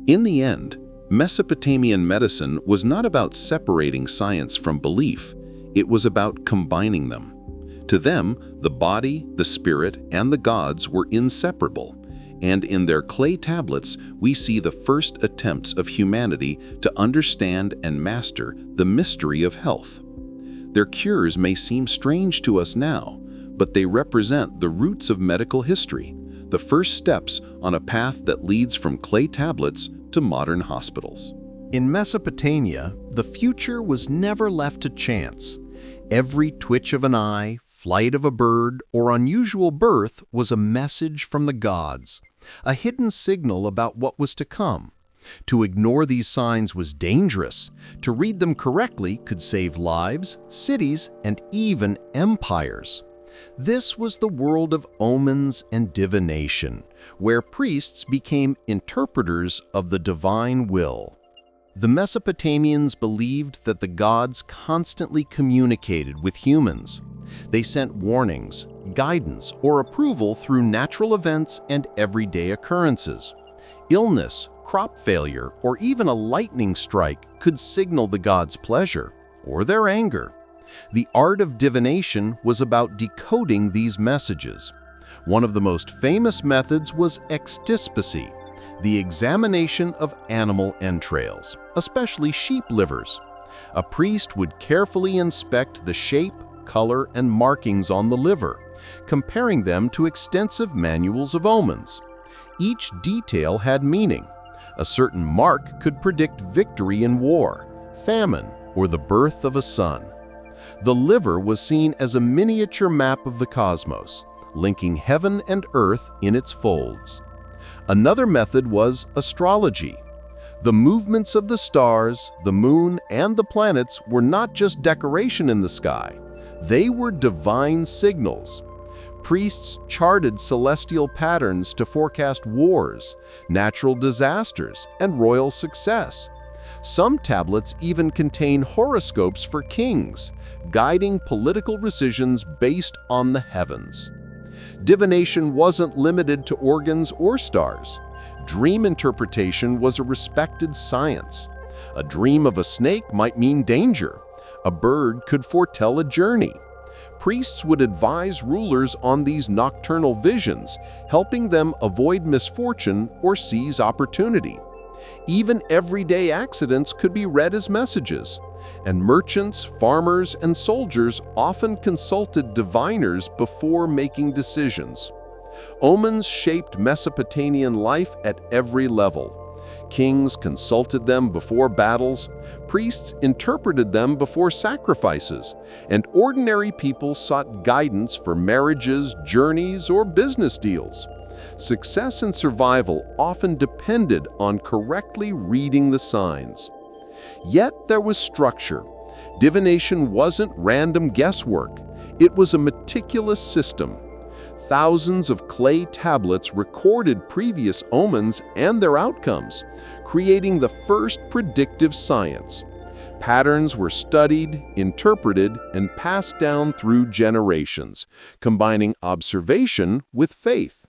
In the end, Mesopotamian medicine was not about separating science from belief, it was about combining them. To them, the body, the spirit, and the gods were inseparable, and in their clay tablets we see the first attempts of humanity to understand and master the mystery of health. Their cures may seem strange to us now, but they represent the roots of medical history, the first steps on a path that leads from clay tablets to modern hospitals. In Mesopotamia, the future was never left to chance. Every twitch of an eye, flight of a bird, or unusual birth was a message from the gods, a hidden signal about what was to come. To ignore these signs was dangerous. To read them correctly could save lives, cities, and even empires. This was the world of omens and divination, where priests became interpreters of the divine will. The Mesopotamians believed that the gods constantly communicated with humans. They sent warnings, guidance, or approval through natural events and everyday occurrences. Illness, crop failure, or even a lightning strike could signal the gods' pleasure or their anger. The art of divination was about decoding these messages. One of the most famous methods was extispicy, the examination of animal entrails, especially sheep livers. A priest would carefully inspect the shape, color, and markings on the liver, comparing them to extensive manuals of omens. Each detail had meaning. A certain mark could predict victory in war, famine, or the birth of a son. The liver was seen as a miniature map of the cosmos, linking heaven and earth in its folds. Another method was astrology. The movements of the stars, the moon, and the planets were not just decoration in the sky. They were divine signals. Priests charted celestial patterns to forecast wars, natural disasters, and royal success. Some tablets even contain horoscopes for kings, guiding political decisions based on the heavens. Divination wasn't limited to organs or stars. Dream interpretation was a respected science. A dream of a snake might mean danger. A bird could foretell a journey. Priests would advise rulers on these nocturnal visions, helping them avoid misfortune or seize opportunity. Even everyday accidents could be read as messages, and merchants, farmers, and soldiers often consulted diviners before making decisions. Omens shaped Mesopotamian life at every level. Kings consulted them before battles, priests interpreted them before sacrifices, and ordinary people sought guidance for marriages, journeys, or business deals. Success and survival often depended on correctly reading the signs. Yet there was structure. Divination wasn't random guesswork. It was a meticulous system. Thousands of clay tablets recorded previous omens and their outcomes, creating the first predictive science. Patterns were studied, interpreted, and passed down through generations, combining observation with faith.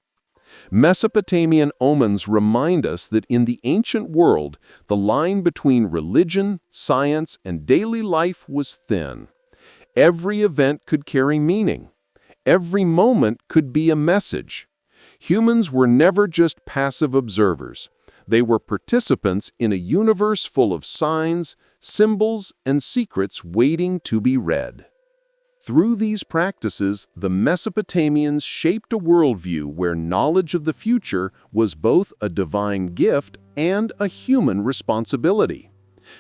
Mesopotamian omens remind us that in the ancient world, the line between religion, science, and daily life was thin. Every event could carry meaning. Every moment could be a message. Humans were never just passive observers. They were participants in a universe full of signs, symbols, and secrets waiting to be read. Through these practices, the Mesopotamians shaped a worldview where knowledge of the future was both a divine gift and a human responsibility.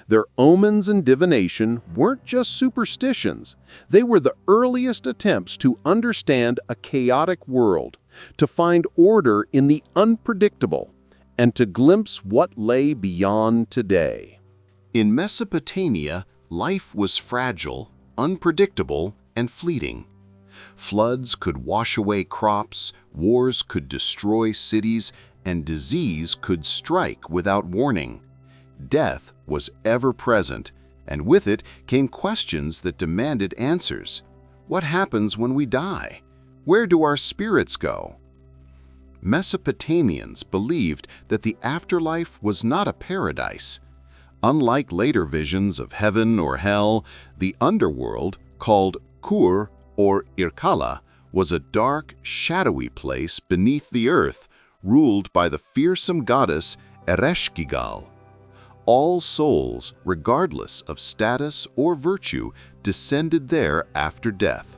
Their omens and divination weren't just superstitions. They were the earliest attempts to understand a chaotic world, to find order in the unpredictable, and to glimpse what lay beyond today. In Mesopotamia, life was fragile, unpredictable, and fleeting. Floods could wash away crops, wars could destroy cities, and disease could strike without warning. Death was ever present, and with it came questions that demanded answers. What happens when we die? Where do our spirits go? Mesopotamians believed that the afterlife was not a paradise. Unlike later visions of heaven or hell, the underworld, called Kur or Irkalla, was a dark, shadowy place beneath the earth, ruled by the fearsome goddess Ereshkigal. All souls, regardless of status or virtue, descended there after death.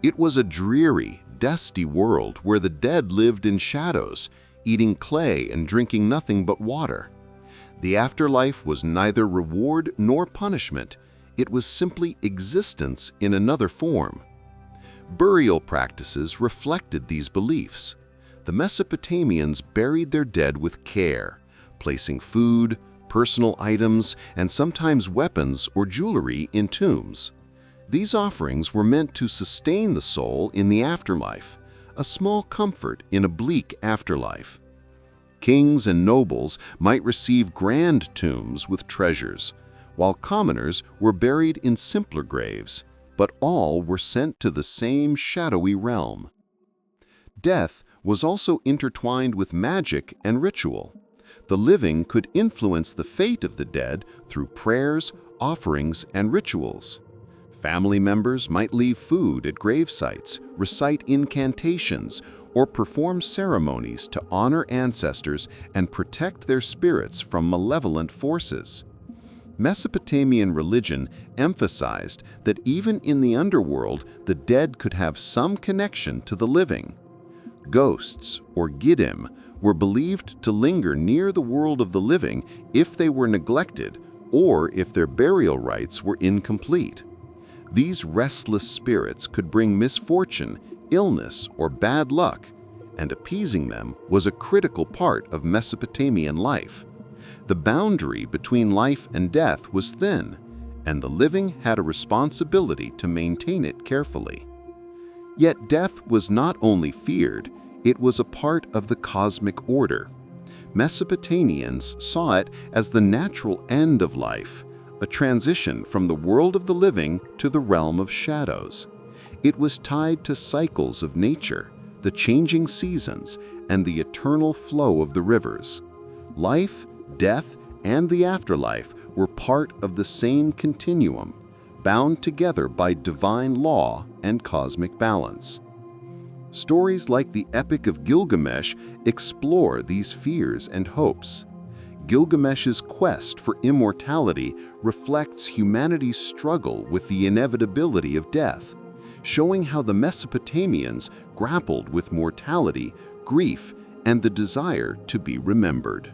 It was a dreary, dusty world where the dead lived in shadows, eating clay and drinking nothing but water. The afterlife was neither reward nor punishment. It was simply existence in another form. Burial practices reflected these beliefs. The Mesopotamians buried their dead with care, placing food, personal items, and sometimes weapons or jewelry in tombs. These offerings were meant to sustain the soul in the afterlife, a small comfort in a bleak afterlife. Kings and nobles might receive grand tombs with treasures, while commoners were buried in simpler graves, but all were sent to the same shadowy realm. Death was also intertwined with magic and ritual. The living could influence the fate of the dead through prayers, offerings, and rituals. Family members might leave food at grave sites, recite incantations, or perform ceremonies to honor ancestors and protect their spirits from malevolent forces. Mesopotamian religion emphasized that even in the underworld, the dead could have some connection to the living. Ghosts, or Giddim, were believed to linger near the world of the living if they were neglected or if their burial rites were incomplete. These restless spirits could bring misfortune, illness, or bad luck, and appeasing them was a critical part of Mesopotamian life. The boundary between life and death was thin, and the living had a responsibility to maintain it carefully. Yet death was not only feared, it was a part of the cosmic order. Mesopotamians saw it as the natural end of life, a transition from the world of the living to the realm of shadows. It was tied to cycles of nature, the changing seasons, and the eternal flow of the rivers. Life, death, and the afterlife were part of the same continuum, bound together by divine law and cosmic balance. Stories like the Epic of Gilgamesh explore these fears and hopes. Gilgamesh's quest for immortality reflects humanity's struggle with the inevitability of death, showing how the Mesopotamians grappled with mortality, grief, and the desire to be remembered.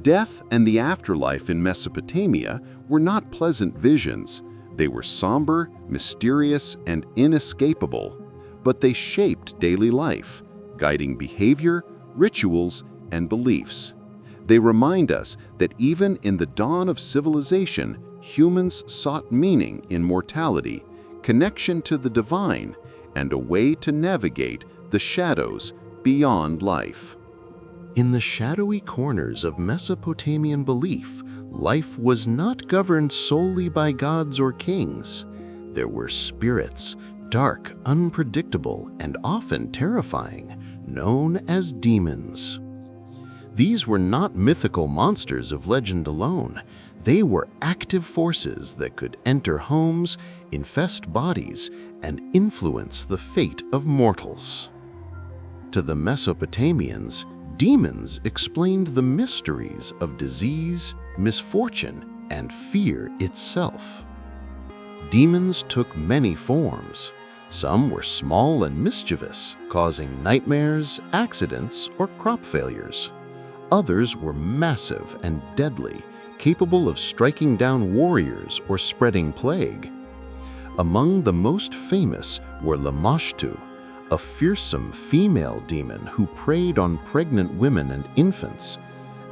Death and the afterlife in Mesopotamia were not pleasant visions. They were somber, mysterious, and inescapable, but they shaped daily life, guiding behavior, rituals, and beliefs. They remind us that even in the dawn of civilization, humans sought meaning in mortality, connection to the divine, and a way to navigate the shadows beyond life. In the shadowy corners of Mesopotamian belief, life was not governed solely by gods or kings. There were spirits, dark, unpredictable, and often terrifying, known as demons. These were not mythical monsters of legend alone. They were active forces that could enter homes, infest bodies, and influence the fate of mortals. To the Mesopotamians, demons explained the mysteries of disease, misfortune, and fear itself. Demons took many forms. Some were small and mischievous, causing nightmares, accidents, or crop failures. Others were massive and deadly, capable of striking down warriors or spreading plague. Among the most famous were Lamashtu, a fearsome female demon who preyed on pregnant women and infants,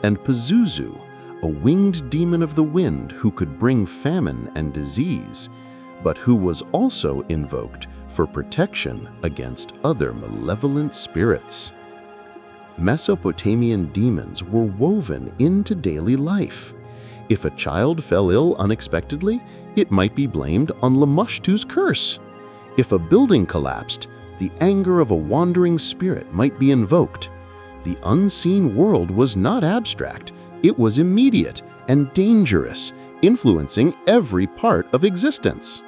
and Pazuzu, a winged demon of the wind who could bring famine and disease, but who was also invoked for protection against other malevolent spirits. Mesopotamian demons were woven into daily life. If a child fell ill unexpectedly, it might be blamed on Lamashtu's curse. If a building collapsed, the anger of a wandering spirit might be invoked. The unseen world was not abstract, it was immediate and dangerous, influencing every part of existence.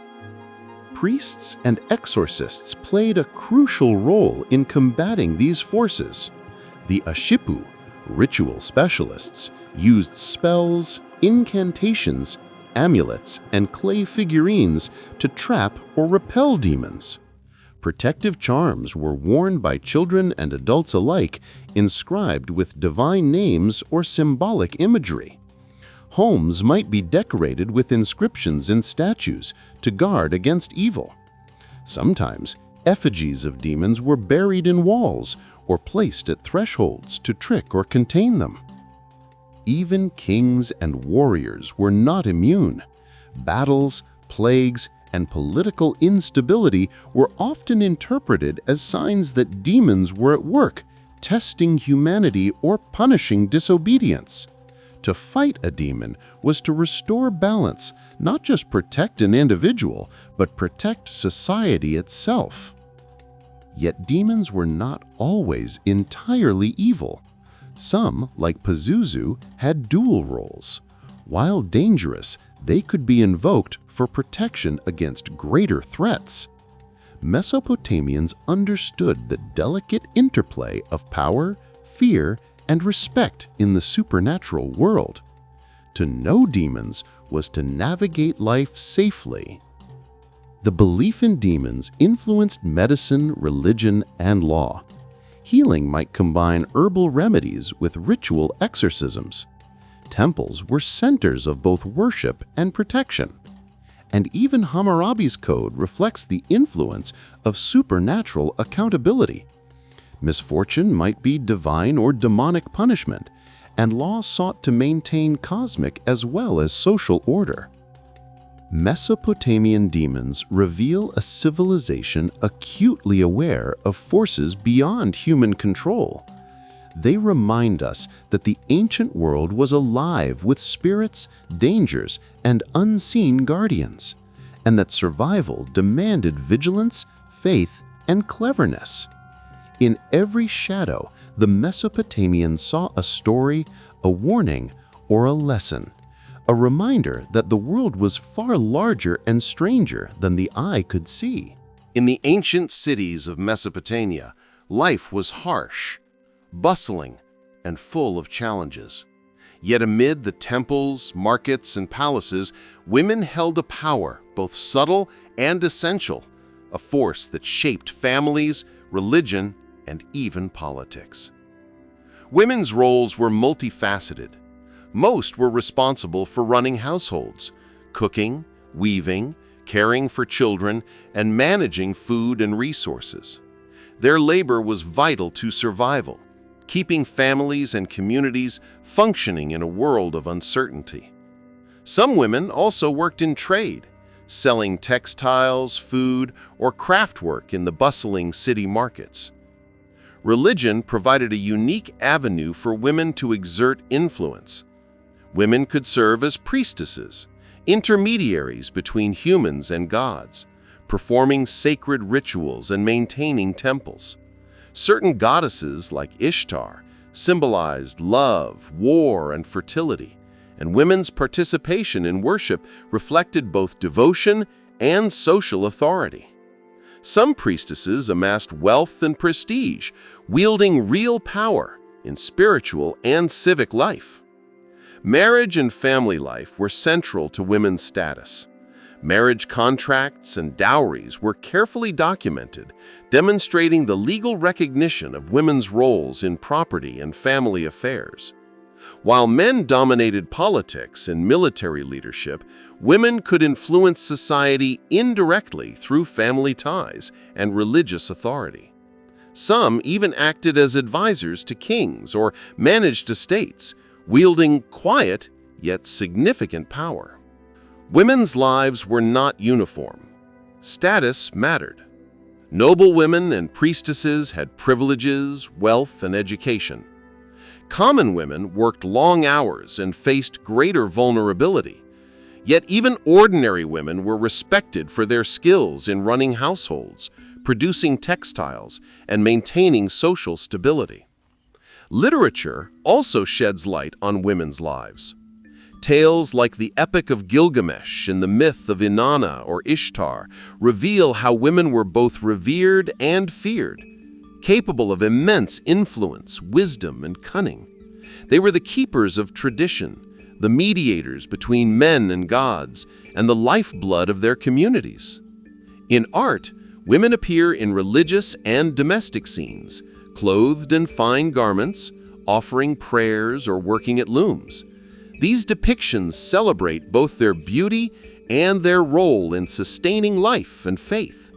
Priests and exorcists played a crucial role in combating these forces. The Ashipu, ritual specialists, used spells, incantations, amulets, and clay figurines to trap or repel demons. Protective charms were worn by children and adults alike, inscribed with divine names or symbolic imagery. Homes might be decorated with inscriptions and statues to guard against evil. Sometimes, effigies of demons were buried in walls or placed at thresholds to trick or contain them. Even kings and warriors were not immune. Battles, plagues, and political instability were often interpreted as signs that demons were at work, testing humanity or punishing disobedience. To fight a demon was to restore balance, not just protect an individual, but protect society itself. Yet demons were not always entirely evil. Some, like Pazuzu, had dual roles. While dangerous, they could be invoked for protection against greater threats. Mesopotamians understood the delicate interplay of power, fear, and respect in the supernatural world. To know demons was to navigate life safely. The belief in demons influenced medicine, religion, and law. Healing might combine herbal remedies with ritual exorcisms. Temples were centers of both worship and protection. And even Hammurabi's code reflects the influence of supernatural accountability. Misfortune might be divine or demonic punishment, and law sought to maintain cosmic as well as social order. Mesopotamian demons reveal a civilization acutely aware of forces beyond human control. They remind us that the ancient world was alive with spirits, dangers, and unseen guardians, and that survival demanded vigilance, faith, and cleverness. In every shadow, the Mesopotamians saw a story, a warning, or a lesson, a reminder that the world was far larger and stranger than the eye could see. In the ancient cities of Mesopotamia, life was harsh, bustling, and full of challenges. Yet amid the temples, markets, and palaces, women held a power both subtle and essential, a force that shaped families, religion, and even politics. Women's roles were multifaceted. Most were responsible for running households, cooking, weaving, caring for children, and managing food and resources. Their labor was vital to survival, keeping families and communities functioning in a world of uncertainty. Some women also worked in trade, selling textiles, food, or craftwork in the bustling city markets. Religion provided a unique avenue for women to exert influence. Women could serve as priestesses, intermediaries between humans and gods, performing sacred rituals and maintaining temples. Certain goddesses, like Ishtar, symbolized love, war, and fertility, and women's participation in worship reflected both devotion and social authority. Some priestesses amassed wealth and prestige, wielding real power in spiritual and civic life. Marriage and family life were central to women's status. Marriage contracts and dowries were carefully documented, demonstrating the legal recognition of women's roles in property and family affairs. While men dominated politics and military leadership, women could influence society indirectly through family ties and religious authority. Some even acted as advisors to kings or managed estates, wielding quiet yet significant power. Women's lives were not uniform. Status mattered. Noble women and priestesses had privileges, wealth, and education. Common women worked long hours and faced greater vulnerability. Yet even ordinary women were respected for their skills in running households, producing textiles, and maintaining social stability. Literature also sheds light on women's lives. Tales like the Epic of Gilgamesh and the myth of Inanna or Ishtar reveal how women were both revered and feared, capable of immense influence, wisdom, and cunning. They were the keepers of tradition, the mediators between men and gods, and the lifeblood of their communities. In art, women appear in religious and domestic scenes, clothed in fine garments, offering prayers or working at looms. These depictions celebrate both their beauty and their role in sustaining life and faith.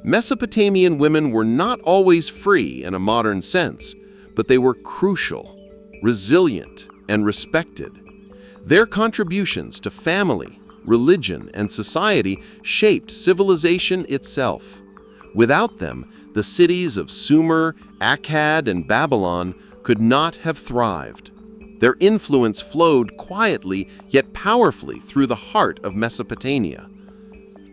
Mesopotamian women were not always free in a modern sense, but they were crucial, resilient, and respected. Their contributions to family, religion, and society shaped civilization itself. Without them, the cities of Sumer, Akkad, and Babylon could not have thrived. Their influence flowed quietly yet powerfully through the heart of Mesopotamia.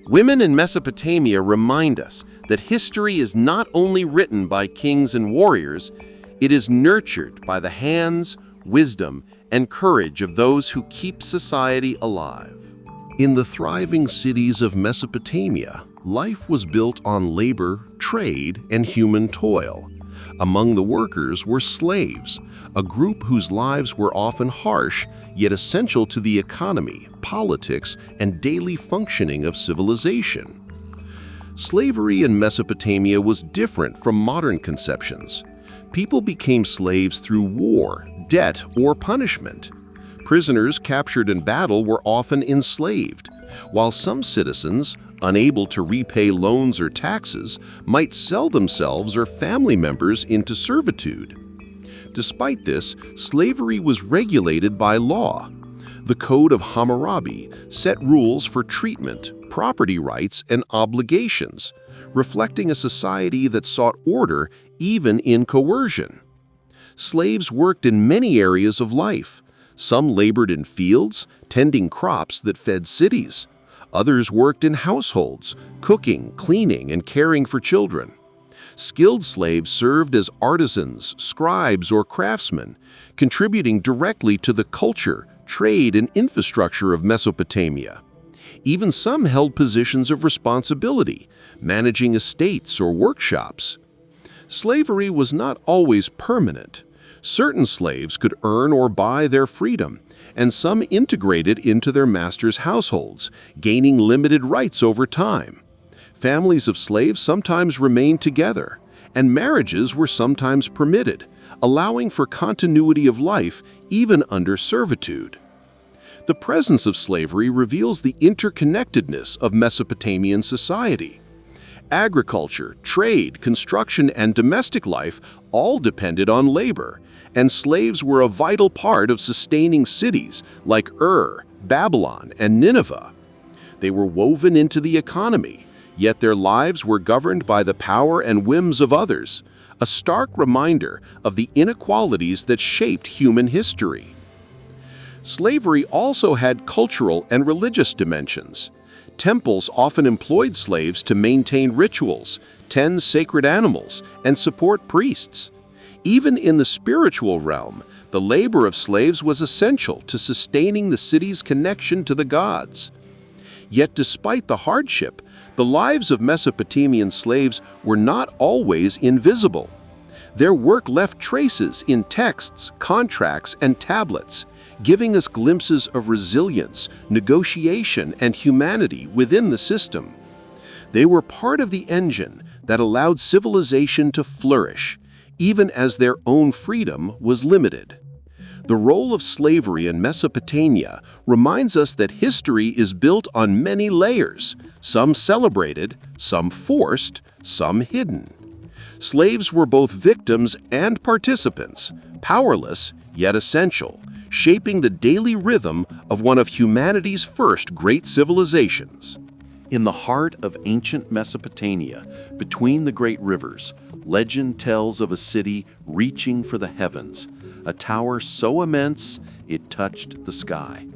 Women in Mesopotamia remind us that history is not only written by kings and warriors, it is nurtured by the hands, wisdom, and courage of those who keep society alive. In the thriving cities of Mesopotamia, life was built on labor, trade, and human toil. Among the workers were slaves, a group whose lives were often harsh, yet essential to the economy, politics, and daily functioning of civilization. Slavery in Mesopotamia was different from modern conceptions. People became slaves through war, debt, or punishment. Prisoners captured in battle were often enslaved, while some citizens, unable to repay loans or taxes, might sell themselves or family members into servitude. Despite this, slavery was regulated by law. The Code of Hammurabi set rules for treatment, property rights, and obligations, reflecting a society that sought order even in coercion. Slaves worked in many areas of life. Some labored in fields, tending crops that fed cities. Others worked in households, cooking, cleaning, and caring for children. Skilled slaves served as artisans, scribes, or craftsmen, contributing directly to the culture, trade, and infrastructure of Mesopotamia. Even some held positions of responsibility, managing estates or workshops. Slavery was not always permanent. Certain slaves could earn or buy their freedom, and some integrated into their masters' households, gaining limited rights over time. Families of slaves sometimes remained together, and marriages were sometimes permitted, allowing for continuity of life even under servitude. The presence of slavery reveals the interconnectedness of Mesopotamian society. Agriculture, trade, construction, and domestic life all depended on labor, and slaves were a vital part of sustaining cities like Babylon, and Nineveh. They were woven into the economy, yet their lives were governed by the power and whims of others, a stark reminder of the inequalities that shaped human history. Slavery also had cultural and religious dimensions. Temples often employed slaves to maintain rituals, tend sacred animals, and support priests. Even in the spiritual realm, the labor of slaves was essential to sustaining the city's connection to the gods. Yet despite the hardship, the lives of Mesopotamian slaves were not always invisible. Their work left traces in texts, contracts, and tablets, giving us glimpses of resilience, negotiation, and humanity within the system. They were part of the engine that allowed civilization to flourish, even as their own freedom was limited. The role of slavery in Mesopotamia reminds us that history is built on many layers, some celebrated, some forced, some hidden. Slaves were both victims and participants, powerless yet essential, shaping the daily rhythm of one of humanity's first great civilizations. In the heart of ancient Mesopotamia, between the great rivers, legend tells of a city reaching for the heavens, a tower so immense it touched the sky.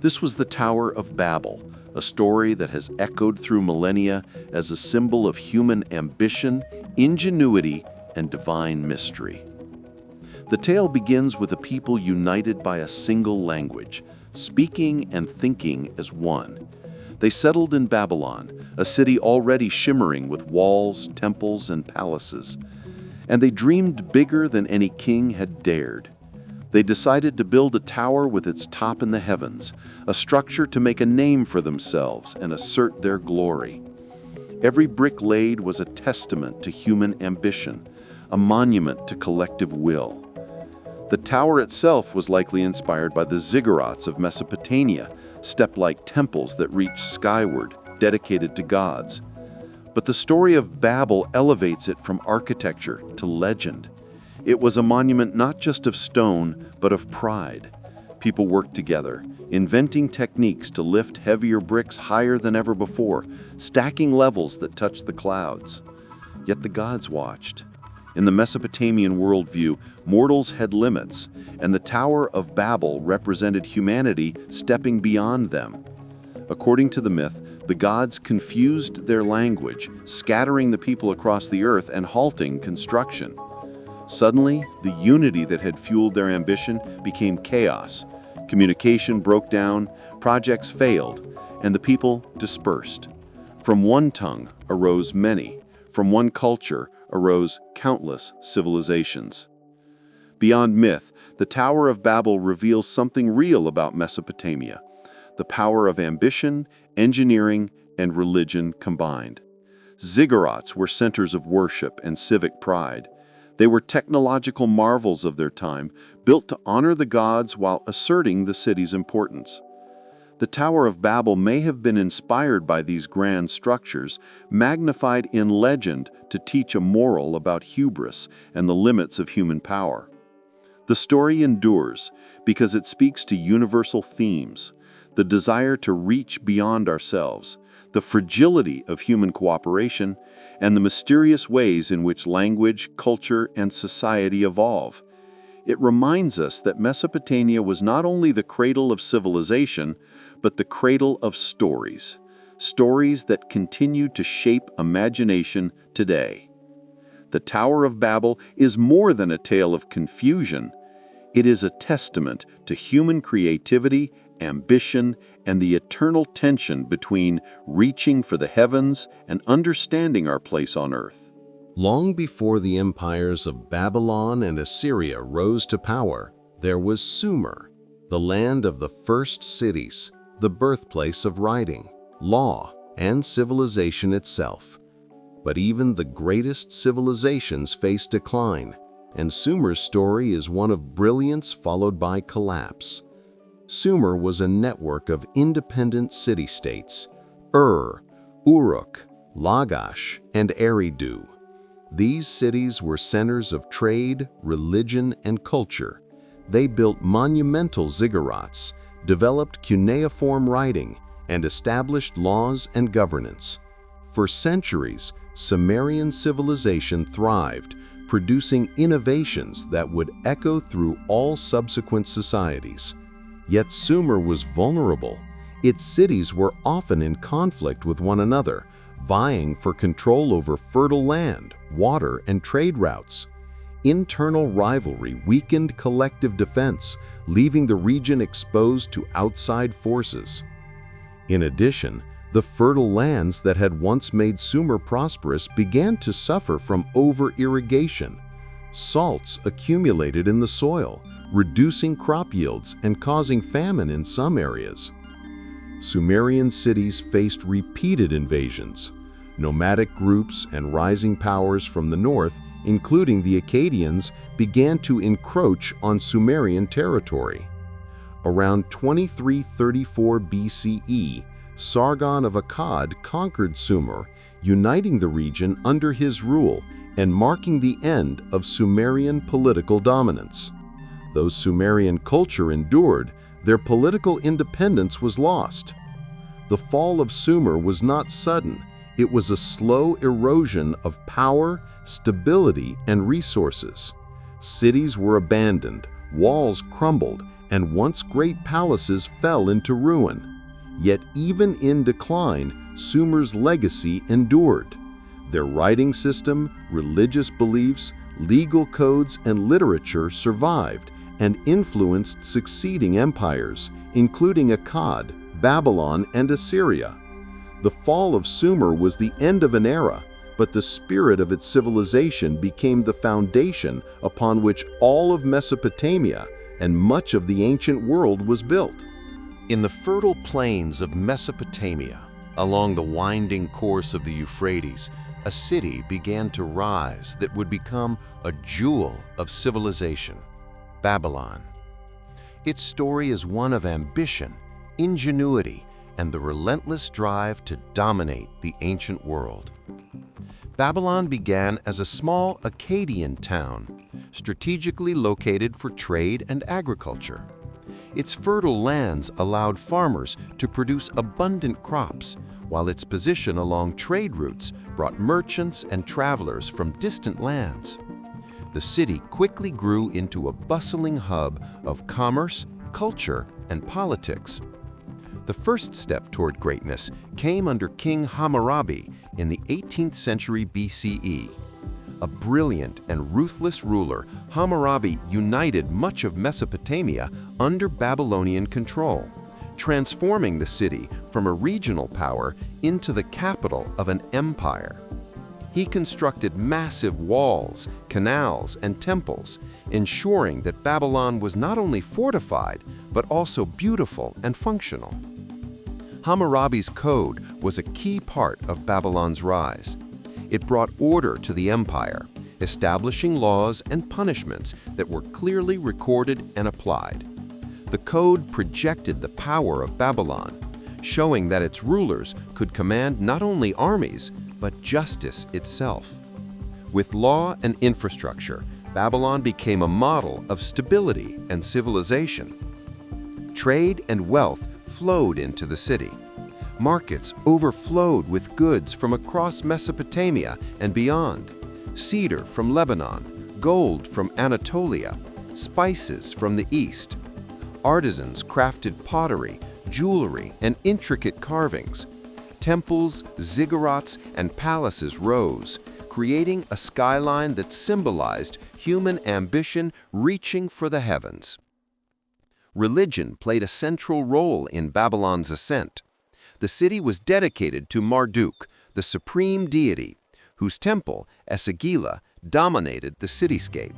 This was the Tower of Babel, a story that has echoed through millennia as a symbol of human ambition, ingenuity, and divine mystery. The tale begins with a people united by a single language, speaking and thinking as one. They settled in Babylon, a city already shimmering with walls, temples, and palaces. And they dreamed bigger than any king had dared. They decided to build a tower with its top in the heavens, a structure to make a name for themselves and assert their glory. Every brick laid was a testament to human ambition, a monument to collective will. The tower itself was likely inspired by the Ziggurats of Mesopotamia, step-like temples that reached skyward, dedicated to gods. But the story of Babel elevates it from architecture to legend. It was a monument not just of stone, but of pride. People worked together, inventing techniques to lift heavier bricks higher than ever before, stacking levels that touched the clouds. Yet the gods watched. In the Mesopotamian worldview, mortals had limits, and the Tower of Babel represented humanity stepping beyond them. According to the myth, the gods confused their language, scattering the people across the earth and halting construction. Suddenly, the unity that had fueled their ambition became chaos. Communication broke down, projects failed, and the people dispersed. From one tongue arose many. From one culture arose countless civilizations. Beyond myth, the Tower of Babel reveals something real about Mesopotamia: the power of ambition, engineering, and religion combined. Ziggurats were centers of worship and civic pride. They were technological marvels of their time, built to honor the gods while asserting the city's importance. The Tower of Babel may have been inspired by these grand structures, magnified in legend to teach a moral about hubris and the limits of human power. The story endures because it speaks to universal themes: the desire to reach beyond ourselves, the fragility of human cooperation, and the mysterious ways in which language, culture, and society evolve. It reminds us that Mesopotamia was not only the cradle of civilization, but the cradle of stories, stories that continue to shape imagination today. The Tower of Babel is more than a tale of confusion. It is a testament to human creativity, ambition, and the eternal tension between reaching for the heavens and understanding our place on earth. Long before the empires of Babylon and Assyria rose to power, there was Sumer, the land of the first cities, the birthplace of writing, law, and civilization itself. But even the greatest civilizations face decline, and Sumer's story is one of brilliance followed by collapse. Sumer was a network of independent city-states: Uruk, Lagash, and Eridu. These cities were centers of trade, religion, and culture. They built monumental ziggurats, developed cuneiform writing, and established laws and governance. For centuries, Sumerian civilization thrived, producing innovations that would echo through all subsequent societies. Yet Sumer was vulnerable. Its cities were often in conflict with one another, vying for control over fertile land, water, and trade routes. Internal rivalry weakened collective defense, leaving the region exposed to outside forces. In addition, the fertile lands that had once made Sumer prosperous began to suffer from over-irrigation. Salts accumulated in the soil, reducing crop yields and causing famine in some areas. Sumerian cities faced repeated invasions. Nomadic groups and rising powers from the north, including the Akkadians, began to encroach on Sumerian territory. Around 2334 BCE, Sargon of Akkad conquered Sumer, uniting the region under his rule and marking the end of Sumerian political dominance. Though Sumerian culture endured, their political independence was lost. The fall of Sumer was not sudden. It was a slow erosion of power, stability, and resources. Cities were abandoned, walls crumbled, and once great palaces fell into ruin. Yet even in decline, Sumer's legacy endured. Their writing system, religious beliefs, legal codes, and literature survived and influenced succeeding empires, including Akkad, Babylon, and Assyria. The fall of Sumer was the end of an era, but the spirit of its civilization became the foundation upon which all of Mesopotamia and much of the ancient world was built. In the fertile plains of Mesopotamia, along the winding course of the Euphrates, a city began to rise that would become a jewel of civilization: Babylon. Its story is one of ambition, ingenuity, and the relentless drive to dominate the ancient world. Babylon began as a small Akkadian town, strategically located for trade and agriculture. Its fertile lands allowed farmers to produce abundant crops, while its position along trade routes brought merchants and travelers from distant lands. The city quickly grew into a bustling hub of commerce, culture, and politics. The first step toward greatness came under King Hammurabi in the 18th century BCE. A brilliant and ruthless ruler, Hammurabi united much of Mesopotamia under Babylonian control, transforming the city from a regional power into the capital of an empire. He constructed massive walls, canals, and temples, ensuring that Babylon was not only fortified, but also beautiful and functional. Hammurabi's code was a key part of Babylon's rise. It brought order to the empire, establishing laws and punishments that were clearly recorded and applied. The code projected the power of Babylon, showing that its rulers could command not only armies, but justice itself. With law and infrastructure, Babylon became a model of stability and civilization. Trade and wealth flowed into the city. Markets overflowed with goods from across Mesopotamia and beyond: cedar from Lebanon, gold from Anatolia, spices from the east. Artisans crafted pottery, jewelry, and intricate carvings. Temples, ziggurats, and palaces rose, creating a skyline that symbolized human ambition reaching for the heavens. Religion played a central role in Babylon's ascent. The city was dedicated to Marduk, the supreme deity, whose temple, Esagila, dominated the cityscape.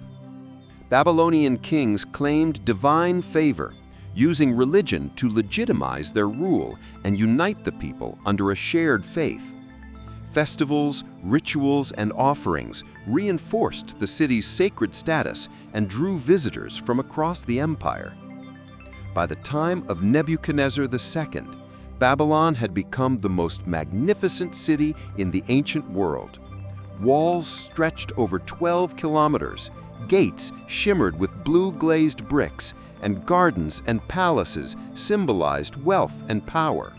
Babylonian kings claimed divine favor, using religion to legitimize their rule and unite the people under a shared faith. Festivals, rituals, and offerings reinforced the city's sacred status and drew visitors from across the empire. By the time of Nebuchadnezzar II, Babylon had become the most magnificent city in the ancient world. Walls stretched over 12 kilometers, gates shimmered with blue-glazed bricks, and gardens and palaces symbolized wealth and power.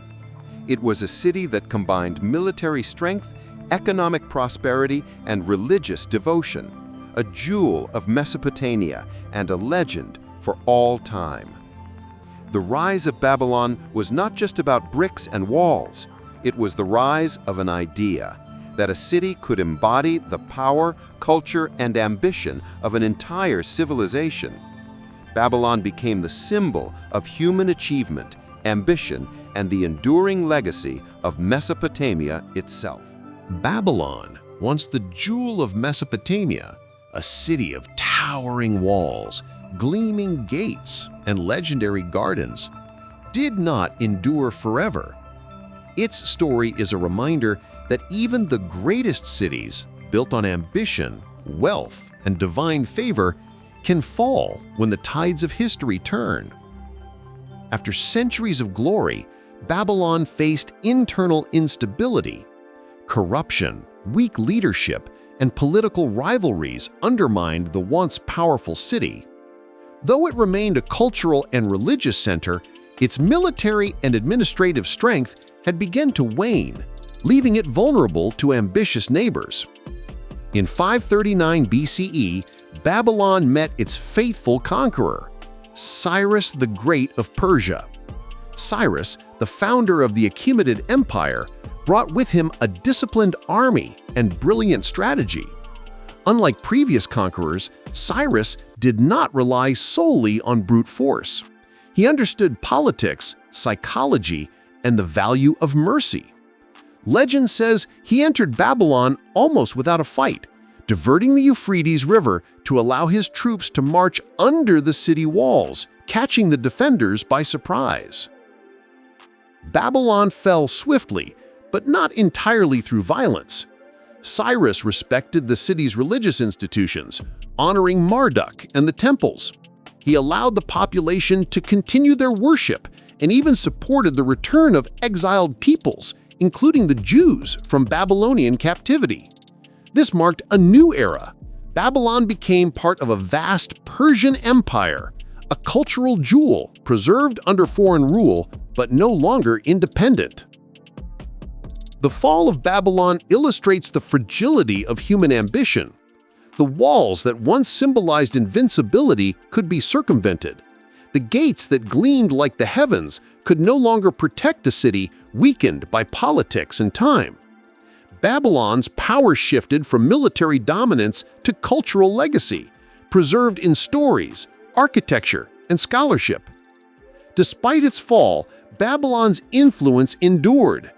It was a city that combined military strength, economic prosperity, and religious devotion, a jewel of Mesopotamia and a legend for all time. The rise of Babylon was not just about bricks and walls. It was the rise of an idea that a city could embody the power, culture, and ambition of an entire civilization. Babylon became the symbol of human achievement, ambition, and the enduring legacy of Mesopotamia itself. Babylon, once the jewel of Mesopotamia, a city of towering walls, gleaming gates, and legendary gardens, did not endure forever. Its story is a reminder that even the greatest cities, built on ambition, wealth, and divine favor, can fall when the tides of history turn. After centuries of glory, Babylon faced internal instability. Corruption, weak leadership, and political rivalries undermined the once powerful city. Though it remained a cultural and religious center, its military and administrative strength had begun to wane, leaving it vulnerable to ambitious neighbors. In 539 BCE, Babylon met its faithful conqueror, Cyrus the Great of Persia. Cyrus, the founder of the Achaemenid Empire, brought with him a disciplined army and brilliant strategy. Unlike previous conquerors, Cyrus did not rely solely on brute force. He understood politics, psychology, and the value of mercy. Legend says he entered Babylon almost without a fight, diverting the Euphrates River to allow his troops to march under the city walls, catching the defenders by surprise. Babylon fell swiftly, but not entirely through violence. Cyrus respected the city's religious institutions, honoring Marduk and the temples. He allowed the population to continue their worship and even supported the return of exiled peoples, including the Jews from Babylonian captivity. This marked a new era. Babylon became part of a vast Persian empire, a cultural jewel preserved under foreign rule but no longer independent. The fall of Babylon illustrates the fragility of human ambition. The walls that once symbolized invincibility could be circumvented. The gates that gleamed like the heavens could no longer protect a city weakened by politics and time. Babylon's power shifted from military dominance to cultural legacy, preserved in stories, architecture, and scholarship. Despite its fall, Babylon's influence endured.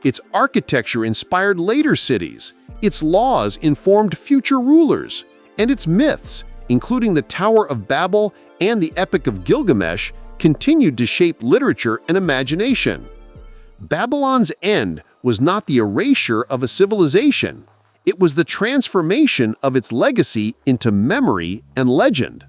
Its architecture inspired later cities, its laws informed future rulers, and its myths, including the Tower of Babel and the Epic of Gilgamesh, continued to shape literature and imagination. Babylon's end was not the erasure of a civilization, it was the transformation of its legacy into memory and legend.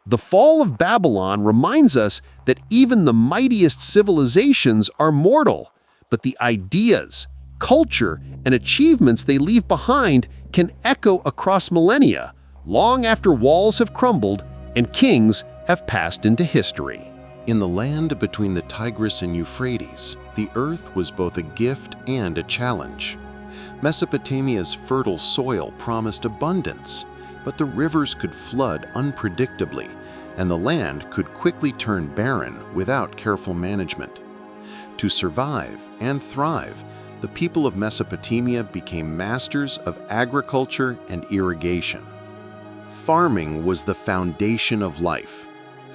The fall of Babylon reminds us that even the mightiest civilizations are mortal, but the ideas, culture, and achievements they leave behind can echo across millennia, long after walls have crumbled and kings have passed into history. In the land between the Tigris and Euphrates, the earth was both a gift and a challenge. Mesopotamia's fertile soil promised abundance, but the rivers could flood unpredictably, and the land could quickly turn barren without careful management. To survive and thrive, the people of Mesopotamia became masters of agriculture and irrigation. Farming was the foundation of life.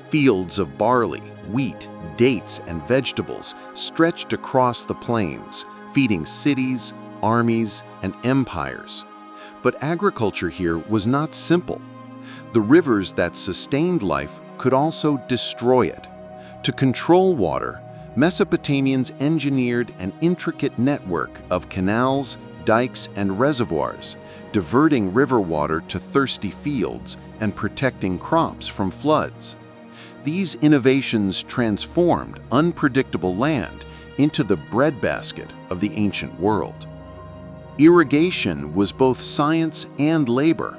Fields of barley, wheat, dates, and vegetables stretched across the plains, feeding cities, armies, and empires. But agriculture here was not simple. The rivers that sustained life could also destroy it. To control water, Mesopotamians engineered an intricate network of canals, dikes, and reservoirs, diverting river water to thirsty fields and protecting crops from floods. These innovations transformed unpredictable land into the breadbasket of the ancient world. Irrigation was both science and labor.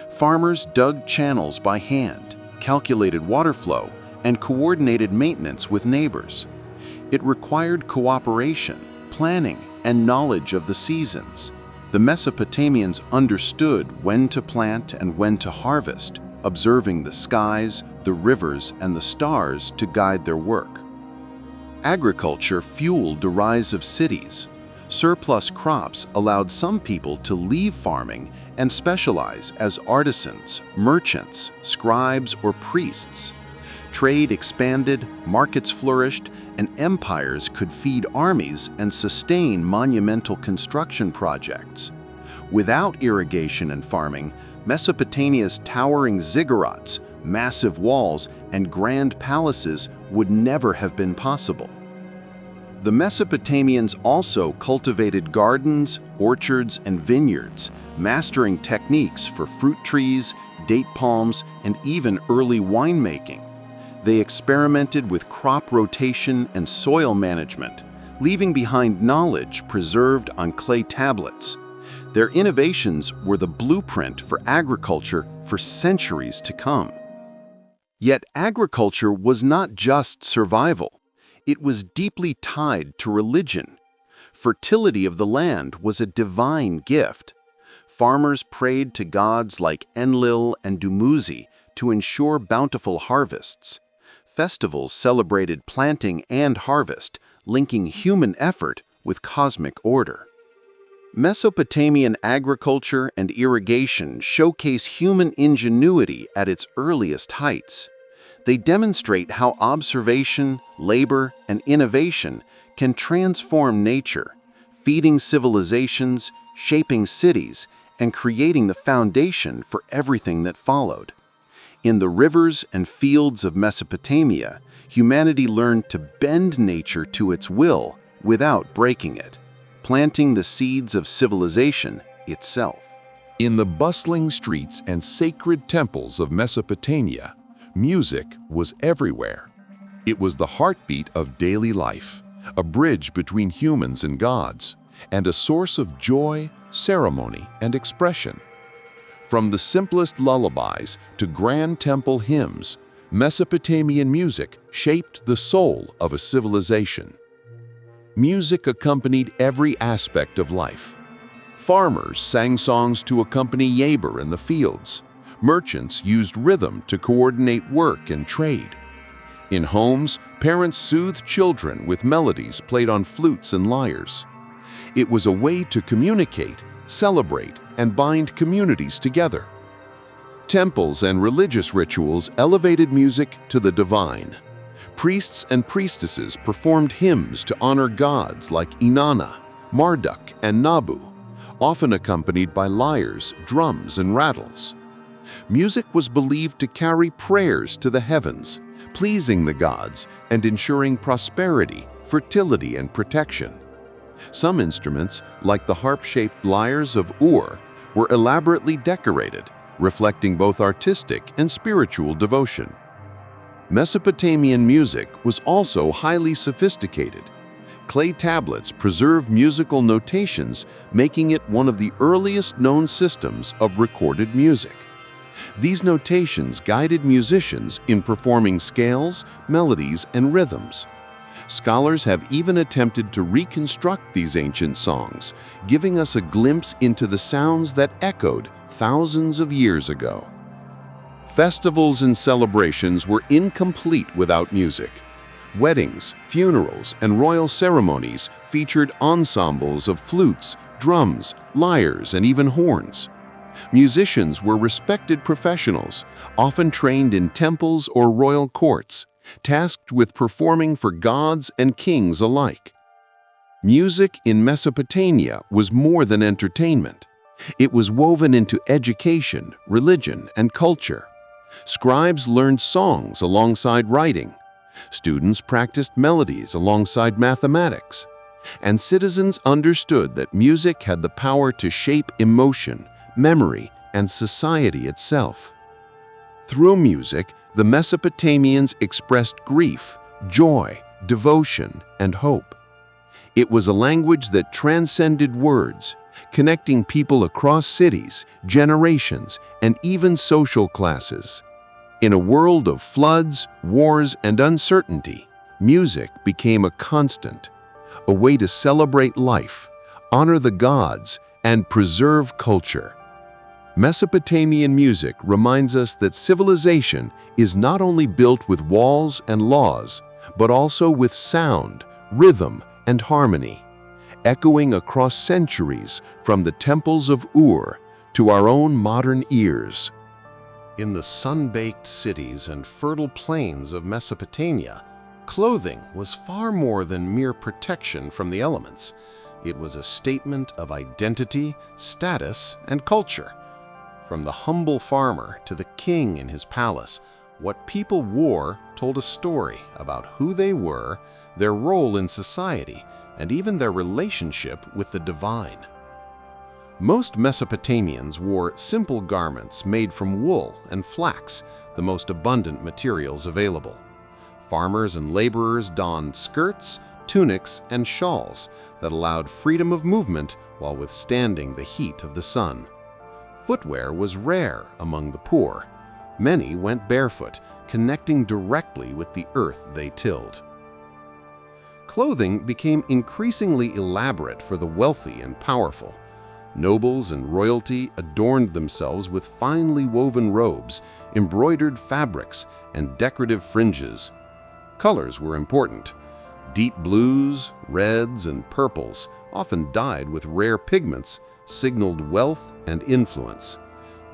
Farmers dug channels by hand, calculated water flow, and coordinated maintenance with neighbors. It required cooperation, planning, and knowledge of the seasons. The Mesopotamians understood when to plant and when to harvest, observing the skies, the rivers, and the stars to guide their work. Agriculture fueled the rise of cities. Surplus crops allowed some people to leave farming and specialize as artisans, merchants, scribes, or priests. Trade expanded, markets flourished, and empires could feed armies and sustain monumental construction projects. Without irrigation and farming, Mesopotamia's towering ziggurats, massive walls, and grand palaces would never have been possible. The Mesopotamians also cultivated gardens, orchards, and vineyards, mastering techniques for fruit trees, date palms, and even early winemaking. They experimented with crop rotation and soil management, leaving behind knowledge preserved on clay tablets. Their innovations were the blueprint for agriculture for centuries to come. Yet agriculture was not just survival. It was deeply tied to religion. Fertility of the land was a divine gift. Farmers prayed to gods like Enlil and Dumuzi to ensure bountiful harvests. Festivals celebrated planting and harvest, linking human effort with cosmic order. Mesopotamian agriculture and irrigation showcase human ingenuity at its earliest heights. They demonstrate how observation, labor, and innovation can transform nature, feeding civilizations, shaping cities, and creating the foundation for everything that followed. In the rivers and fields of Mesopotamia, humanity learned to bend nature to its will without breaking it, planting the seeds of civilization itself. In the bustling streets and sacred temples of Mesopotamia, music was everywhere. It was the heartbeat of daily life, a bridge between humans and gods. and a source of joy, ceremony, and expression. From the simplest lullabies to grand temple hymns, Mesopotamian music shaped the soul of a civilization. Music accompanied every aspect of life. Farmers sang songs to accompany labor in the fields. Merchants used rhythm to coordinate work and trade. In homes, parents soothed children with melodies played on flutes and lyres. It was a way to communicate, celebrate, and bind communities together. Temples and religious rituals elevated music to the divine. Priests and priestesses performed hymns to honor gods like Inanna, Marduk, and Nabu, often accompanied by lyres, drums, and rattles. Music was believed to carry prayers to the heavens, pleasing the gods and ensuring prosperity, fertility, and protection. Some instruments, like the harp-shaped lyres of Uruk, were elaborately decorated, reflecting both artistic and spiritual devotion. Mesopotamian music was also highly sophisticated. Clay tablets preserve musical notations, making it one of the earliest known systems of recorded music. These notations guided musicians in performing scales, melodies, and rhythms. Scholars have even attempted to reconstruct these ancient songs, giving us a glimpse into the sounds that echoed thousands of years ago. Festivals and celebrations were incomplete without music. Weddings, funerals, and royal ceremonies featured ensembles of flutes, drums, lyres, and even horns. Musicians were respected professionals, often trained in temples or royal courts, tasked with performing for gods and kings alike. Music in Mesopotamia was more than entertainment. It was woven into education, religion, and culture. Scribes learned songs alongside writing. Students practiced melodies alongside mathematics. And citizens understood that music had the power to shape emotion, memory, and society itself. Through music, the Mesopotamians expressed grief, joy, devotion, and hope. It was a language that transcended words, connecting people across cities, generations, and even social classes. In a world of floods, wars, and uncertainty, music became a constant, a way to celebrate life, honor the gods, and preserve culture. Mesopotamian music reminds us that civilization is not only built with walls and laws, but also with sound, rhythm, and harmony, echoing across centuries from the temples of Ur to our own modern ears. In the sun-baked cities and fertile plains of Mesopotamia, clothing was far more than mere protection from the elements. It was a statement of identity, status, and culture. From the humble farmer to the king in his palace, what people wore told a story about who they were, their role in society, and even their relationship with the divine. Most Mesopotamians wore simple garments made from wool and flax, the most abundant materials available. Farmers and laborers donned skirts, tunics, and shawls that allowed freedom of movement while withstanding the heat of the sun. Footwear was rare among the poor. Many went barefoot, connecting directly with the earth they tilled. Clothing became increasingly elaborate for the wealthy and powerful. Nobles and royalty adorned themselves with finely woven robes, embroidered fabrics, and decorative fringes. Colors were important. Deep blues, reds, and purples, often dyed with rare pigments, signaled wealth and influence.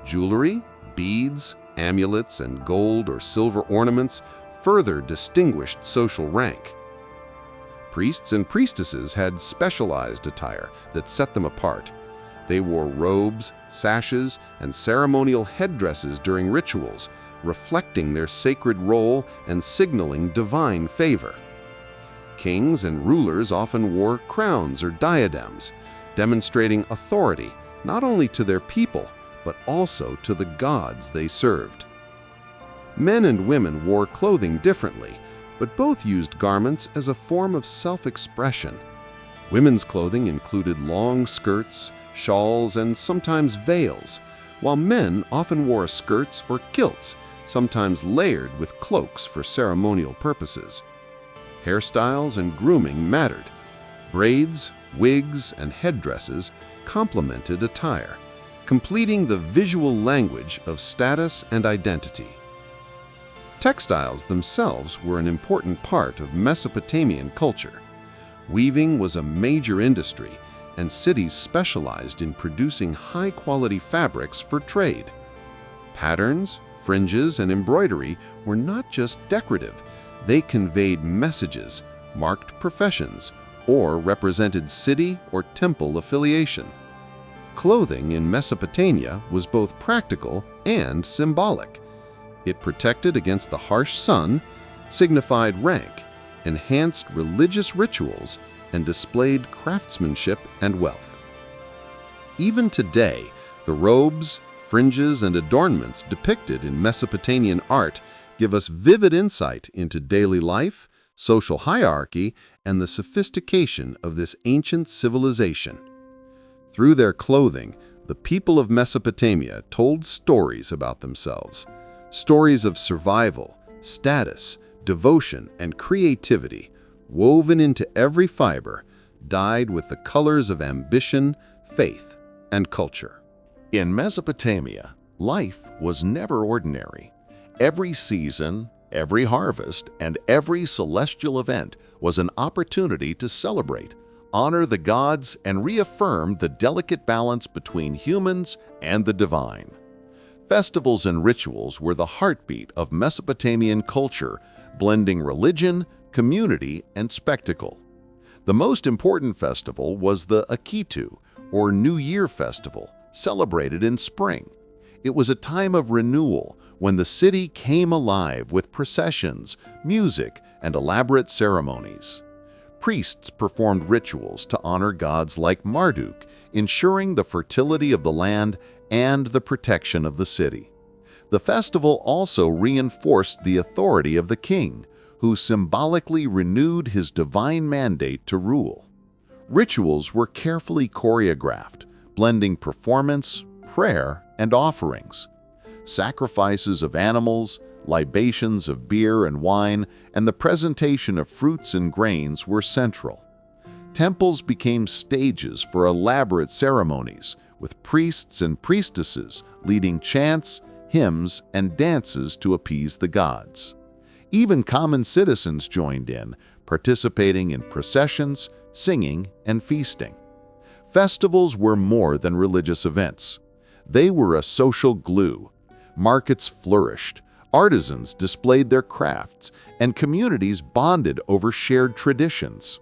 Jewelry, beads, amulets, and gold or silver ornaments further distinguished social rank. Priests and priestesses had specialized attire that set them apart. They wore robes, sashes, and ceremonial headdresses during rituals, reflecting their sacred role and signaling divine favor. Kings and rulers often wore crowns or diadems, demonstrating authority not only to their people, but also to the gods they served. Men and women wore clothing differently, but both used garments as a form of self-expression. Women's clothing included long skirts, shawls, and sometimes veils, while men often wore skirts or kilts, sometimes layered with cloaks for ceremonial purposes. Hairstyles and grooming mattered. Braids, wigs, and headdresses complemented attire, completing the visual language of status and identity. Textiles themselves were an important part of Mesopotamian culture. Weaving was a major industry, and cities specialized in producing high-quality fabrics for trade. Patterns, fringes, and embroidery were not just decorative. They conveyed messages, marked professions, or represented city or temple affiliation. Clothing in Mesopotamia was both practical and symbolic. It protected against the harsh sun, signified rank, enhanced religious rituals, and displayed craftsmanship and wealth. Even today, the robes, fringes, and adornments depicted in Mesopotamian art give us vivid insight into daily life, social hierarchy, and the sophistication of this ancient civilization. Through their clothing, the people of Mesopotamia told stories about themselves, stories of survival, status, devotion, and creativity, woven into every fiber, dyed with the colors of ambition, faith, and culture. In Mesopotamia, life was never ordinary. Every season, every harvest, and every celestial event was an opportunity to celebrate, honor the gods, and reaffirm the delicate balance between humans and the divine. Festivals and rituals were the heartbeat of Mesopotamian culture, blending religion, community, and spectacle. The most important festival was the Akitu, or New Year Festival, celebrated in spring. It was a time of renewal when the city came alive with processions, music, and elaborate ceremonies. Priests performed rituals to honor gods like Marduk, ensuring the fertility of the land and the protection of the city. The festival also reinforced the authority of the king, who symbolically renewed his divine mandate to rule. Rituals were carefully choreographed, blending performance, prayer, and offerings. Sacrifices of animals, libations of beer and wine, and the presentation of fruits and grains were central. Temples became stages for elaborate ceremonies, with priests and priestesses leading chants, hymns, and dances to appease the gods. Even common citizens joined in, participating in processions, singing, and feasting. Festivals were more than religious events. They were a social glue. Markets flourished, artisans displayed their crafts, and communities bonded over shared traditions.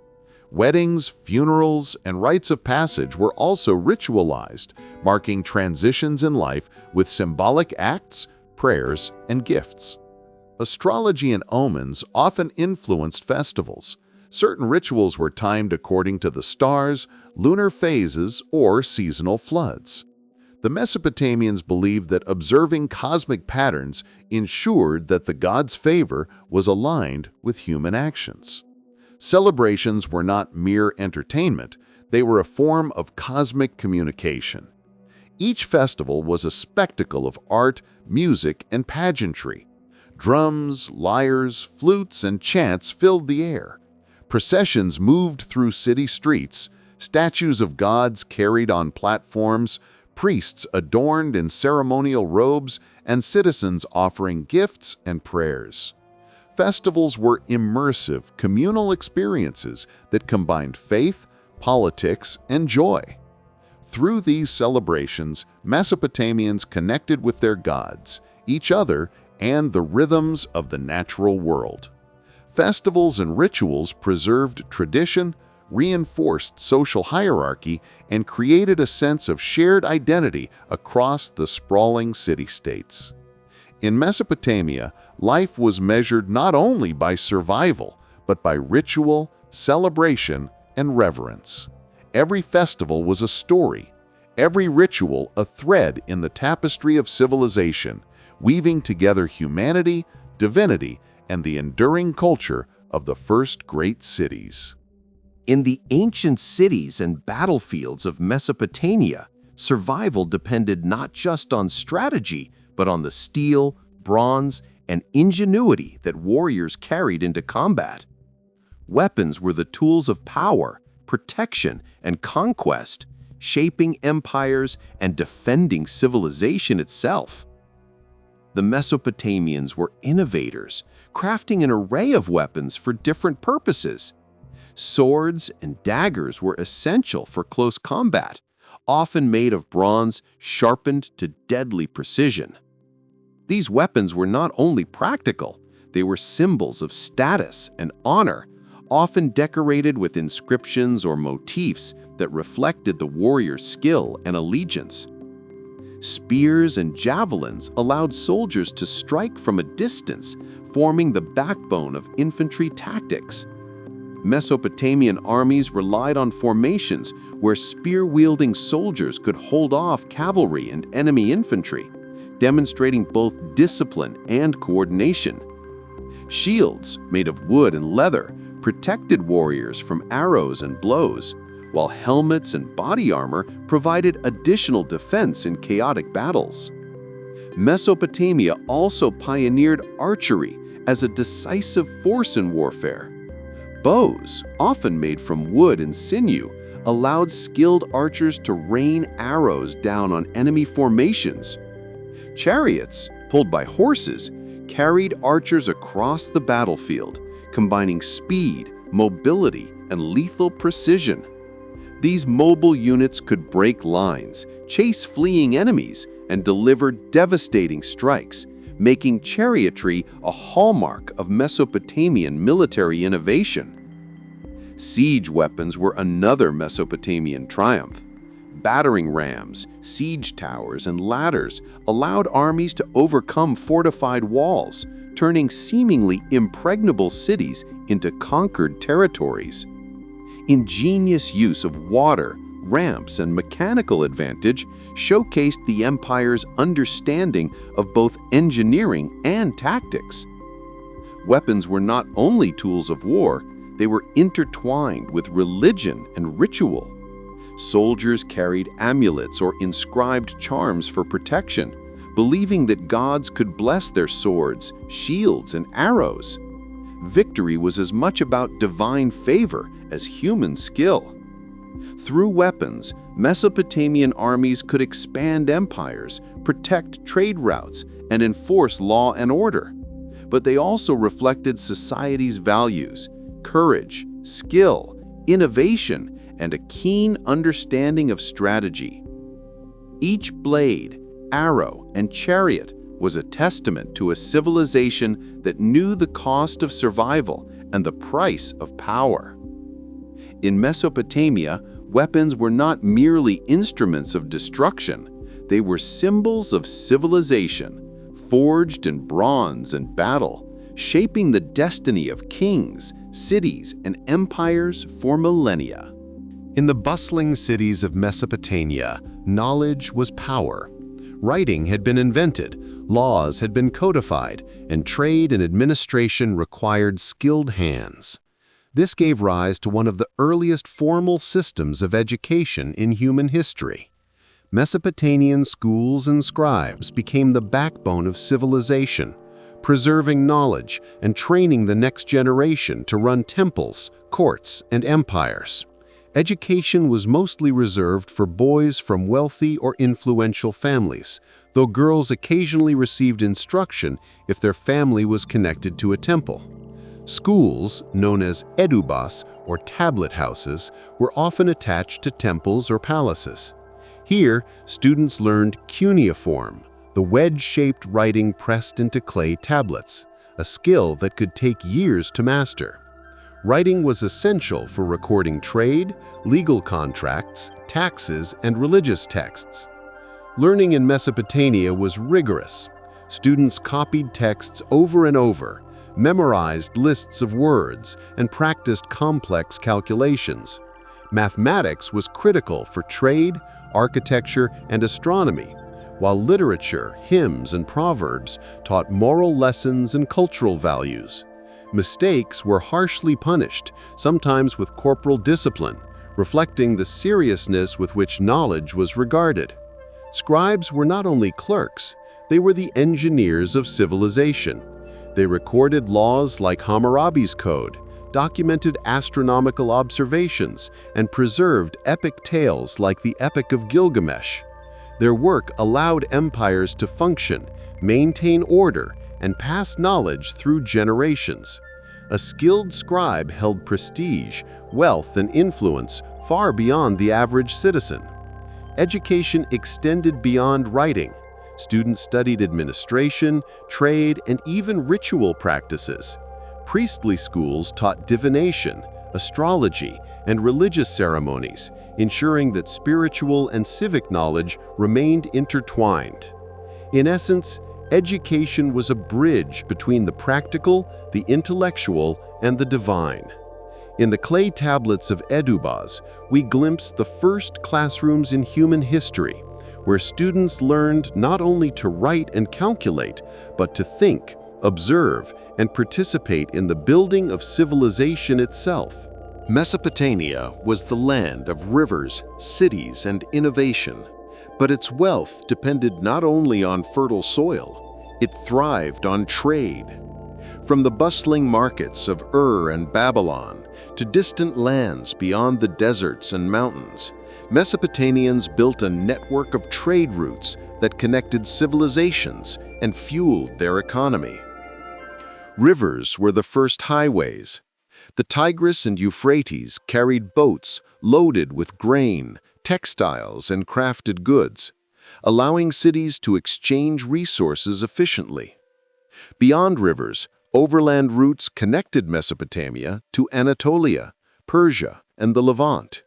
Weddings, funerals, and rites of passage were also ritualized, marking transitions in life with symbolic acts, prayers, and gifts. Astrology and omens often influenced festivals. Certain rituals were timed according to the stars, lunar phases, or seasonal floods. The Mesopotamians believed that observing cosmic patterns ensured that the gods' favor was aligned with human actions. Celebrations were not mere entertainment, they were a form of cosmic communication. Each festival was a spectacle of art, music, and pageantry. Drums, lyres, flutes, and chants filled the air. Processions moved through city streets, statues of gods carried on platforms, priests adorned in ceremonial robes, and citizens offering gifts and prayers. Festivals were immersive, communal experiences that combined faith, politics, and joy. Through these celebrations, Mesopotamians connected with their gods, each other, and the rhythms of the natural world. Festivals and rituals preserved tradition, reinforced social hierarchy, and created a sense of shared identity across the sprawling city-states. In Mesopotamia, life was measured not only by survival, but by ritual, celebration, and reverence. Every festival was a story, every ritual a thread in the tapestry of civilization, weaving together humanity, divinity, and the enduring culture of the first great cities. In the ancient cities and battlefields of Mesopotamia, survival depended not just on strategy, but on the steel, bronze, and ingenuity that warriors carried into combat. Weapons were the tools of power, protection, and conquest, shaping empires and defending civilization itself. The Mesopotamians were innovators, crafting an array of weapons for different purposes. Swords and daggers were essential for close combat, often made of bronze sharpened to deadly precision. These weapons were not only practical, they were symbols of status and honor, often decorated with inscriptions or motifs that reflected the warrior's skill and allegiance. Spears and javelins allowed soldiers to strike from a distance, forming the backbone of infantry tactics. Mesopotamian armies relied on formations where spear-wielding soldiers could hold off cavalry and enemy infantry, demonstrating both discipline and coordination. Shields, made of wood and leather, protected warriors from arrows and blows, while helmets and body armor provided additional defense in chaotic battles. Mesopotamia also pioneered archery as a decisive force in warfare. Bows, often made from wood and sinew, allowed skilled archers to rain arrows down on enemy formations. Chariots, pulled by horses, carried archers across the battlefield, combining speed, mobility, and lethal precision. These mobile units could break lines, chase fleeing enemies, and deliver devastating strikes, making chariotry a hallmark of Mesopotamian military innovation. Siege weapons were another Mesopotamian triumph. Battering rams, siege towers, and ladders allowed armies to overcome fortified walls, turning seemingly impregnable cities into conquered territories. Ingenious use of water, ramps, and mechanical advantage showcased the empire's understanding of both engineering and tactics. Weapons were not only tools of war, they were intertwined with religion and ritual. Soldiers carried amulets or inscribed charms for protection, believing that gods could bless their swords, shields, and arrows. Victory was as much about divine favor as human skill. Through weapons, Mesopotamian armies could expand empires, protect trade routes, and enforce law and order. But they also reflected society's values, courage, skill, innovation, and a keen understanding of strategy. Each blade, arrow, and chariot was a testament to a civilization that knew the cost of survival and the price of power. In Mesopotamia, weapons were not merely instruments of destruction, they were symbols of civilization, forged in bronze and battle, shaping the destiny of kings, cities, and empires for millennia. In the bustling cities of Mesopotamia, knowledge was power. Writing had been invented, laws had been codified, and trade and administration required skilled hands. This gave rise to one of the earliest formal systems of education in human history. Mesopotamian schools and scribes became the backbone of civilization, preserving knowledge and training the next generation to run temples, courts, and empires. Education was mostly reserved for boys from wealthy or influential families, though girls occasionally received instruction if their family was connected to a temple. Schools, known as edubas or tablet houses, were often attached to temples or palaces. Here, students learned cuneiform, the wedge-shaped writing pressed into clay tablets, a skill that could take years to master. Writing was essential for recording trade, legal contracts, taxes, and religious texts. Learning in Mesopotamia was rigorous. Students copied texts over and over, memorized lists of words, and practiced complex calculations. Mathematics was critical for trade, architecture, and astronomy, while literature, hymns, and proverbs taught moral lessons and cultural values. Mistakes were harshly punished, sometimes with corporal discipline, reflecting the seriousness with which knowledge was regarded. Scribes were not only clerks, they were the engineers of civilization. They recorded laws like Hammurabi's Code, documented astronomical observations, and preserved epic tales like the Epic of Gilgamesh. Their work allowed empires to function, maintain order, and pass knowledge through generations. A skilled scribe held prestige, wealth, and influence far beyond the average citizen. Education extended beyond writing. Students studied administration, trade, and even ritual practices. Priestly schools taught divination, astrology, and religious ceremonies, ensuring that spiritual and civic knowledge remained intertwined. In essence, education was a bridge between the practical, the intellectual, and the divine. In the clay tablets of Edubas, we glimpse the first classrooms in human history, where students learned not only to write and calculate, but to think, observe, and participate in the building of civilization itself. Mesopotamia was the land of rivers, cities, and innovation, but its wealth depended not only on fertile soil, it thrived on trade. From the bustling markets of Ur and Babylon to distant lands beyond the deserts and mountains, Mesopotamians built a network of trade routes that connected civilizations and fueled their economy. Rivers were the first highways. The Tigris and Euphrates carried boats loaded with grain, textiles, and crafted goods, allowing cities to exchange resources efficiently. Beyond rivers, overland routes connected Mesopotamia to Anatolia, Persia, and the Levant.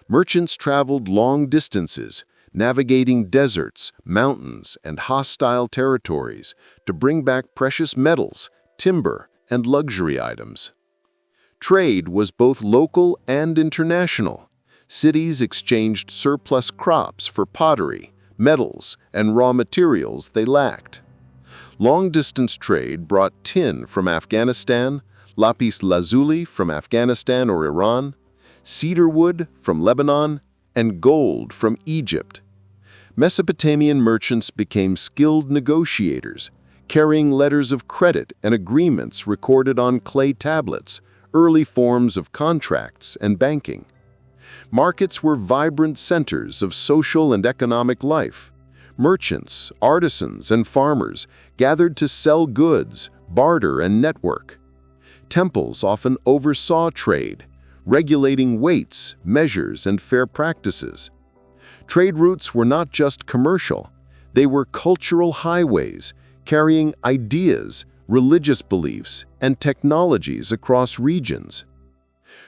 Merchants traveled long distances, navigating deserts, mountains, and hostile territories to bring back precious metals, timber, and luxury items. Trade was both local and international. Cities exchanged surplus crops for pottery, metals, and raw materials they lacked. Long-distance trade brought tin from Afghanistan, lapis lazuli from Afghanistan or Iran, cedar wood from Lebanon, and gold from Egypt. Mesopotamian merchants became skilled negotiators, carrying letters of credit and agreements recorded on clay tablets, early forms of contracts and banking. Markets were vibrant centers of social and economic life. Merchants, artisans, and farmers gathered to sell goods, barter, and network. Temples often oversaw trade, regulating weights, measures, and fair practices. Trade routes were not just commercial, they were cultural highways, carrying ideas, religious beliefs, and technologies across regions.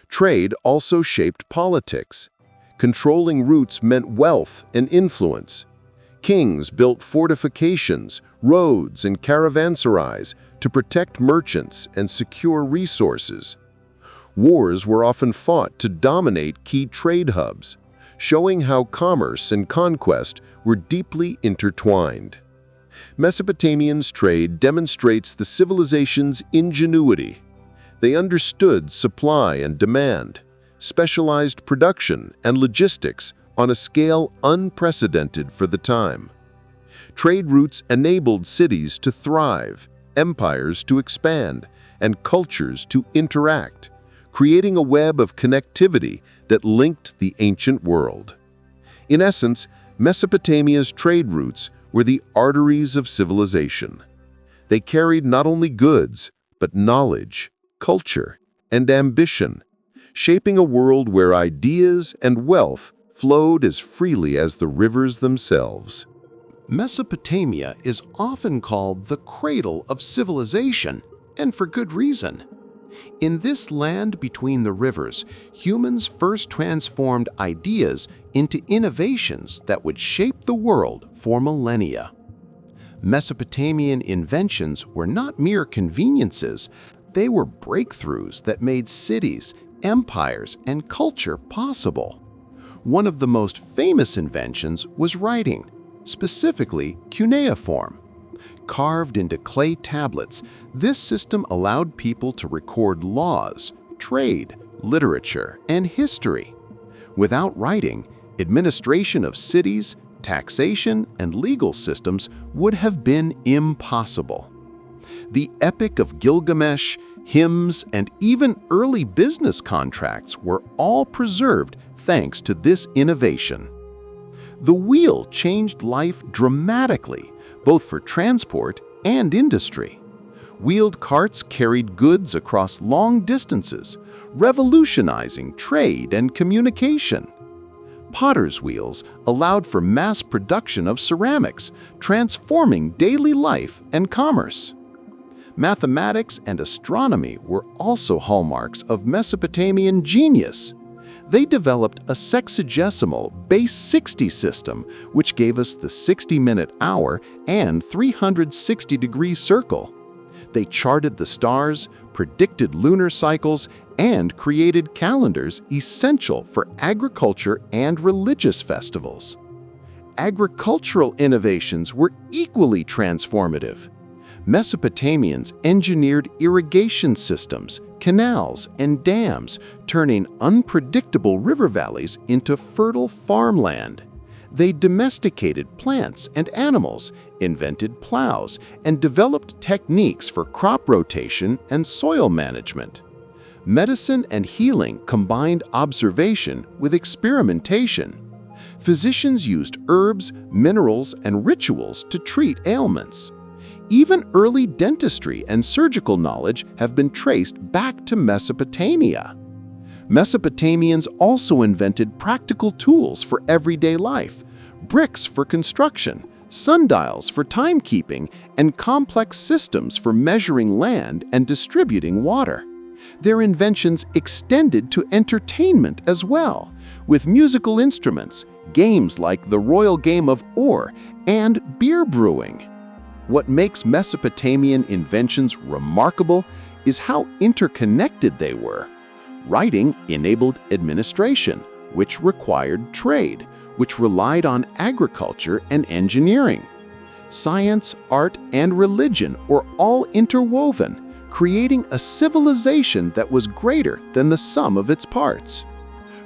Trade also shaped politics. Controlling routes meant wealth and influence. Kings built fortifications, roads, and caravanserais to protect merchants and secure resources. Wars were often fought to dominate key trade hubs, showing how commerce and conquest were deeply intertwined. Mesopotamians' trade demonstrates the civilization's ingenuity. They understood supply and demand, specialized production and logistics on a scale unprecedented for the time. Trade routes enabled cities to thrive, empires to expand, and cultures to interact, creating a web of connectivity that linked the ancient world. In essence, Mesopotamia's trade routes were the arteries of civilization. They carried not only goods, but knowledge, culture, and ambition, shaping a world where ideas and wealth flowed as freely as the rivers themselves. Mesopotamia is often called the cradle of civilization, and for good reason. In this land between the rivers, humans first transformed ideas into innovations that would shape the world for millennia. Mesopotamian inventions were not mere conveniences, they were breakthroughs that made cities, empires, and culture possible. One of the most famous inventions was writing, specifically cuneiform. carved into clay tablets, this system allowed people to record laws, trade, literature, and history. Without writing, administration of cities, taxation, and legal systems would have been impossible. The Epic of Gilgamesh, hymns, and even early business contracts were all preserved thanks to this innovation. The wheel changed life dramatically, both for transport and industry. Wheeled carts carried goods across long distances, revolutionizing trade and communication. Potter's wheels allowed for mass production of ceramics, transforming daily life and commerce. Mathematics and astronomy were also hallmarks of Mesopotamian genius. They developed a sexagesimal base 60 system, which gave us the 60-minute hour and 360-degree circle. They charted the stars, predicted lunar cycles, and created calendars essential for agriculture and religious festivals. Agricultural innovations were equally transformative. Mesopotamians engineered irrigation systems, canals, and dams, turning unpredictable river valleys into fertile farmland. They domesticated plants and animals, invented plows, and developed techniques for crop rotation and soil management. Medicine and healing combined observation with experimentation. Physicians used herbs, minerals, and rituals to treat ailments. Even early dentistry and surgical knowledge have been traced back to Mesopotamia. Mesopotamians also invented practical tools for everyday life, bricks for construction, sundials for timekeeping, and complex systems for measuring land and distributing water. Their inventions extended to entertainment as well, with musical instruments, games like the royal game of Ur, and beer brewing. What makes Mesopotamian inventions remarkable is how interconnected they were. Writing enabled administration, which required trade, which relied on agriculture and engineering. Science, art, and religion were all interwoven, creating a civilization that was greater than the sum of its parts.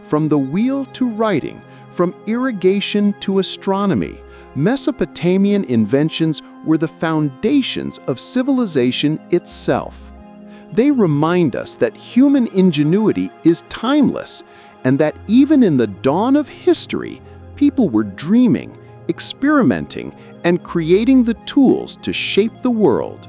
From the wheel to writing, from irrigation to astronomy, Mesopotamian inventions were the foundations of civilization itself. They remind us that human ingenuity is timeless, and that even in the dawn of history, people were dreaming, experimenting, and creating the tools to shape the world.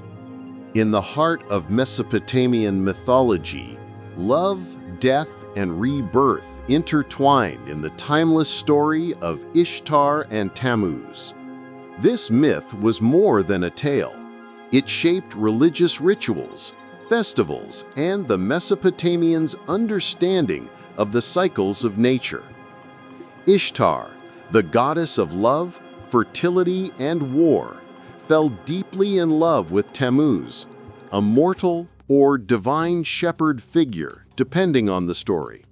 In the heart of Mesopotamian mythology, love, death, and rebirth intertwined in the timeless story of Ishtar and Tammuz. This myth was more than a tale. It shaped religious rituals, festivals, and the Mesopotamians' understanding of the cycles of nature. Ishtar, the goddess of love, fertility, and war, fell deeply in love with Tammuz, a mortal or divine shepherd figure, depending on the story.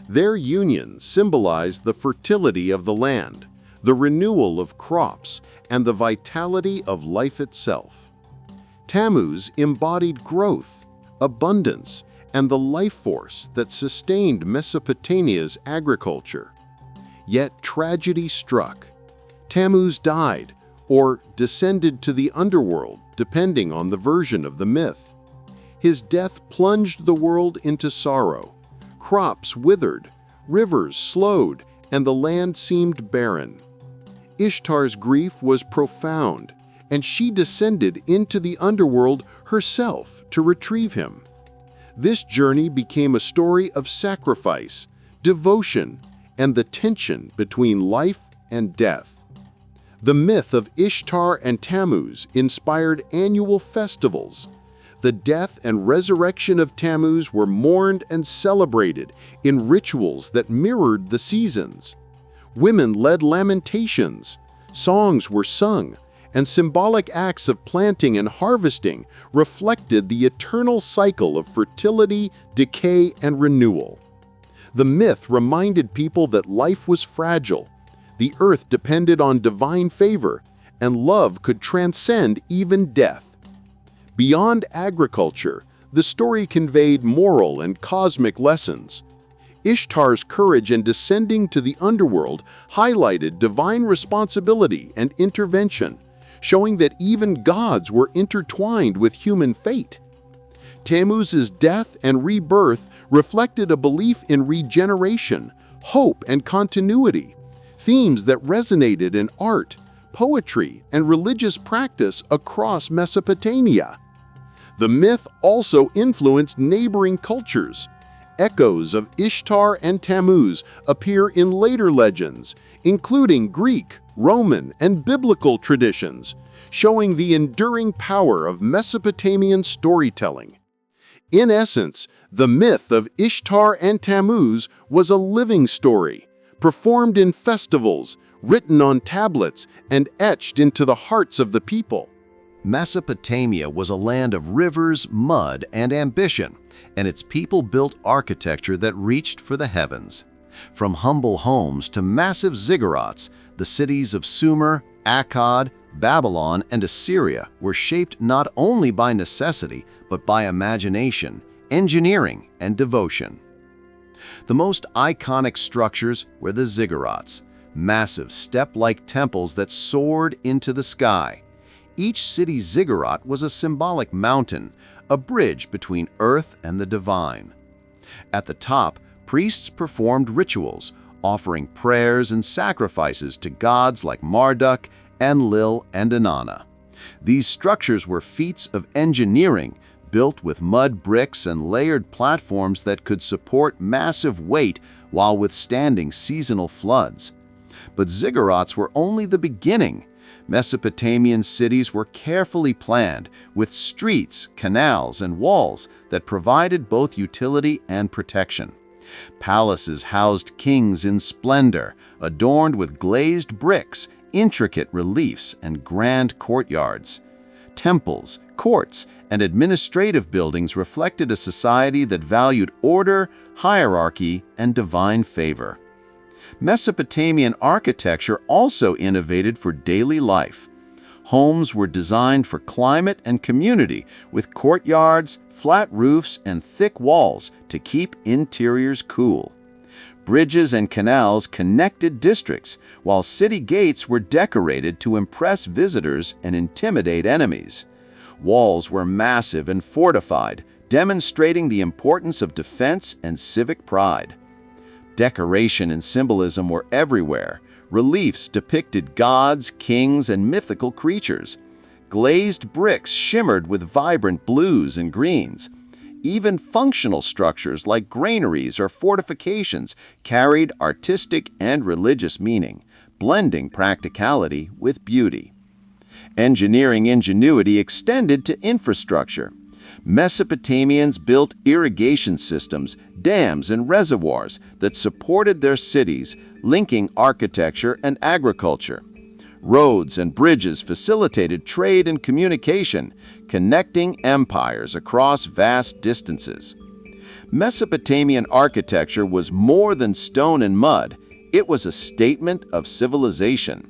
Their union symbolized the fertility of the land, the renewal of crops, and the vitality of life itself. Tammuz embodied growth, abundance, and the life force that sustained Mesopotamia's agriculture. Yet tragedy struck. Tammuz died, or descended to the underworld, depending on the version of the myth. His death plunged the world into sorrow. Crops withered, rivers slowed, and the land seemed barren. Ishtar's grief was profound, and she descended into the underworld herself to retrieve him. This journey became a story of sacrifice, devotion, and the tension between life and death. The myth of Ishtar and Tammuz inspired annual festivals. The death and resurrection of Tammuz were mourned and celebrated in rituals that mirrored the seasons. Women led lamentations, songs were sung, and symbolic acts of planting and harvesting reflected the eternal cycle of fertility, decay, and renewal. The myth reminded people that life was fragile, the earth depended on divine favor, and love could transcend even death. Beyond agriculture, the story conveyed moral and cosmic lessons. Ishtar's courage in descending to the underworld highlighted divine responsibility and intervention, showing that even gods were intertwined with human fate. Tammuz's death and rebirth reflected a belief in regeneration, hope, and continuity, themes that resonated in art, poetry, and religious practice across Mesopotamia. The myth also influenced neighboring cultures. Echoes of Ishtar and Tammuz appear in later legends, including Greek, Roman, and biblical traditions, showing the enduring power of Mesopotamian storytelling. In essence, the myth of Ishtar and Tammuz was a living story, performed in festivals, written on tablets, and etched into the hearts of the people. Mesopotamia was a land of rivers, mud, and ambition, and its people built architecture that reached for the heavens. From humble homes to massive ziggurats, the cities of Sumer, Akkad, Babylon, and Assyria were shaped not only by necessity, but by imagination, engineering, and devotion. The most iconic structures were the ziggurats, massive step-like temples that soared into the sky. Each city's ziggurat was a symbolic mountain, a bridge between earth and the divine. At the top, priests performed rituals, offering prayers and sacrifices to gods like Marduk, Enlil, and Inanna. These structures were feats of engineering, built with mud bricks and layered platforms that could support massive weight while withstanding seasonal floods. But ziggurats were only the beginning. Mesopotamian cities were carefully planned, with streets, canals, and walls that provided both utility and protection. Palaces housed kings in splendor, adorned with glazed bricks, intricate reliefs, and grand courtyards. Temples, courts, and administrative buildings reflected a society that valued order, hierarchy, and divine favor. Mesopotamian architecture also innovated for daily life. Homes were designed for climate and community, with courtyards, flat roofs, and thick walls to keep interiors cool. Bridges and canals connected districts, while city gates were decorated to impress visitors and intimidate enemies. Walls were massive and fortified, demonstrating the importance of defense and civic pride. Decoration and symbolism were everywhere. Reliefs depicted gods, kings, and mythical creatures. Glazed bricks shimmered with vibrant blues and greens. Even functional structures like granaries or fortifications carried artistic and religious meaning, blending practicality with beauty. Engineering ingenuity extended to infrastructure. Mesopotamians built irrigation systems, dams, and reservoirs that supported their cities, linking architecture and agriculture. Roads and bridges facilitated trade and communication, connecting empires across vast distances. Mesopotamian architecture was more than stone and mud. It was a statement of civilization.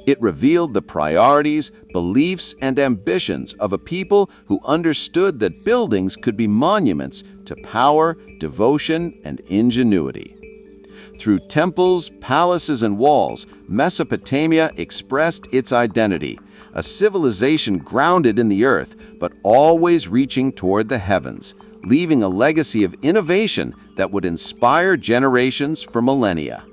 It revealed the priorities, beliefs, and ambitions of a people who understood that buildings could be monuments to power, devotion, and ingenuity. Through temples, palaces, and walls, Mesopotamia expressed its identity, a civilization grounded in the earth, but always reaching toward the heavens, leaving a legacy of innovation that would inspire generations for millennia.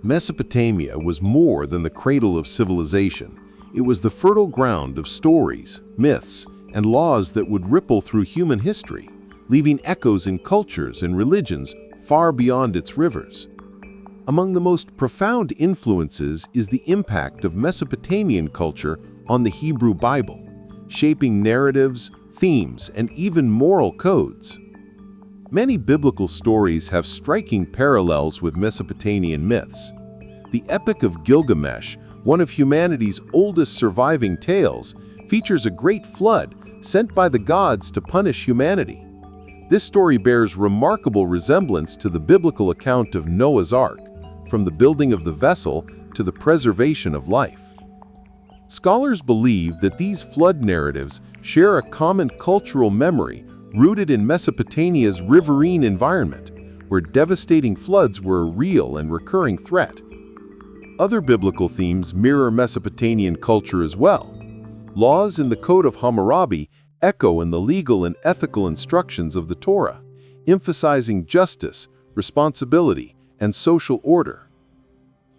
Mesopotamia was more than the cradle of civilization. It was the fertile ground of stories, myths, and laws that would ripple through human history, leaving echoes in cultures and religions far beyond its rivers. Among the most profound influences is the impact of Mesopotamian culture on the Hebrew Bible, shaping narratives, themes, and even moral codes. Many biblical stories have striking parallels with Mesopotamian myths. The Epic of Gilgamesh, one of humanity's oldest surviving tales, features a great flood sent by the gods to punish humanity. This story bears remarkable resemblance to the biblical account of Noah's Ark, from the building of the vessel to the preservation of life. Scholars believe that these flood narratives share a common cultural memory rooted in Mesopotamia's riverine environment, where devastating floods were a real and recurring threat. Other biblical themes mirror Mesopotamian culture as well. Laws in the Code of Hammurabi echo in the legal and ethical instructions of the Torah, emphasizing justice, responsibility, and social order.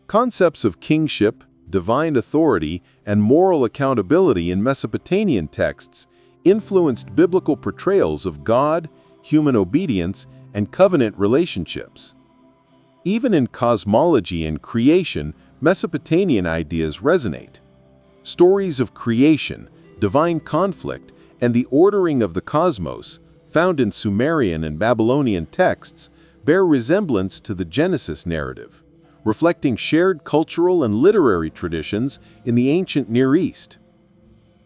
Concepts of kingship, divine authority, and moral accountability in Mesopotamian texts influenced biblical portrayals of God, human obedience, and covenant relationships. Even in cosmology and creation, Mesopotamian ideas resonate. Stories of creation, divine conflict, and the ordering of the cosmos, found in Sumerian and Babylonian texts, bear resemblance to the Genesis narrative, reflecting shared cultural and literary traditions in the ancient Near East.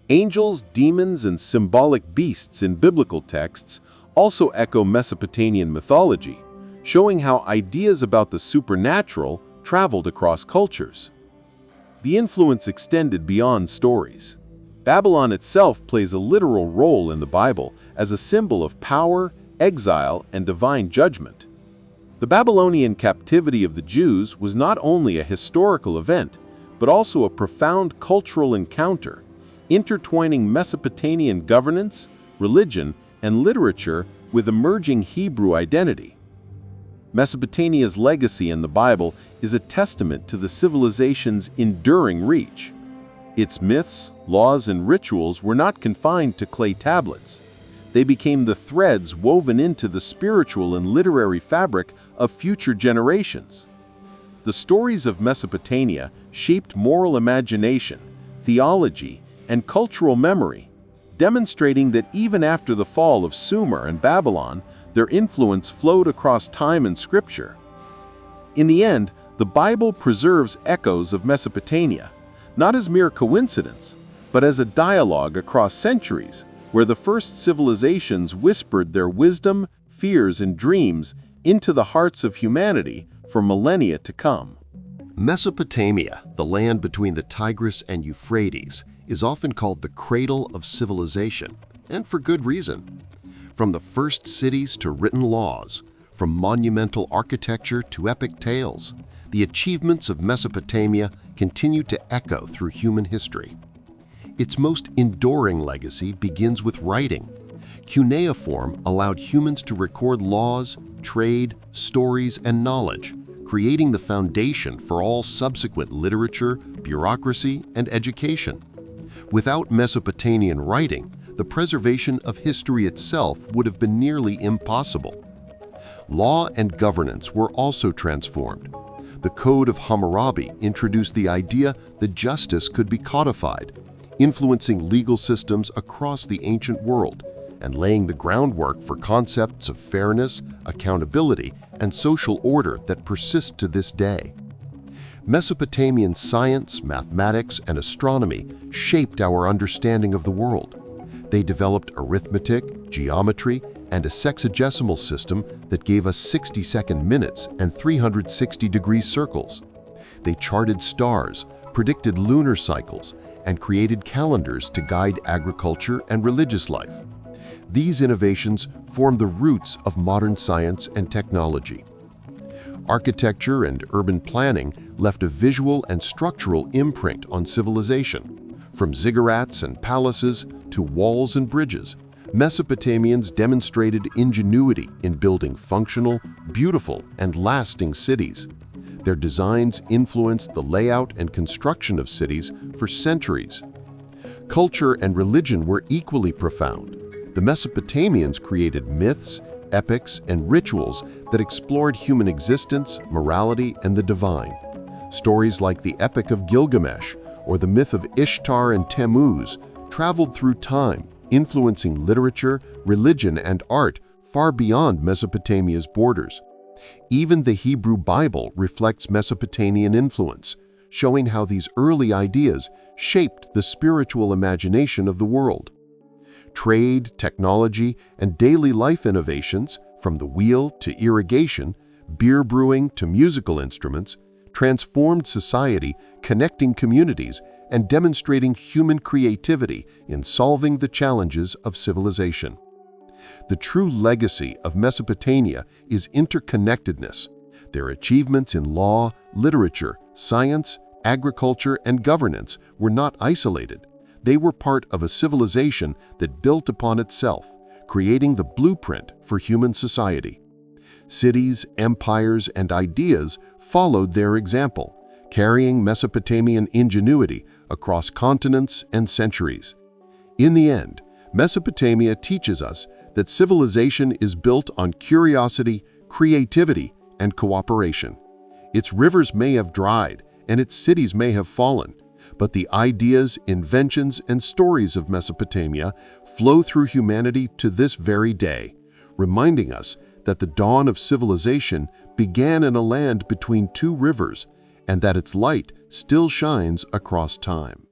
Angels, demons, and symbolic beasts in biblical texts also echo Mesopotamian mythology, showing how ideas about the supernatural traveled across cultures. The influence extended beyond stories. Babylon itself plays a literal role in the Bible as a symbol of power, exile, and divine judgment. The Babylonian captivity of the Jews was not only a historical event, but also a profound cultural encounter, intertwining Mesopotamian governance, religion, and literature with emerging Hebrew identity. Mesopotamia's legacy in the Bible is a testament to the civilization's enduring reach. Its myths, laws, and rituals were not confined to clay tablets. They became the threads woven into the spiritual and literary fabric of future generations. The stories of Mesopotamia shaped moral imagination, theology, and cultural memory, demonstrating that even after the fall of Sumer and Babylon, their influence flowed across time and scripture. In the end, the Bible preserves echoes of Mesopotamia, not as mere coincidence, but as a dialogue across centuries, where the first civilizations whispered their wisdom, fears, and dreams into the hearts of humanity for millennia to come. Mesopotamia, the land between the Tigris and Euphrates, is often called the cradle of civilization, and for good reason. From the first cities to written laws, from monumental architecture to epic tales, the achievements of Mesopotamia continue to echo through human history. Its most enduring legacy begins with writing. Cuneiform allowed humans to record laws, trade, stories, and knowledge, creating the foundation for all subsequent literature, bureaucracy, and education. Without Mesopotamian writing, the preservation of history itself would have been nearly impossible. Law and governance were also transformed. The Code of Hammurabi introduced the idea that justice could be codified, influencing legal systems across the ancient world and laying the groundwork for concepts of fairness, accountability, and social order that persist to this day. Mesopotamian science, mathematics, and astronomy shaped our understanding of the world. They developed arithmetic, geometry, and a sexagesimal system that gave us 60-second minutes and 360-degree circles. They charted stars, predicted lunar cycles, and created calendars to guide agriculture and religious life. These innovations form the roots of modern science and technology. Architecture and urban planning left a visual and structural imprint on civilization. From ziggurats and palaces to walls and bridges, Mesopotamians demonstrated ingenuity in building functional, beautiful, and lasting cities. Their designs influenced the layout and construction of cities for centuries. Culture and religion were equally profound. The Mesopotamians created myths, epics, and rituals that explored human existence, morality, and the divine. Stories like the Epic of Gilgamesh or the myth of Ishtar and Tammuz traveled through time, influencing literature, religion, and art far beyond Mesopotamia's borders. Even the Hebrew Bible reflects Mesopotamian influence, showing how these early ideas shaped the spiritual imagination of the world. Trade, technology, and daily life innovations, from the wheel to irrigation, beer brewing to musical instruments, transformed society, connecting communities, and demonstrating human creativity in solving the challenges of civilization. The true legacy of Mesopotamia is interconnectedness. Their achievements in law, literature, science, agriculture, and governance were not isolated. They were part of a civilization that built upon itself, creating the blueprint for human society. Cities, empires, and ideas followed their example, carrying Mesopotamian ingenuity across continents and centuries. In the end, Mesopotamia teaches us that civilization is built on curiosity, creativity, and cooperation. Its rivers may have dried, and its cities may have fallen, but the ideas, inventions, and stories of Mesopotamia flow through humanity to this very day, reminding us that the dawn of civilization began in a land between two rivers, and that its light still shines across time.